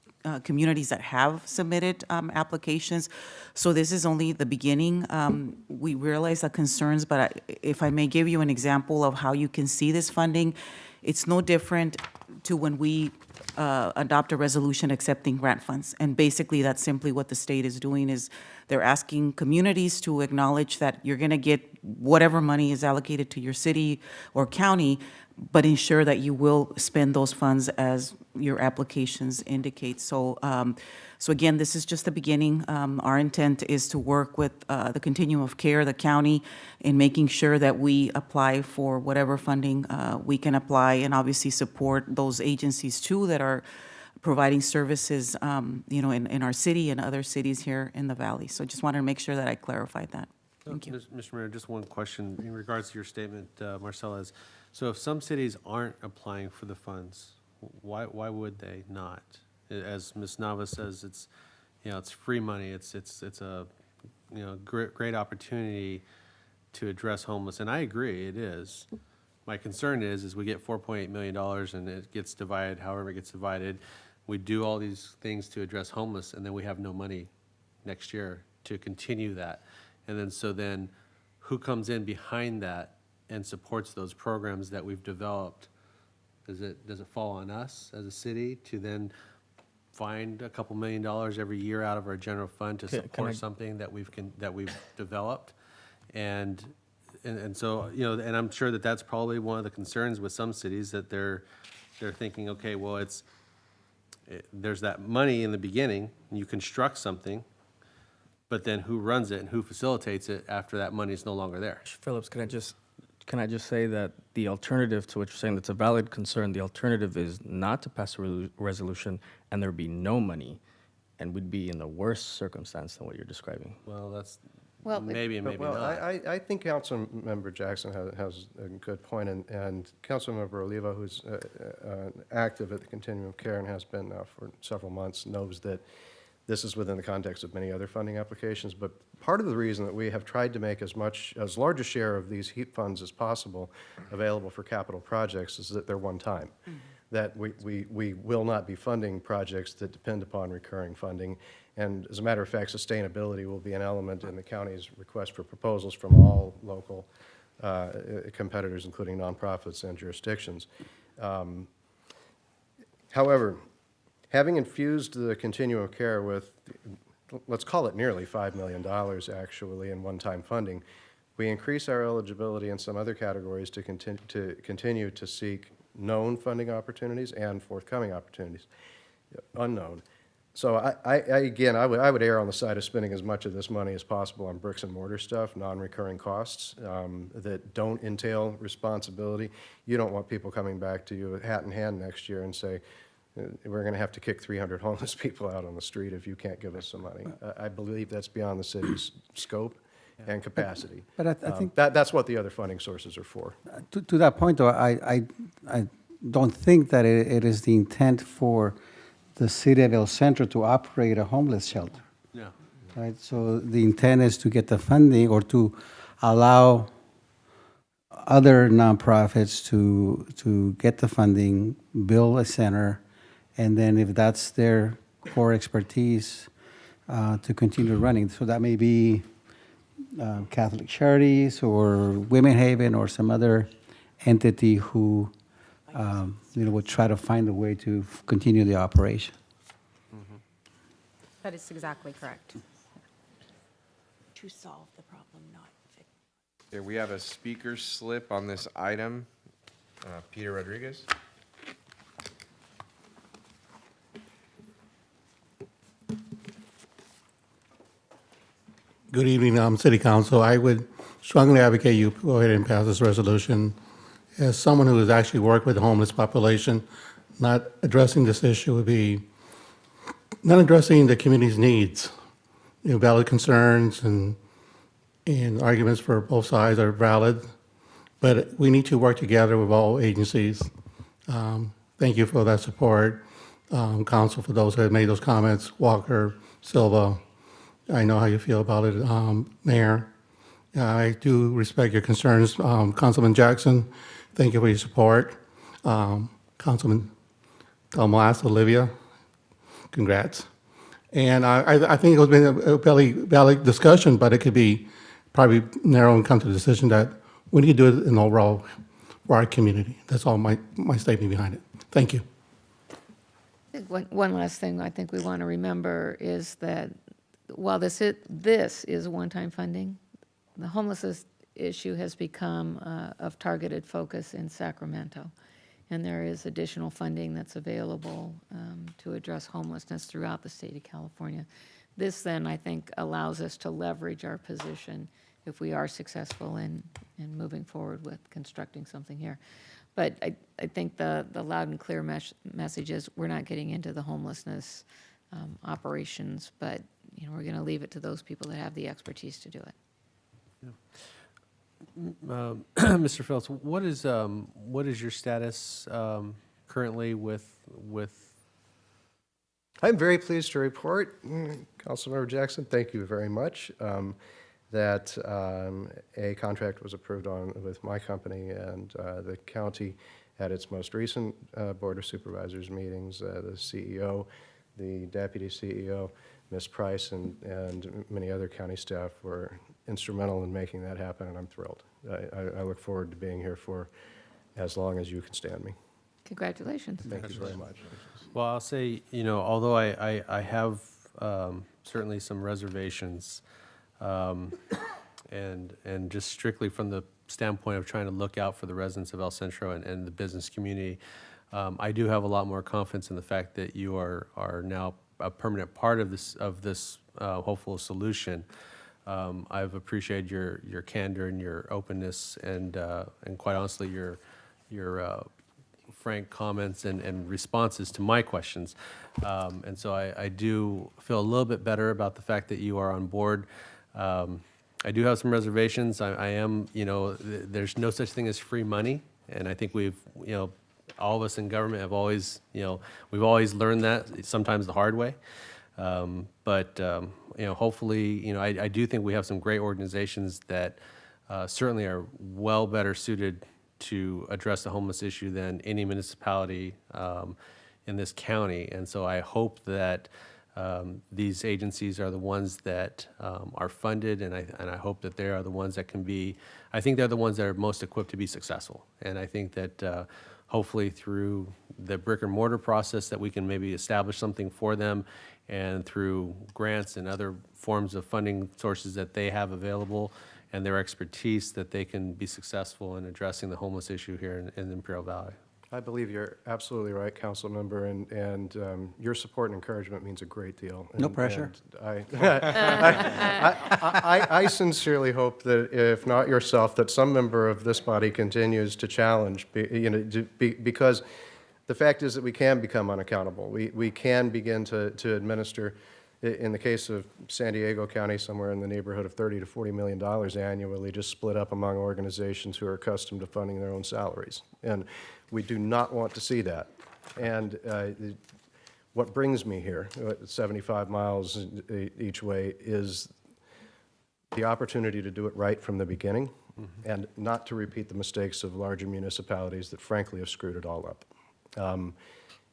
communities that have submitted applications. So this is only the beginning. We realize the concerns, but if I may give you an example of how you can see this funding, it's no different to when we adopt a resolution accepting grant funds. And basically, that's simply what the state is doing, is they're asking communities to acknowledge that you're going to get whatever money is allocated to your city or county, but ensure that you will spend those funds as your applications indicate. So, so again, this is just the beginning. Our intent is to work with the continuum of care, the county, in making sure that we apply for whatever funding we can apply, and obviously support those agencies too that are providing services, you know, in our city and other cities here in the valley. So just wanted to make sure that I clarified that. Thank you. Mr. Mayor, just one question in regards to your statement, Marcella. So if some cities aren't applying for the funds, why would they not? As Ms. Nava says, it's, you know, it's free money. It's a, you know, great opportunity to address homeless, and I agree, it is. My concern is we get $4.8 million and it gets divided, however it gets divided. We do all these things to address homeless, and then we have no money next year to continue that. And then who comes in behind that and supports those programs that we've developed? Does it fall on us as a city to then find a couple $1 million every year out of our general fund to support something that we've developed? And so, you know, and I'm sure that that's probably one of the concerns with some cities, that they're thinking, okay, well, there's that money in the beginning, and you construct something, but then who runs it and who facilitates it after that money is no longer there? Phillips, can I just say that the alternative to what you're saying, that's a valid concern, the alternative is not to pass a resolution and there be no money, and we'd be in the worst circumstance than what you're describing. Well, that's Well, maybe and maybe Well, not. I think Councilmember Jackson has a good point, and Councilmember Oliva, who's active at the Continuum of Care and has been now for several months, knows that this is within the context of many other funding applications. But part of the reason that we have tried to make as large a share of these HEAP funds as possible available for capital projects is that they're one time. That we will not be funding projects that depend upon recurring funding. And as a matter of fact, sustainability will be an element in the county's request for proposals from all local competitors, including nonprofits and jurisdictions. However, having infused the continuum of care with, let's call it nearly $5 million actually in one-time funding, we increase our eligibility in some other categories to continue to seek known funding opportunities and forthcoming opportunities, unknown. So I would err on the side of spending as much of this money as possible on bricks and mortar stuff, non-recurring costs that don't entail responsibility. You don't want people coming back to you hat in hand next year and say, we're going to have to kick 300 homeless people out on the street if you can't give us some money. I believe that's beyond the city's scope and capacity. But I think that's what the other funding sources are for. to that point, though, I don't think that it is the intent for the city of El Centro to operate a homeless shelter. Yeah. Right, so the intent is to get the funding or to allow other nonprofits to get the funding, build a center, and then if that's their core expertise, to continue running. So that may be Catholic Charities or Women Haven or some other entity who would try to find a way to continue the operation. That is exactly correct. To solve the problem, not fix. Okay, we have a speaker slip on this item. Peter Rodriguez. Good evening, City Council. I would strongly advocate you go ahead and pass this resolution. As someone who has actually worked with the homeless population, not addressing this issue would be not addressing the community's needs. You know, valid concerns and arguments for both sides are valid, but we need to work together with all agencies. Thank you for that support. Council, for those who have made those comments, Walker, Silva, I know how you feel about it, Mayor. I do respect your concerns. Councilman Jackson, thank you for your support. Councilman Delmas, Olivia, congrats. And I think it was been a very valid discussion, but it could be probably narrow and come to the decision that we need to do it in overall for our community. That's all my statement behind it. Thank you. think one last thing I think we want to remember is that while this is one-time funding, the homelessness issue has become of targeted focus in Sacramento. And there is additional funding that's available to address homelessness throughout the state of California. This then, I think, allows us to leverage our position if we are successful in moving forward with constructing something here. But I think the loud and clear message is we're not getting into the homelessness operations, but we're going to leave it to those people that have the expertise to do it. Mr. Phillips, what is your status currently with? I'm very pleased to report, Councilmember Jackson, thank you very much, that a contract was approved with my company and the county at its most recent Board of Supervisors meetings. The CEO, the Deputy CEO, Ms. Price, and many other county staff were instrumental in making that happen, and I'm thrilled. I look forward to being here for as long as you can stand me. Congratulations. Thank you very much. Well, I'll say, although I have certainly some reservations, and just strictly from the standpoint of trying to look out for the residents of El Centro and the business community, I do have a lot more confidence in the fact that you are now a permanent part of this hopeful solution. I've appreciated your candor and your openness and quite honestly your frank comments and responses to my questions. And so I do feel a little bit better about the fact that you are on board. I do have some reservations. I am, there's no such thing as free money. And I think we've, all of us in government have always, we've always learned that, sometimes the hard way. But hopefully, I do think we have some great organizations that certainly are well better suited to address the homeless issue than any municipality in this county. And so I hope that these agencies are the ones that are funded, and I hope that they are the ones that can be, I think they're the ones that are most equipped to be successful. And I think that hopefully through the brick and mortar process that we can maybe establish something for them, and through grants and other forms of funding sources that they have available and their expertise, that they can be successful in addressing the homeless issue here in Imperial Valley. I believe you're absolutely right, Council Member, and your support and encouragement means a great deal. No pressure. And I sincerely hope that, if not yourself, that some member of this body continues to challenge, because the fact is that we can become unaccountable. We can begin to administer, in the case of San Diego County, somewhere in the neighborhood of $30 to $40 million annually, just split up among organizations who are accustomed to funding their own salaries. And we do not want to see that. And what brings me here, 75 miles each way, is the opportunity to do it right from the beginning, and not to repeat the mistakes of larger municipalities that frankly have screwed it all up.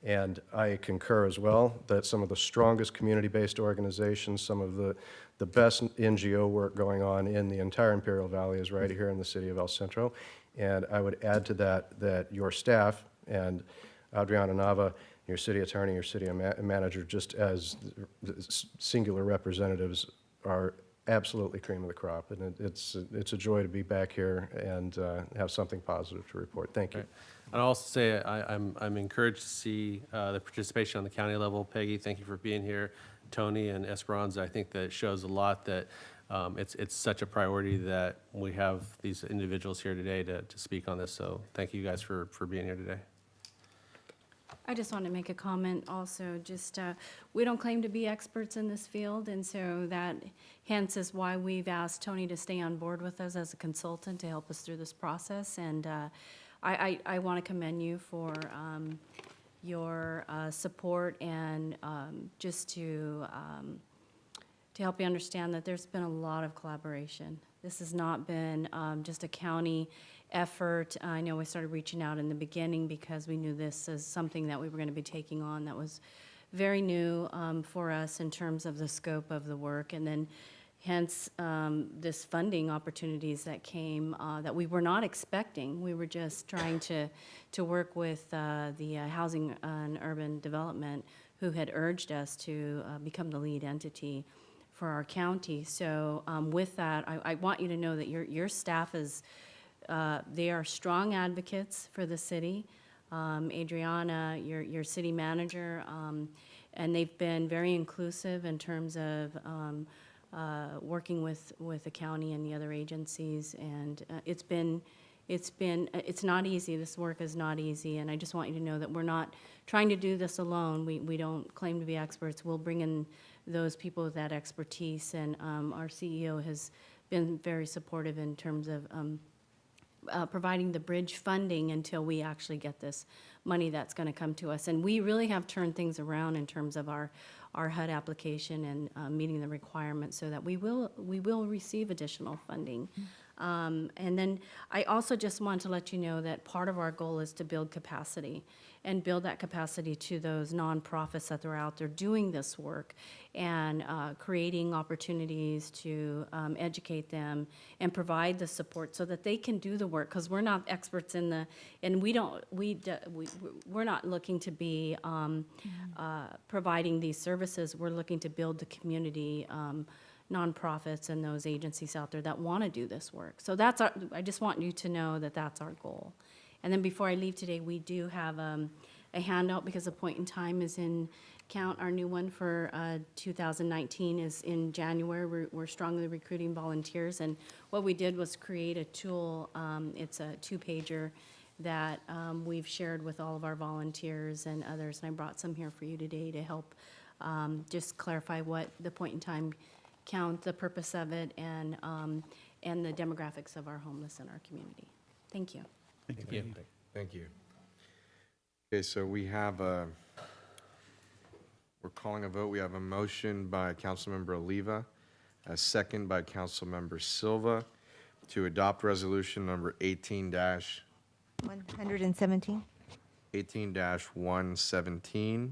And I concur as well that some of the strongest community-based organizations, some of the best NGO work going on in the entire Imperial Valley is right here in the city of El Centro. And I would add to that your staff and Adriana Nava, your city attorney, your city manager, just as singular representatives, are absolutely cream of the crop. And it's a joy to be back here and have something positive to report. Thank you. Right. I'd also say I'm encouraged to see the participation on the county level. Peggy, thank you for being here. Tony and Esperanza, I think that it shows a lot that it's such a priority that we have these individuals here today to speak on this. So thank you guys for being here today. I just want to make a comment also, just, we don't claim to be experts in this field, and so that hence is why we've asked Tony to stay on board with us as a consultant to help us through this process. And I want to commend you for your support and just to help you understand that there's been a lot of collaboration. This has not been just a county effort. I know we started reaching out in the beginning because we knew this is something that we were going to be taking on that was very new for us in terms of the scope of the work. And then hence this funding opportunities that came that we were not expecting. We were just trying to work with the Housing and Urban Development, who had urged us to become the lead entity for our county. So with that, I want you to know that your staff is, they are strong advocates for the city. Adriana, your city manager, and they've been very inclusive in terms of working with the county and the other agencies. And it's not easy. This work is not easy. And I just want you to know that we're not trying to do this alone. We don't claim to be experts. We'll bring in those people with that expertise. And our CEO has been very supportive in terms of providing the bridge funding until we actually get this money that's going to come to us. And we really have turned things around in terms of our HUD application and meeting the requirements so that we will receive additional funding. And then I also just want to let you know that part of our goal is to build capacity and build that capacity to those nonprofits that are out there doing this work and creating opportunities to educate them and provide the support so that they can do the work, because we're not experts in the, and we're not looking to be providing these services. We're looking to build the community nonprofits and those agencies out there that want to do this work. So that's I just want you to know that that's our goal. And then before I leave today, we do have a handout because the point in time is in count. Our new one for 2019 is in January. We're strongly recruiting volunteers. And what we did was create a tool. It's a 2-pager that we've shared with all of our volunteers and others. And I brought some here for you today to help just clarify what the point in time count, the purpose of it, and the demographics of our homeless in our community. Thank you. Thank you. Thank you. Okay, so we have we're calling a vote. We have a motion by Councilmember Oliva, a second by Councilmember Silva to adopt resolution number 117. 18-117.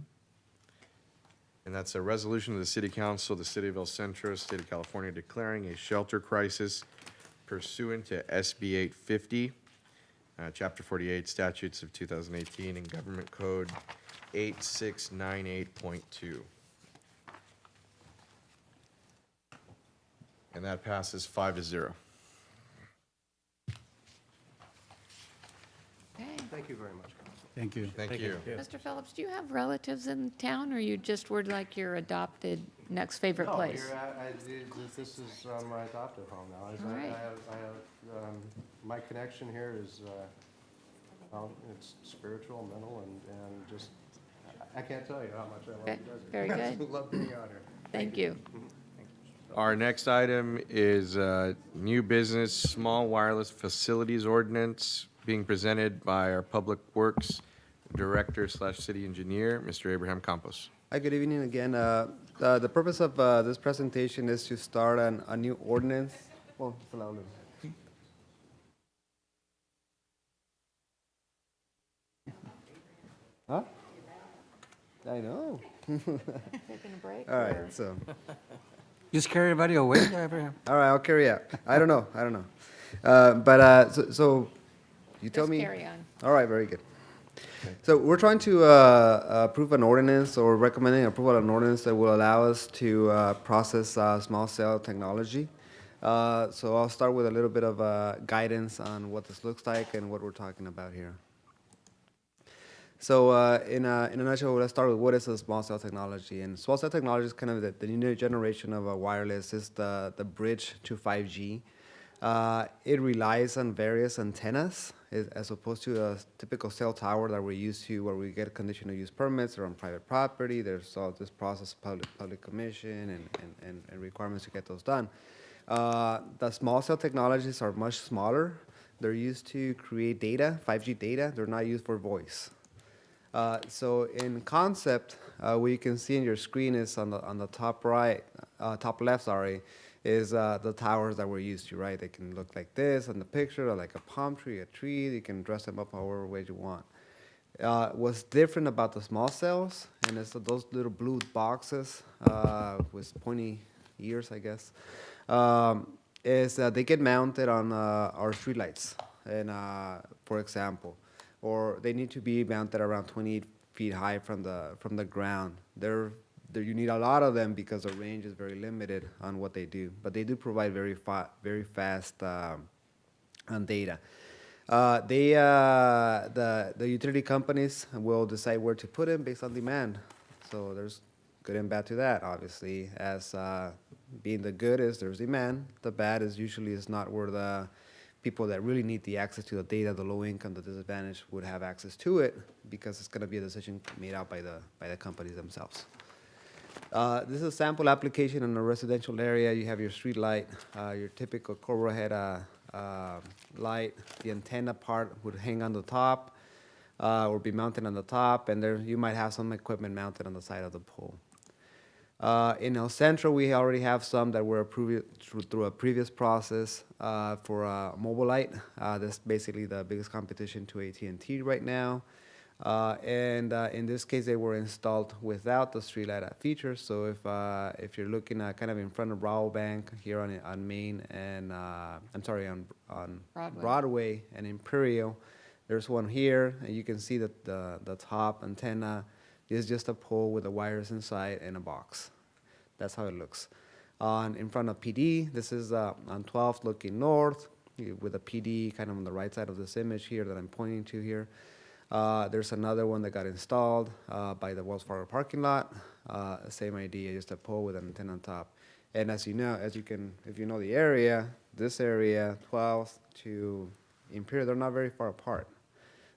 And that's a resolution of the City Council of the City of El Centro, State of California, declaring a shelter crisis pursuant to SB 850, Chapter 48, Statutes of 2018, and Government Code 8698.2. And that passes 5-0. Okay. Thank you very much. Thank you. Thank you. Mr. Phillips, do you have relatives in town, or you just were like your adopted next favorite No, place? this is my adopted home now. All right. My connection here is, it's spiritual, mental, and just, I can't tell you how much I love Okay, the desert. very good. I love being out here. Thank you. Our next item is new business, small wireless facilities ordinance, being presented by our Public Works Director / City Engineer, Mr. Abraham Campos. Hi, good evening again. The purpose of this presentation is to start a new ordinance. Oh, it's loud. Huh? I know. Taking a break? All right, or- so. Just carry everybody away, Abraham. All right, I'll carry out. I don't know. So you tell Just me. carry on. All right, very good. So we're trying to approve an ordinance or recommending approval of an ordinance that will allow us to process small cell technology. So I'll start with a little bit of guidance on what this looks like and what we're talking about here. So in a nutshell, let's start with what is a small cell technology. And small cell technology is kind of the new generation of wireless. It's the bridge to 5G. It relies on various antennas as opposed to a typical cell tower that we're used to, where we get conditional use permits or on private property. There's all this process, public commission and requirements to get those done. The small cell technologies are much smaller. They're used to create data, 5G data. They're not used for voice. So in concept, what you can see in your screen is on the top right, top left, sorry, is the towers that we're used to, right? They can look like this on the picture, or like a palm tree, a tree. You can dress them up however way you want. What's different about the small cells, and it's those little blue boxes with pointy ears, I guess. is they get mounted on our streetlights, and for example, or they need to be mounted around 28 feet high from the ground. You need a lot of them because the range is very limited on what they do, but they do provide very fast on data. The utility companies will decide where to put them based on demand. So there's good and bad to that, obviously. As being the good is there's demand. The bad is usually is not where the people that really need the access to the data, the low income, the disadvantaged, would have access to it, because it's going to be a decision made out by the companies themselves. This is a sample application in a residential area. You have your street light, your typical Cobra head light. The antenna part would hang on the top, or be mounted on the top, and there you might have some equipment mounted on the side of the pole. In El Centro, we already have some that were approved through a previous process for a mobile light. That's basically the biggest competition to AT&T right now. And in this case, they were installed without the streetlight feature. So if you're looking at kind of in front of Rabobank here on Main and on Broadway and Imperial, there's one here, and you can see that the top antenna is just a pole with the wires inside and a box. That's how it looks. In front of PD, this is on 12th looking north with a PD kind of on the right side of this image here that I'm pointing to here. There's another one that got installed by the Wells Fargo parking lot. Same idea, just a pole with an antenna on top. And if you know the area, this area, 12th to Imperial, they're not very far apart.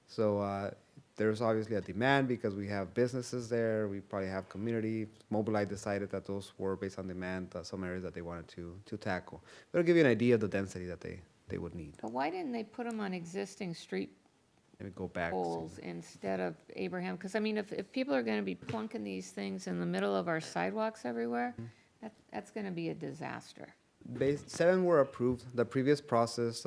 So there's obviously a demand because we have businesses there. We probably have community. Mobileye decided that those were based on demand, some areas that they wanted to tackle. But it'll give you an idea of the density that they would need. But why didn't they put them on existing street Let me go back. poles instead of Abraham? Because, I mean, if people are going to be plunking these things in the middle of our sidewalks everywhere, that's going to be a disaster. 7 were approved. The previous process,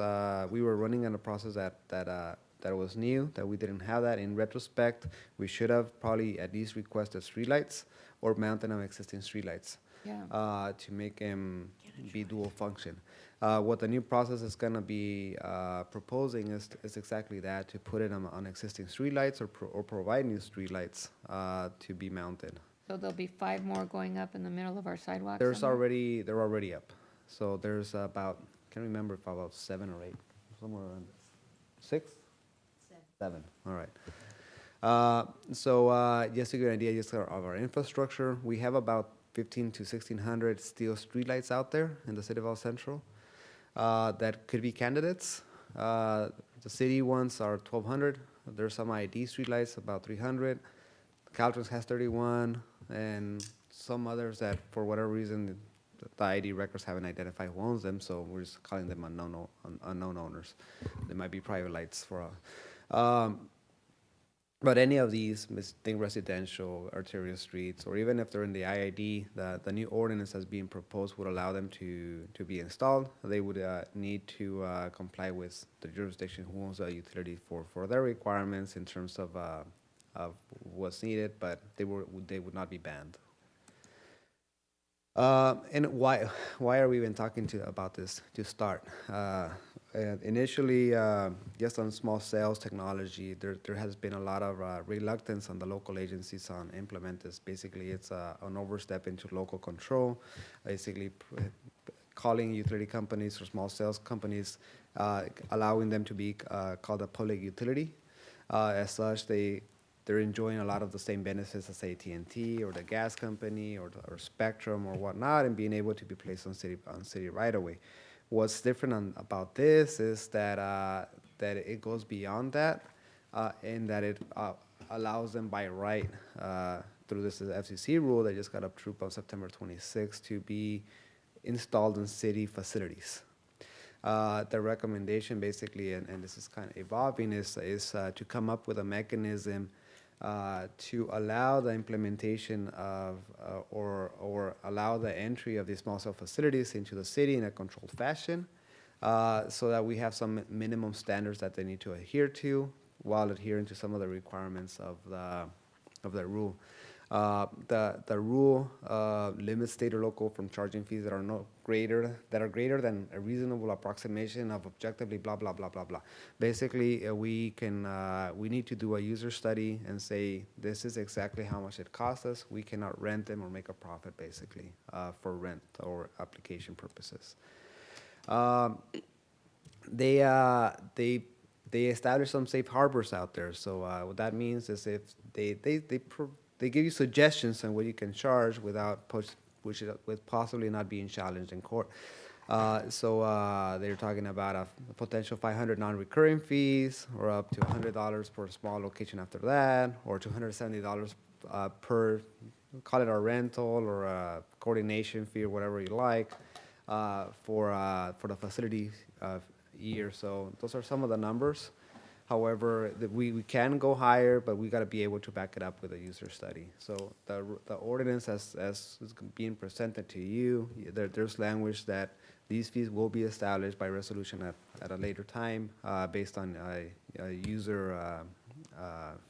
we were running on a process that was new, that we didn't have that. In retrospect, we should have probably at least requested streetlights or mounted on existing streetlights to make them be dual function. What the new process is going to be proposing is exactly that, to put it on existing streetlights or provide new streetlights to be mounted. So there'll be 5 more going up in the middle of our sidewalks? They're already up. So there's about, can't remember if about 7 or 8, somewhere around 6? 7. All right. So just to give you an idea just of our infrastructure, we have about 1,500 to 1,600 steel streetlights out there in the city of El Centro that could be candidates. The city ones are 1,200. There's some ID streetlights, about 300. Caltrans has 31, and some others that, for whatever reason, the ID records haven't identified who owns them, so we're just calling them unknown owners. They might be private lights for but any of these, think residential, arterial streets, or even if they're in the IID, the new ordinance that's being proposed would allow them to be installed. They would need to comply with the jurisdiction who owns the utility for their requirements in terms of what's needed, but they would not be banned. And why are we even talking about this to start? Initially, just on small cells technology, there has been a lot of reluctance on the local agencies on implement this. Basically, it's an overstep into local control, basically calling utility companies or small cells companies, allowing them to be called a public utility. As such, they're enjoying a lot of the same benefits as AT&T or the gas company or Spectrum or whatnot, and being able to be placed on city right away. What's different about this is that it goes beyond that, and that it allows them by right through this FCC rule that just got approved on September 26th to be installed in city facilities. The recommendation basically, and this is kind of evolving, is to come up with a mechanism to allow the implementation of or allow the entry of these small cell facilities into the city in a controlled fashion, so that we have some minimum standards that they need to adhere to while adhering to some of the requirements of the rule. The rule limits state or local from charging fees that are greater than a reasonable approximation of objectively blah blah blah blah blah. Basically, we need to do a user study and say this is exactly how much it costs us. We cannot rent them or make a profit, basically, for rent or application purposes. They establish some safe harbors out there. So what that means is if they give you suggestions on what you can charge with possibly not being challenged in court. They're talking about a potential 500 non-recurring fees, or up to $100 per small location after that, or $270 per, call it a rental or a coordination fee or whatever you like, for the facility year. So those are some of the numbers. However, we can go higher, but we got to be able to back it up with a user study. So the ordinance as is being presented to you, there's language that these fees will be established by resolution at a later time based on a user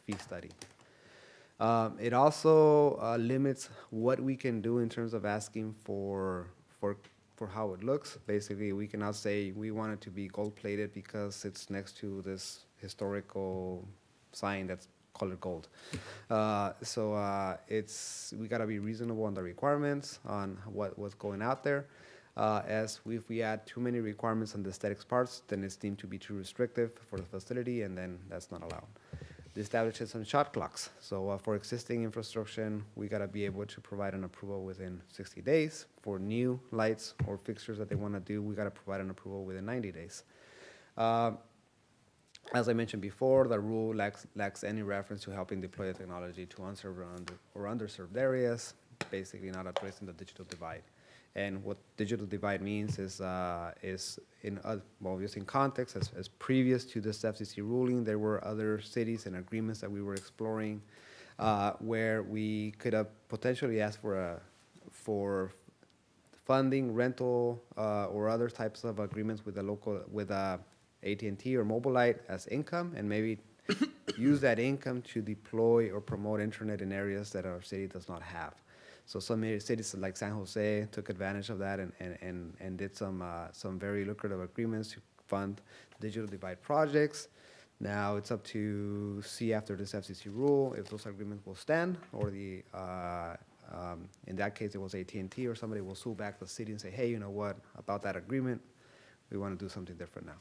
fee study. It also limits what we can do in terms of asking for how it looks. Basically, we cannot say we want it to be gold-plated because it's next to this historical sign that's colored gold. We gotta be reasonable on the requirements on what's going out there. If we add too many requirements on the aesthetics parts, then it's deemed to be too restrictive for the facility, and then that's not allowed. They establishes some shot clocks. So for existing infrastructure, we gotta be able to provide an approval within 60 days. For new lights or fixtures that they wanna do, we gotta provide an approval within 90 days. As I mentioned before, the rule lacks any reference to helping deploy the technology to unserved or underserved areas, basically not addressing the digital divide. And what digital divide means is in context, as previous to this FCC ruling, there were other cities and agreements that we were exploring where we could have potentially asked for funding, rental, or other types of agreements with AT&T or Mobilite as income, and maybe use that income to deploy or promote internet in areas that our city does not have. So some cities like San Jose took advantage of that and did some very lucrative agreements to fund digital divide projects. Now it's up to see after this FCC rule if those agreements will stand, or in that case it was AT&T or somebody will sue back the city and say, hey, you know what, about that agreement, we want to do something different now.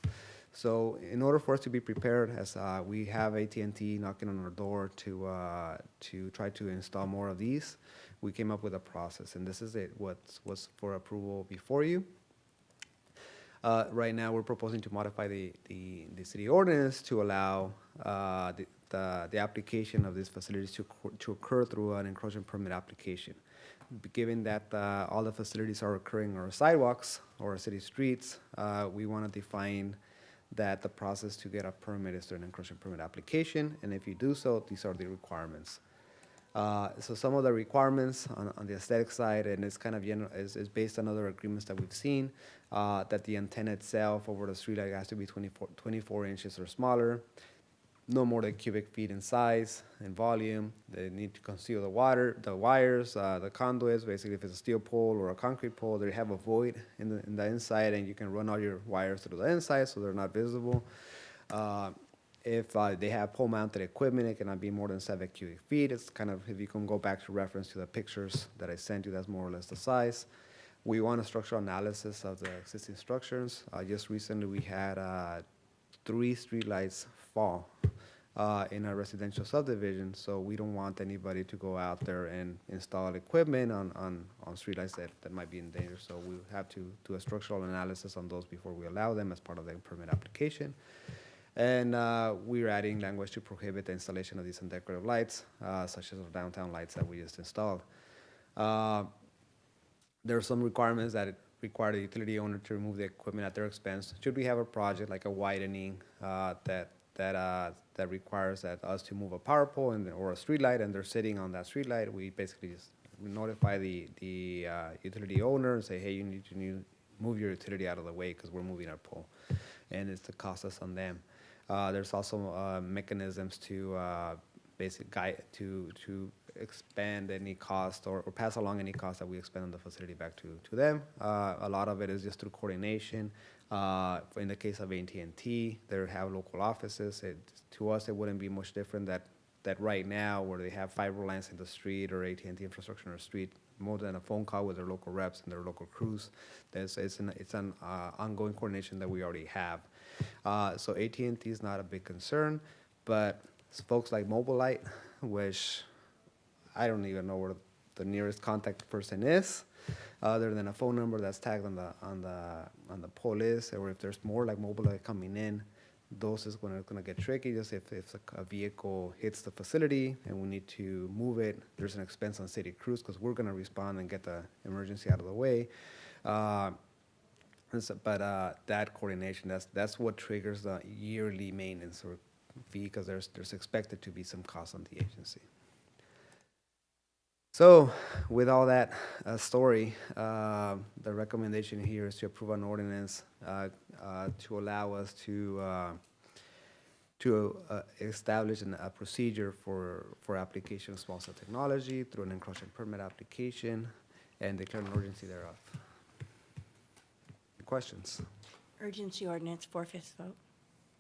So in order for us to be prepared, as we have AT&T knocking on our door to try to install more of these, we came up with a process, and this is what's for approval before you. Right now, we're proposing to modify the city ordinance to allow the application of these facilities to occur through an encroachment permit application. Given that all the facilities are occurring on our sidewalks or our city streets, we want to define that the process to get a permit is through an encroachment permit application, and if you do so, these are the requirements. So some of the requirements on the aesthetic side, and it's kind of is based on other agreements that we've seen, that the antenna itself over the streetlight has to be 24 inches or smaller, no more than cubic feet in size and volume. They need to conceal the wires, the conduits. Basically, if it's a steel pole or a concrete pole, they have a void in the inside, and you can run all your wires through the inside, so they're not visible. If they have pole-mounted equipment, it cannot be more than 7 cubic feet. It's kind of, if you can go back to reference to the pictures that I sent you, that's more or less the size. We want a structural analysis of the existing structures. Just recently, we had 3 streetlights fall in a residential subdivision, so we don't want anybody to go out there and install equipment on streetlights that might be in danger. So we have to do a structural analysis on those before we allow them as part of the permit application. And we're adding language to prohibit the installation of these undecorative lights, such as our downtown lights that we just installed. There are some requirements that require the utility owner to remove the equipment at their expense. Should we have a project like a widening that requires us to move a power pole or a street light, and they're sitting on that street light, we basically just notify the utility owner and say, hey, you need to move your utility out of the way because we're moving our pole, and it's the cost us on them. There's also mechanisms to basically guide to expand any cost or pass along any cost that we expend on the facility back to them. A lot of it is just through coordination. In the case of AT&T, they have local offices. To us, it wouldn't be much different that right now, where they have fiber lines in the street or AT&T infrastructure in the street, more than a phone call with their local reps and their local crews. It's an ongoing coordination that we already have. So AT&T is not a big concern, but folks like Mobilite, which I don't even know where the nearest contact person is, other than a phone number that's tagged on the pole list, or if there's more like Mobilite coming in, those is gonna get tricky. Just if a vehicle hits the facility and we need to move it, there's an expense on city crews because we're gonna respond and get the emergency out of the way. But that coordination, that's what triggers the yearly maintenance or fee, because there's expected to be some cost on the agency. So, with all that story, the recommendation here is to approve an ordinance to allow us to establish a procedure for application of small cell technology through an encroachment permit application and declare an urgency thereof. Questions? Urgency ordinance, 4/5 vote.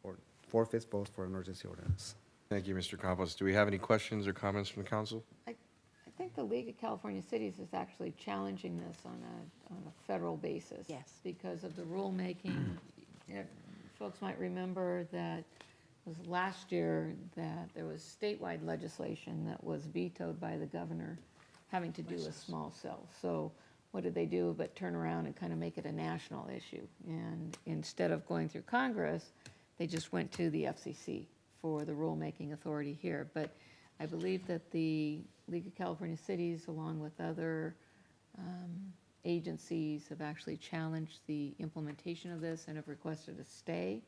Or 4/5 vote for an urgency ordinance. Thank you, Mr. Campos. Do we have any questions or comments from the council? I think the League of California Cities is actually challenging this on a federal basis. Yes. Because of the rulemaking. Folks might remember that it was last year that there was statewide legislation that was vetoed by the governor having to do a small cell. So what did they do but turn around and kind of make it a national issue? And instead of going through Congress, they just went to the FCC for the rulemaking authority here. But I believe that the League of California Cities, along with other agencies, have actually challenged the implementation of this and have requested a stay.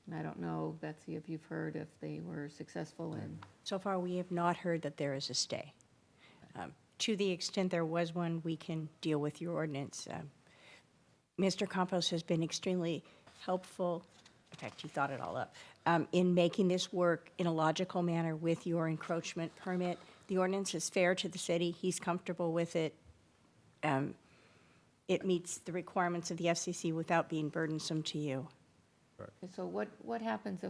And I don't know, Betsy, if you've heard if they were successful in. So far, we have not heard that there is a stay. To the extent there was one, we can deal with your ordinance. Mr. Campos has been extremely helpful, in fact, he thought it all up, in making this work in a logical manner with your encroachment permit. The ordinance is fair to the city. He's comfortable with it. It meets the requirements of the FCC without being burdensome to you. So what happens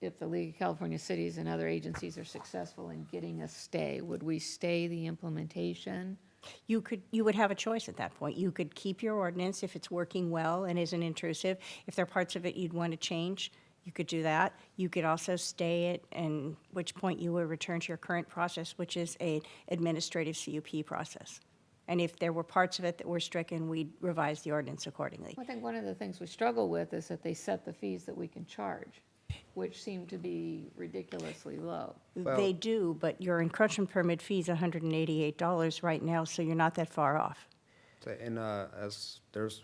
if the League of California Cities and other agencies are successful in getting a stay? Would we stay the implementation? You would have a choice at that point. You could keep your ordinance if it's working well and isn't intrusive. If there are parts of it you'd want to change, you could do that. You could also stay it, and which point you would return to your current process, which is a administrative CUP process. And if there were parts of it that were stricken, we'd revise the ordinance accordingly. I think one of the things we struggle with is that they set the fees that we can charge, which seem to be ridiculously low. They do, but your encroachment permit fee is $188 right now, so you're not that far off. So, and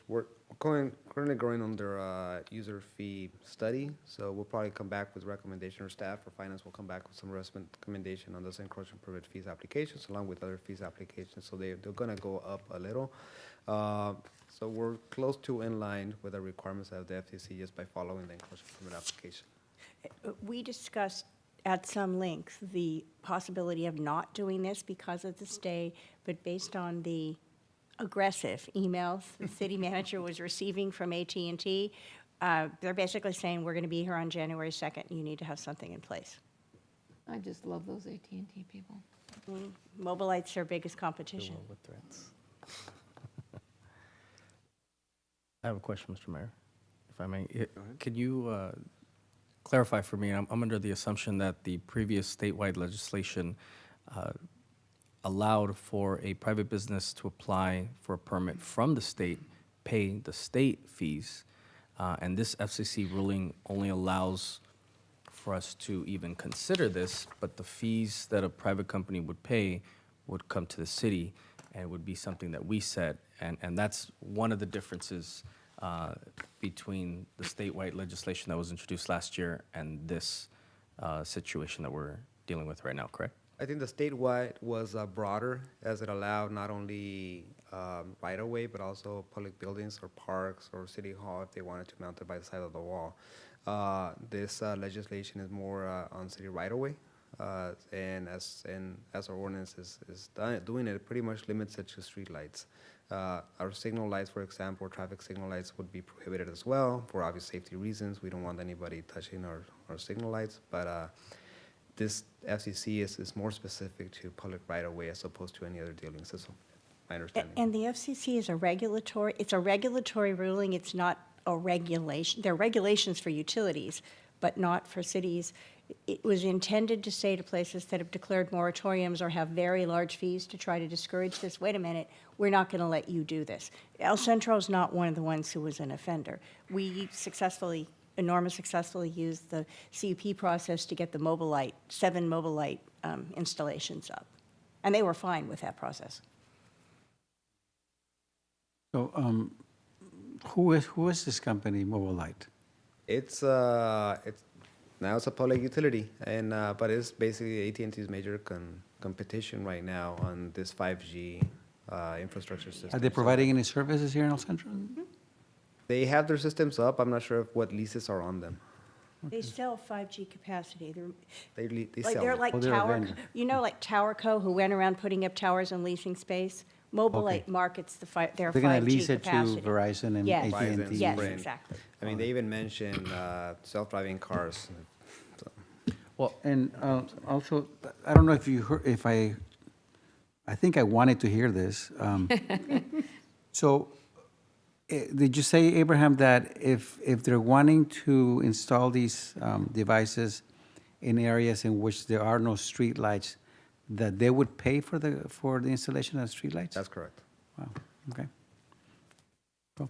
we're currently going under user fee study, so we'll probably come back with recommendation, or staff or finance will come back with some recommendation on this encroachment permit fees applications along with other fees applications. So they're gonna go up a little. So we're close to in line with the requirements of the FCC just by following the encroachment permit application. We discussed at some length the possibility of not doing this because of the stay, but based on the aggressive emails the city manager was receiving from AT&T, they're basically saying, we're going to be here on January 2nd, and you need to have something in place. I just love those AT&T people. Mobilite's their biggest competition. With threats. I have a question, Mr. Mayor, if I may. Could you clarify for me? I'm under the assumption that the previous statewide legislation allowed for a private business to apply for a permit from the state, pay the state fees, and this FCC ruling only allows for us to even consider this, but the fees that a private company would pay would come to the city, and it would be something that we set, and that's one of the differences between the statewide legislation that was introduced last year and this situation that we're dealing with right now, correct? I think the statewide was broader, as it allowed not only right-of-way, but also public buildings or parks or city hall if they wanted to mount it by the side of the wall. This legislation is more on city right-of-way, and as our ordinance is doing it, it pretty much limits it to streetlights. Our signal lights, for example, traffic signal lights would be prohibited as well for obvious safety reasons. We don't want anybody touching our signal lights, but this FCC is more specific to public right-of-way as opposed to any other dealing system, my understanding. And the FCC is it's a regulatory ruling, it's not a regulation. There are regulations for utilities, but not for cities. It was intended to say to places that have declared moratoriums or have very large fees to try to discourage this, wait a minute, we're not going to let you do this. El Centro is not one of the ones who was an offender. We enormously successfully used the CUP process to get the 7 mobile light installations up. And they were fine with that process. So, who is this company, Mobile Light? It's now it's a public utility, and but it's basically AT&T's major competition right now on this 5G infrastructure system. Are they providing any services here in El Centro? They have their systems up. I'm not sure what leases are on them. They sell 5G capacity. They Like, sell they're it. like Oh, they're a Tower, vendor. like TowerCo, who went around putting up towers and leasing space? Mobile Okay. Light markets their 5G They're going to lease capacity. it to Verizon and Yes. AT&T. Verizon, Yes, Sprint. exactly. I mean, they even mentioned self-driving cars. Well, and also, I don't know if you heard, I think I wanted to hear this. So, did you say, Abraham, that if they're wanting to install these devices in areas in which there are no streetlights, that they would pay for the installation of streetlights? That's correct. Wow, okay. Cool.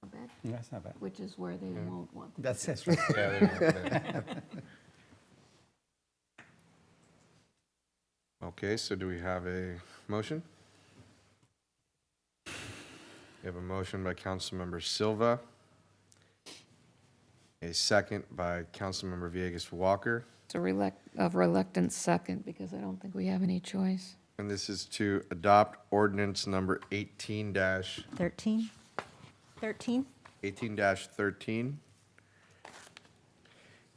Not bad. Yeah, that's not bad. Which is where they won't want. That's it. Okay, so do we have a motion? We have a motion by Councilmember Silva, a second by Councilmember Villegas Walker, It's a reluctant second, because I don't think we have any choice. and this is to adopt ordinance number 18 13? 13? 18-13.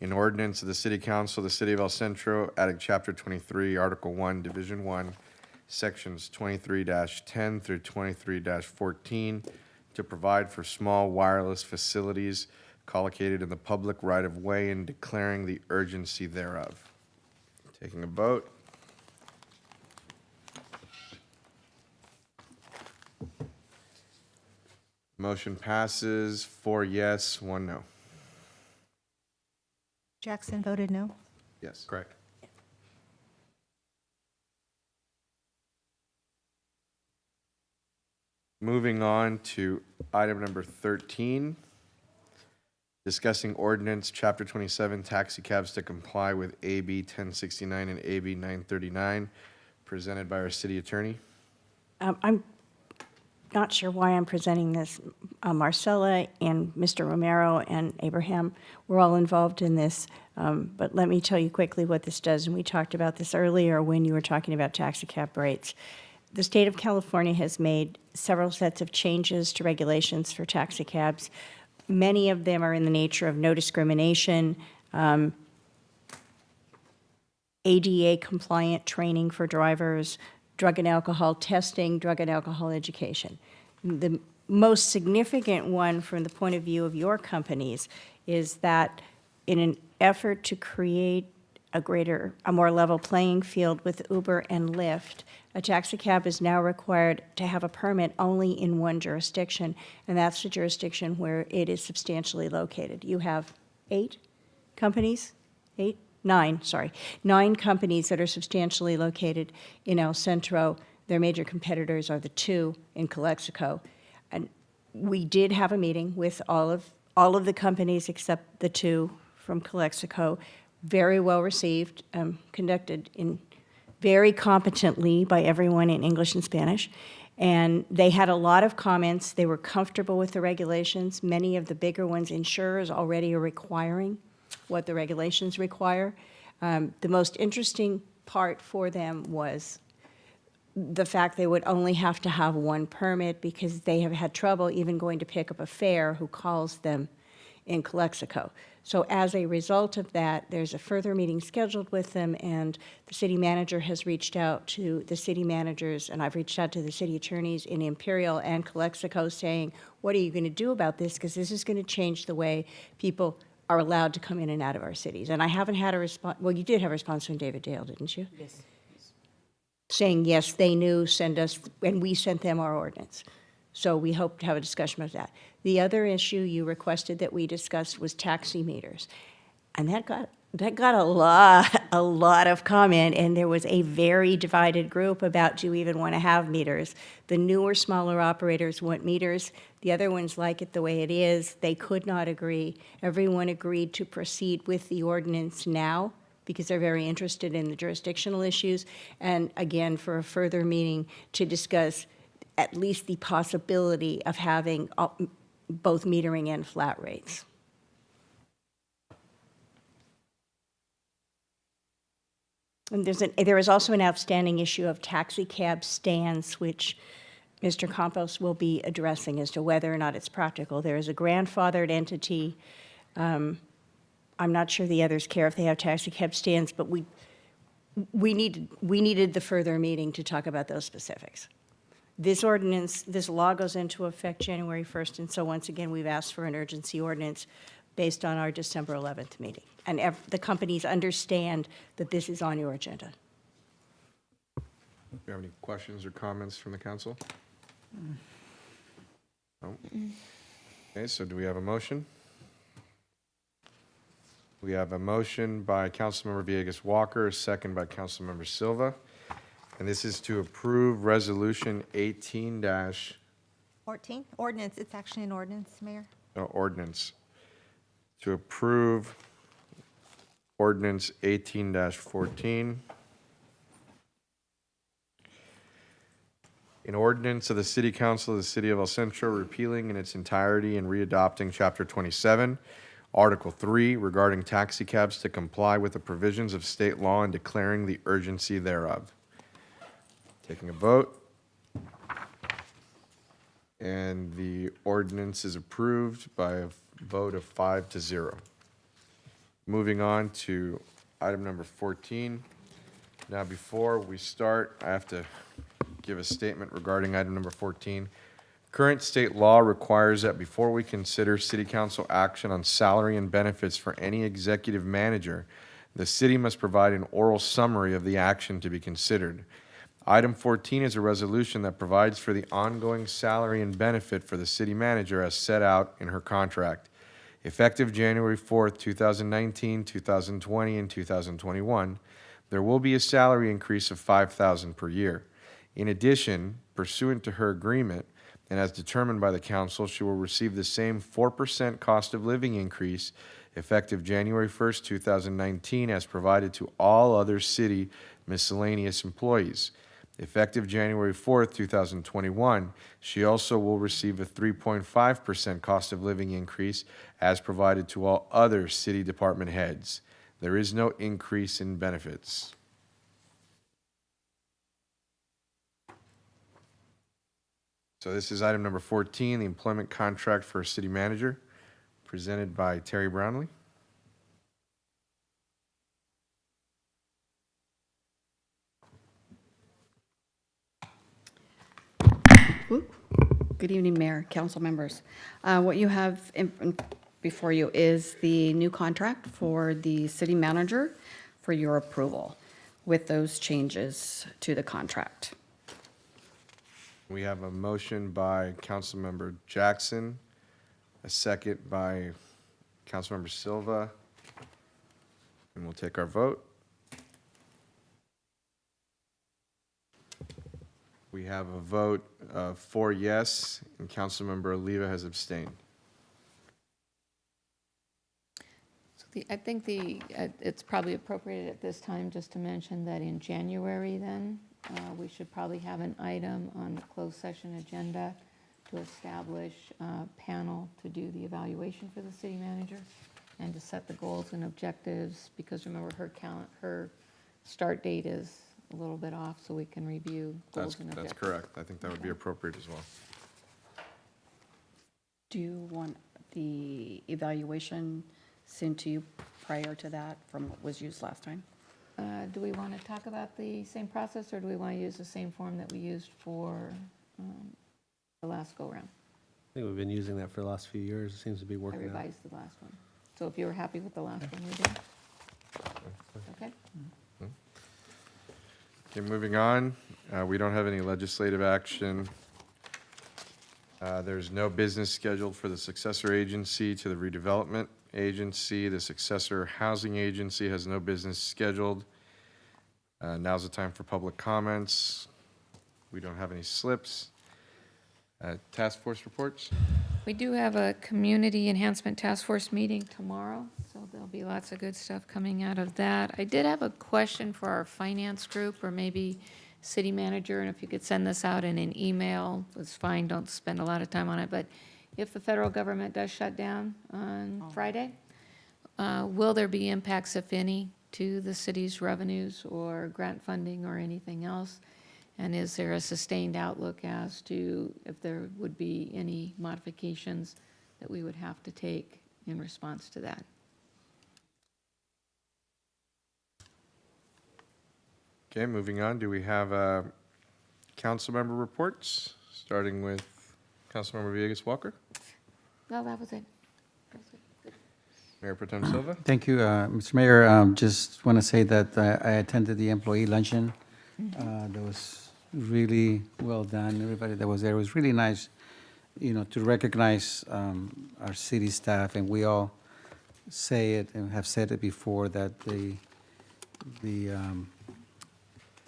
An ordinance of the City Council of the City of El Centro, adding Chapter 23, Article 1, Division 1, Sections 23-10 through 23-14, to provide for small wireless facilities collocated in the public right-of-way and declaring the urgency thereof. Taking a vote. Motion passes 4 yes, 1 no. Jackson voted no? Yes. Correct. Moving on to item number 13, discussing ordinance, Chapter 27, taxi cabs to comply with AB 1069 and AB 939, presented by our city attorney. I'm not sure why I'm presenting this. Marcella and Mr. Romero and Abraham were all involved in this, but let me tell you quickly what this does, and we talked about this earlier when you were talking about taxi cab rates. The state of California has made several sets of changes to regulations for taxi cabs. Many of them are in the nature of no discrimination, ADA compliant training for drivers, drug and alcohol testing, drug and alcohol education. The most significant one from the point of view of your companies is that in an effort to create a more level playing field with Uber and Lyft, a taxi cab is now required to have a permit only in one jurisdiction, and that's the jurisdiction where it is substantially located. You have 9 companies that are substantially located in El Centro. Their major competitors are the 2 in Calexico. And we did have a meeting with all of the companies except the 2 from Calexico. Very well received, conducted very competently by everyone in English and Spanish. And they had a lot of comments. They were comfortable with the regulations. Many of the bigger ones, insurers already are requiring what the regulations require. The most interesting part for them was the fact they would only have to have one permit because they have had trouble even going to pick up a fare who calls them in Calexico. So as a result of that, there's a further meeting scheduled with them, and the city manager has reached out to the city managers, and I've reached out to the city attorneys in Imperial and Calexico saying, what are you going to do about this? Because this is going to change the way people are allowed to come in and out of our cities. And I haven't had a response. Well, you did have a response from David Dale, didn't you? Yes. Saying, yes, they knew, send us, and we sent them our ordinance. So we hope to have a discussion about that. The other issue you requested that we discussed was taxi meters. And that got a lot of comment, and there was a very divided group about, do you even want to have meters? The newer, smaller operators want meters. The other ones like it the way it is. They could not agree. Everyone agreed to proceed with the ordinance now because they're very interested in the jurisdictional issues. And again, for a further meeting to discuss at least the possibility of having both metering and flat rates. And there is also an outstanding issue of taxi cab stands, which Mr. Campos will be addressing as to whether or not it's practical. There is a grandfathered entity. I'm not sure the others care if they have taxi cab stands, but we needed the further meeting to talk about those specifics. This ordinance, this law goes into effect January 1st, and so once again, we've asked for an urgency ordinance based on our December 11th meeting. And the companies understand that this is on your agenda. Do you have any questions or comments from the council? No? Okay, so do we have a motion? We have a motion by Councilmember Villegas Walker, a second by Councilmember Silva. And this is to approve Resolution 18- 14, ordinance, it's actually an ordinance, Mayor. ordinance. To approve Ordinance 18-14. An ordinance of the City Council of the City of El Centro repealing in its entirety and readopting Chapter 27, Article 3 regarding taxi cabs to comply with the provisions of state law and declaring the urgency thereof. Taking a vote. And the ordinance is approved by a vote of 5-0. Moving on to item number 14. Now, before we start, I have to give a statement regarding item number 14. Current state law requires that before we consider city council action on salary and benefits for any executive manager, the city must provide an oral summary of the action to be considered. Item 14 is a resolution that provides for the ongoing salary and benefit for the city manager as set out in her contract. Effective January 4th, 2019, 2020, and 2021, there will be a salary increase of $5,000 per year. In addition, pursuant to her agreement, and as determined by the council, she will receive the same 4% cost of living increase effective January 1st, 2019, as provided to all other city miscellaneous employees. Effective January 4th, 2021, she also will receive a 3.5% cost of living increase as provided to all other city department heads. There is no increase in benefits. So this is item number 14, the employment contract for a city manager, presented by Terry Brownlee. Good evening, Mayor, council members. What you have before you is the new contract for the city manager for your approval with those changes to the contract. We have a motion by Councilmember Jackson, a second by Councilmember Silva, and we'll take our vote. We have a vote of 4 yes, and Councilmember Oliva has abstained. So I think it's probably appropriate at this time just to mention that in January then, we should probably have an item on the closed session agenda to establish a panel to do the evaluation for the city manager and to set the goals and objectives, because remember her start date is a little bit off, so we can review goals and objectives. That's correct. I think that would be appropriate as well. Do you want the evaluation sent to you prior to that from what was used last time? Do we want to talk about the same process, or do we want to use the same form that we used for the last go-round? I think we've been using that for the last few years. It seems to be I working out. revised the last one. So if you were happy with the last one, we did. Okay? Okay, moving on. We don't have any legislative action. There's no business scheduled for the successor agency to the redevelopment agency. The successor housing agency has no business scheduled. Now's the time for public comments. We don't have any slips. Task force reports? We do have a Community Enhancement Task Force meeting tomorrow, so there'll be lots of good stuff coming out of that. I did have a question for our finance group, or maybe city manager, and if you could send this out in an email, it's fine, don't spend a lot of time on it, but if the federal government does shut down on Friday, will there be impacts, if any, to the city's revenues or grant funding or anything else? And is there a sustained outlook as to if there would be any modifications that we would have to take in response to that? Okay, moving on. Do we have council member reports, starting with Councilmember Villegas-Walker? No, that was it. That was it. Good. Mayor Pro Tem Silva? Thank you, Mr. Mayor. Just want to say that I attended the employee luncheon. That was really well done. Everybody that was there, it was really nice, to recognize our city staff, and we all say it and have said it before, that the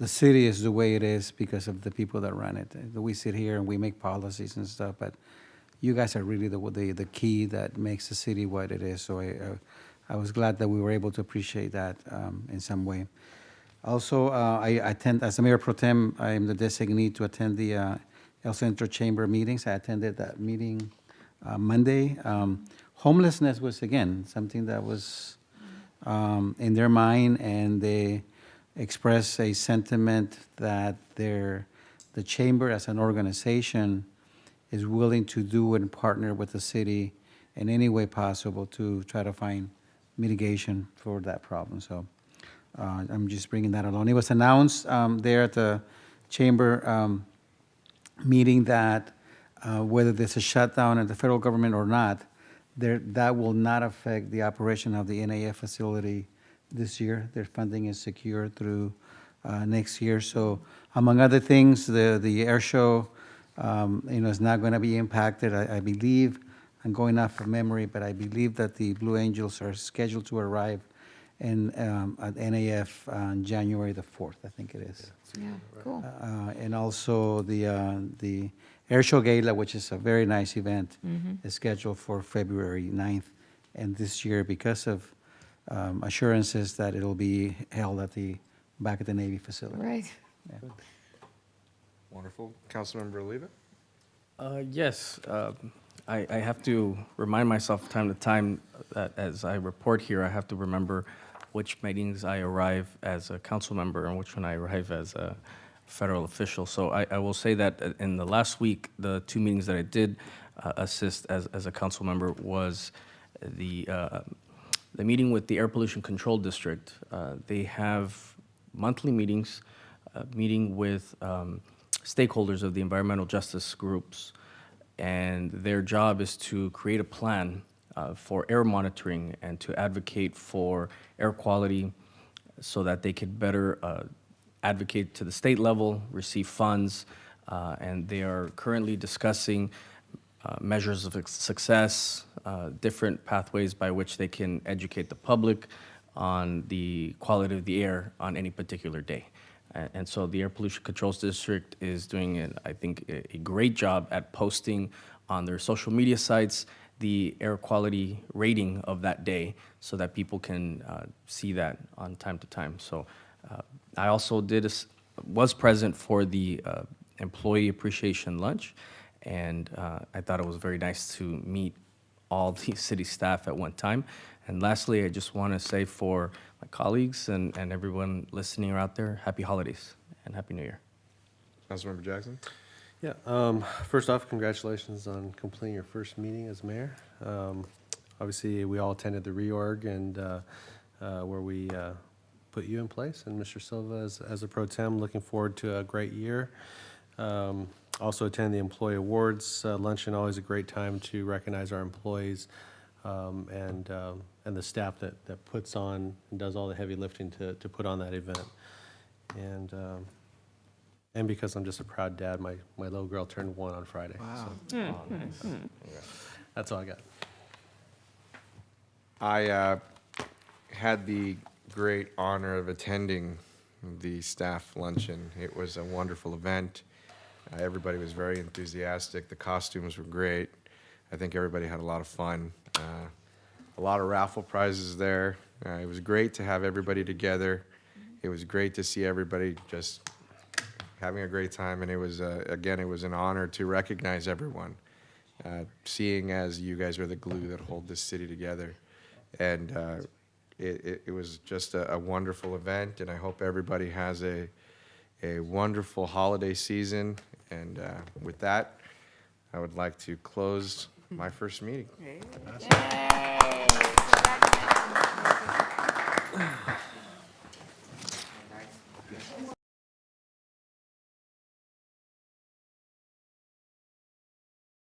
city is the way it is because of the people that run it. We sit here and we make policies and stuff, but you guys are really the key that makes the city what it is. So I was glad that we were able to appreciate that in some way. Also, I attend, as a mayor pro tem, I am the designee to attend the El Centro Chamber meetings. I attended that meeting Monday. Homelessness was, again, something that was in their mind, and they expressed a sentiment that the chamber as an organization is willing to do and partner with the city in any way possible to try to find mitigation for that problem. So I'm just bringing that along. It was announced there at the chamber meeting that whether there's a shutdown at the federal government or not, that will not affect the operation of the NAF facility this year. Their funding is secure through next year. So among other things, the air show is not going to be impacted. I believe, I'm going off of memory, but I believe that the Blue Angels are scheduled to arrive at NAF on January the 4th, I think it is. Yeah, cool. And also the Air Show Gala, which is a very nice event, is scheduled for February 9th. And this year, because of assurances that it'll be held back at the Navy facility. Right. Yeah. Wonderful. Councilmember Oliva? Yes, I have to remind myself from time to time that as I report here, I have to remember which meetings I arrive as a council member and which one I arrive as a federal official. So I will say that in the last week, the two meetings that I did assist as a council member was the meeting with the Air Pollution Control District. They have monthly meetings, meeting with stakeholders of the environmental justice groups, and their job is to create a plan for air monitoring and to advocate for air quality so that they could better advocate to the state level, receive funds, and they are currently discussing measures of success, different pathways by which they can educate the public on the quality of the air on any particular day. And so the Air Pollution Control District is doing, I think, a great job at posting on their social media sites the air quality rating of that day so that people can see that on time to time. So I also was present for the employee appreciation lunch, and I thought it was very nice to meet all the city staff at one time. And lastly, I just want to say for my colleagues and everyone listening out there, happy holidays and happy New Year. Councilmember Jackson? Yeah, first off, congratulations on completing your first meeting as mayor. Obviously, we all attended the reorg and where we put you in place, and Mr. Silva as a pro tem. Looking forward to a great year. Also attend the employee awards luncheon, always a great time to recognize our employees and the staff that puts on and does all the heavy lifting to put on that event. And because I'm just a proud dad, my little girl turned 1 on Friday. Wow. So, that's all I got. I had the great honor of attending the staff luncheon. It was a wonderful event. Everybody was very enthusiastic. The costumes were great. I think everybody had a lot of fun. A lot of raffle prizes there. It was great to have everybody together. It was great to see everybody just having a great time, and it was, again, it was an honor to recognize everyone, seeing as you guys are the glue that hold this city together. And it was just a wonderful event, and I hope everybody has a wonderful holiday season. And with that, I would like to close my first meeting. Yay.